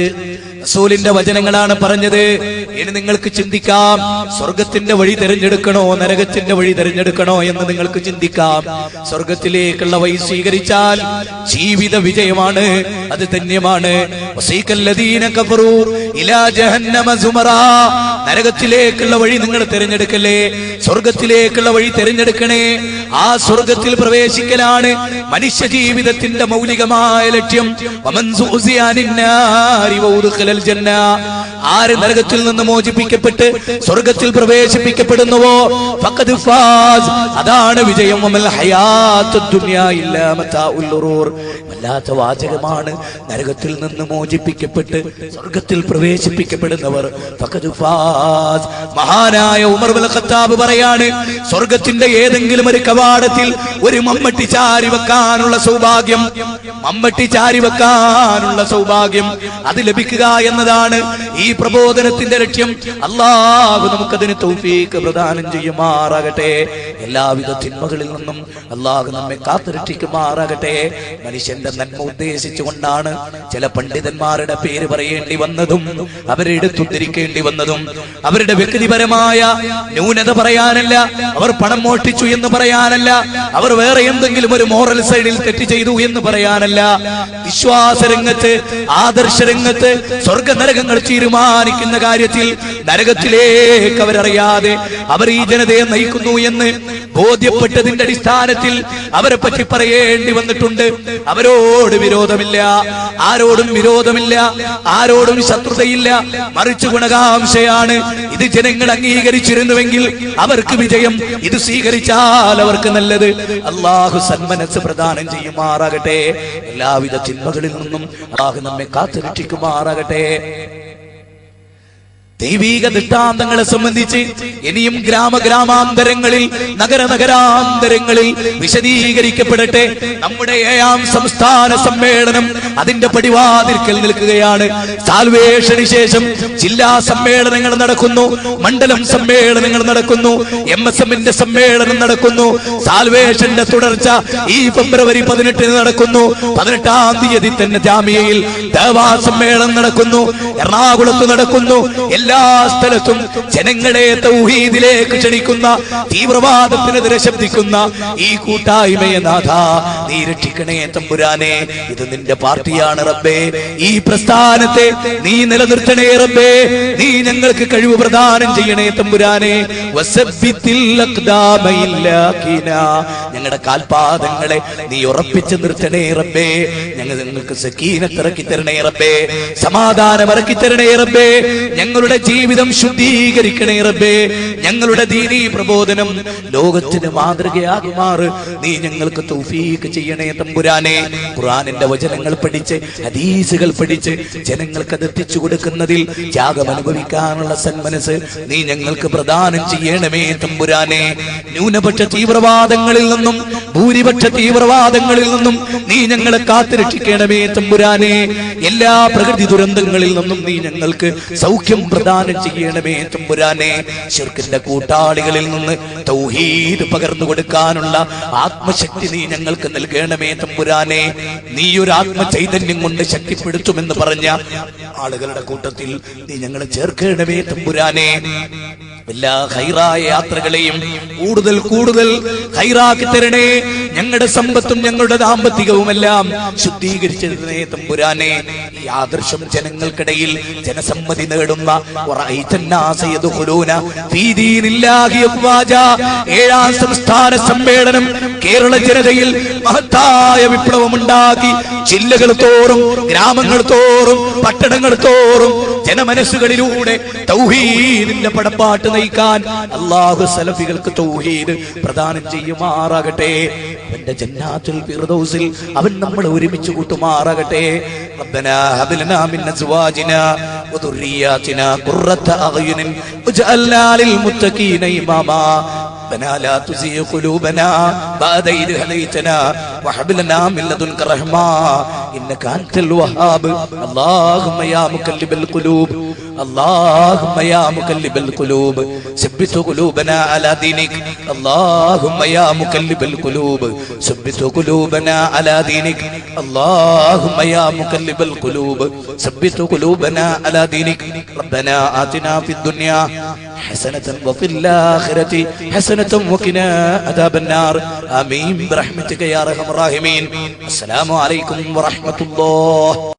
A: റസൂലിന്റെ വചനങ്ങളാണ് പറഞ്ഞത്. ഇനി നിങ്ങൾക്ക് ചിന്തിക്കാം, സ്വർഗത്തിന്റെ വഴി തിരഞ്ഞെടുക്കണോ നരകത്തിന്റെ വഴി തിരഞ്ഞെടുക്കണോ എന്ന് നിങ്ങൾക്ക് ചിന്തിക്കാം. സ്വർഗത്തിലേക്കുള്ള വഴി സ്വീകരിച്ചാൽ ജീവിത വിജയമാണ്, അത് ധന്യമാണ്. വസീഖല്ലദീന കഫറൂ ഇലാ ജഹന്നമ സുമറാ. നരകത്തിലേക്കുള്ള വഴി നിങ്ങൾ തിരഞ്ഞെടുക്കല്ലേ, സ്വർഗത്തിലേക്കുള്ള വഴി തിരഞ്ഞെടുക്കണേ. ആ സ്വർഗത്തിൽ പ്രവേശിക്കലാണ് മനുഷ്യ ജീവിതത്തിന്റെ മൗലികമായ ലക്ഷ്യം. വമൻ സുഖ്സിയ അനിന്നാരി വഉദ്ഖിലൽ ജന്ന. ആര് നരകത്തിൽ നിന്ന് മോചിപ്പിക്കപ്പെട്ട് സ്വർഗത്തിൽ പ്രവേശിപ്പിക്കപ്പെടുന്നുവോ ഫഖദ് ഫാസ്, അതാണ് വിജയം. വമൽ ഹയാത്തുദ് ദുനിയാ ഇല്ലാ മതാഉൽ ഗുറൂർ. വല്ലാത്ത വാചകമാണ്. നരകത്തിൽ നിന്ന് മോചിപ്പിക്കപ്പെട്ട് സ്വർഗത്തിൽ പ്രവേശിപ്പിക്കപ്പെടുന്നവർ ഫഖദ് ഫാസ്. മഹാനായ ഉമർ ഇബ്നുൽ ഖത്താബ് പറയാണ്, സ്വർഗത്തിന്റെ ഏതെങ്കിലും ഒരു കവാടത്തിൽ ഒരു മമ്മട്ടി ചാരി വെക്കാനുള്ള സൗഭാഗ്യം, മമ്മട്ടി ചാരി വെക്കാനുള്ള സൗഭാഗ്യം അത് ലഭിക്കുക എന്നതാണ് ഈ പ്രബോധനത്തിന്റെ ലക്ഷ്യം. അല്ലാഹു നമുക്കതിന് തൗഫീഖ് പ്രദാനം ചെയ്യുമാറാകട്ടെ. എല്ലാവിധ തിന്മകളിൽ നിന്നും അല്ലാഹു നമ്മെ കാത്തുരക്ഷിക്കുമാറാകട്ടെ. മനുഷ്യന്റെ നന്മ ഉദ്ദേശിച്ചുകൊണ്ടാണ് ചില പണ്ഡിതന്മാരുടെ പേര് പറയേണ്ടി വന്നതും അവരെ എടുത്തുദ്ധരിക്കേണ്ടി വന്നതും. അവരുടെ വ്യക്തിപരമായ ന്യൂനത പറയാനല്ല, അവർ പണം മോഷ്ടിച്ചു എന്ന് പറയാനല്ല, അവർ വേറെ എന്തെങ്കിലും ഒരു മോറൽ സൈഡിൽ തെറ്റ് ചെയ്തു എന്ന് പറയാനല്ല. വിശ്വാസ രംഗത്ത്, ആദർശ രംഗത്ത്, സ്വർഗ നരകങ്ങൾ തീരുമാനിക്കുന്ന കാര്യത്തിൽ നരകത്തിലേക്ക് അവരറിയാതെ അവർ ഈ ജനതയെ നയിക്കുന്നു എന്ന് ബോധ്യപ്പെട്ടതിന്റെ അടിസ്ഥാനത്തിൽ അവരെ പറ്റി പറയേണ്ടി വന്നിട്ടുണ്ട്. അവരോട് വിരോധമില്ല, ആരോടും വിരോധമില്ല, ആരോടും ശത്രുതയില്ല, മറിച്ച് ഗുണകാംക്ഷയാണ്. ഇത് ജനങ്ങൾ അംഗീകരിച്ചിരുന്നുവെങ്കിൽ അവർക്ക് വിജയം, ഇത് സ്വീകരിച്ചാൽ അവർക്ക് നല്ലത്. അല്ലാഹു സന്മനസ് പ്രദാനം ചെയ്യുമാറാകട്ടെ. എല്ലാവിധ തിന്മകളിൽ നിന്നും അല്ലാഹു നമ്മെ കാത്തുരക്ഷിക്കുമാറാകട്ടെ. ദൈവീക ദൃഷ്ടാന്തങ്ങളെ സംബന്ധിച്ച് ഇനിയും ഗ്രാമാന്തരങ്ങളിൽ, നഗരാന്തരങ്ങളിൽ വിശദീകരിക്കപ്പെടട്ടെ. നമ്മുടെ 7ാം സംസ്ഥാന സമ്മേളനം അതിന്റെ പടിവാതിൽക്കൽ നിൽക്കുകയാണ്. സാൽവേഷന് ശേഷം ജില്ലാ സമ്മേളനങ്ങൾ നടക്കുന്നു, മണ്ഡലം സമ്മേളനങ്ങൾ നടക്കുന്നു, MSMന്റെ സമ്മേളനം നടക്കുന്നു. സാൽവേഷന്റെ തുടർച്ച ഈ ഫെബ്രുവരി 18 നടക്കുന്നു. 18-ാം തീയതി തന്നെ ജാമിയയിൽ ദേവാ സമ്മേളനം നടക്കുന്നു, എറണാകുളത്ത് നടക്കുന്നു. എല്ലാ സ്ഥലത്തും ജനങ്ങളെ തൗഹീദിലേക്ക് ക്ഷണിക്കുന്ന, തീവ്രവാദത്തിനെതിരെ ശബ്ദിക്കുന്ന ഈ കൂട്ടായ്മയെ നാഥ നീ രക്ഷിക്കണേ തമ്പുരാനെ. ഇത് നിന്റെ പാർട്ടിയാണ് റബ്ബേ. ഈ പ്രസ്ഥാനത്തെ നീ നിലനിർത്തണേ റബ്ബേ. നീ ഞങ്ങൾക്ക് കഴിവ് പ്രദാനം ചെയ്യണേ തമ്പുരാനെ. ഞങ്ങളുടെ കാൽപാദങ്ങളെ നീ ഉറപ്പിച്ചു നിർത്തണേ റബ്ബേ. ഞങ്ങൾക്ക് സക്കീനത്ത് ഇറക്കി തരണേ റബ്ബേ. സമാധാനം ഇറക്കി തരണേ റബ്ബേ. ഞങ്ങളുടെ ജീവിതം ശുദ്ധീകരിക്കണേ റബ്ബേ. ഞങ്ങളുടെ ദീനീ പ്രബോധനം ലോകത്തിന് മാതൃകയാകുമാറ് നീ ഞങ്ങൾക്ക് തൗഫീഖ് ചെയ്യണേ തമ്പുരാനെ. ഖുർആനിന്റെ വചനങ്ങൾ പഠിച്ച് ഹദീസുകൾ പഠിച്ച് ജനങ്ങൾക്ക് അത് എത്തിച്ചു കൊടുക്കുന്നതിൽ ത്യാഗം അനുഭവിക്കാനുള്ള സന്മനസ് നീ ഞങ്ങൾക്ക് പ്രദാനം ചെയ്യണമേ തമ്പുരാനെ. ന്യൂനപക്ഷ തീവ്രവാദങ്ങളിൽ നിന്നും ഭൂരിപക്ഷ തീവ്രവാദങ്ങളിൽ നിന്നും നീ ഞങ്ങളെ കാത്തുരക്ഷിക്കണമേ തമ്പുരാനെ. എല്ലാ പ്രകൃതി ദുരന്തങ്ങളിൽ നിന്നും നീ ഞങ്ങൾക്ക് സൗഖ്യം പ്രദാനം ചെയ്യണമേ തമ്പുരാനെ. ശിർക്കിന്റെ കൂട്ടാളികളിൽ നിന്ന് തൗഹീദ് പകർന്നു കൊടുക്കാനുള്ള ആത്മശക്തി നീ ഞങ്ങൾക്ക് നൽകണമേ തമ്പുരാനെ. നീ ഒരു ആത്മ ചൈതന്യം കൊണ്ട് ശക്തിപ്പെടുത്തുമെന്ന് പറഞ്ഞ ആളുകളുടെ കൂട്ടത്തിൽ നീ ഞങ്ങളെ ചേർക്കണമേ തമ്പുരാനെ. എല്ലാ ഹൈറായ യാത്രകളെയും കൂടുതൽ കൂടുതൽ ഹൈറാക്കി തരണേ. ഞങ്ങളുടെ സമ്പത്തും ഞങ്ങളുടെ ദാമ്പത്തികവുമെല്ലാം ശുദ്ധീകരിച്ചിരുന്നേ തമ്പുരാനെ. ഈ ആദർശം ജനങ്ങൾക്കിടയിൽ ജനസമ്മതി നേടുന്ന 7ാം സംസ്ഥാന സമ്മേളനം കേരള ജനതയിൽ മഹത്തായ വിപ്ലവമുണ്ടാക്കി ജില്ലകൾ തോറും ഗ്രാമങ്ങൾ തോറും പട്ടണങ്ങൾ തോറും ജനമനസ്സുകളിലൂടെ തൗഹീദിന്റെ പടപ്പാട്ട് നയിക്കാൻ അല്ലാഹു സലഫികൾക്ക് തൗഹീദ് പ്രദാനം ചെയ്യുമാറാകട്ടെ. അവന്റെ ജന്നാത്തുൽ ഫിർദൗസിൽ അവൻ നമ്മളെ ഒരുമിച്ച് കൂട്ടുമാറാകട്ടെ. റബ്ബനാ ഹബ് ലനാ മിൻ അസ്വാജിനാ വദുർരിയാതിനാ ഖുർറത അഗ്യുനിൻ വജഅൽനാ ലിൽ മുത്തഖീന ഇമാമാ. ربنا لا تزغ قلوبنا بعد إذ هديتنا وهب لنا من لدنك رحمة إنك أنت الوهاب. اللهم يا مقلب القلوب اللهم يا مقلب القلوب ثبت قلوبنا على دينك. اللهم يا مقلب القلوب ثبت قلوبنا على دينك. اللهم يا مقلب القلوب ثبت قلوبنا على دينك. ربنا آتنا في الدنيا حسنة وفي الآخرة حسنة وقنا عذاب النار. آمين برحمتك يا أرحم الراحمين. السلام عليكم ورحمة الله.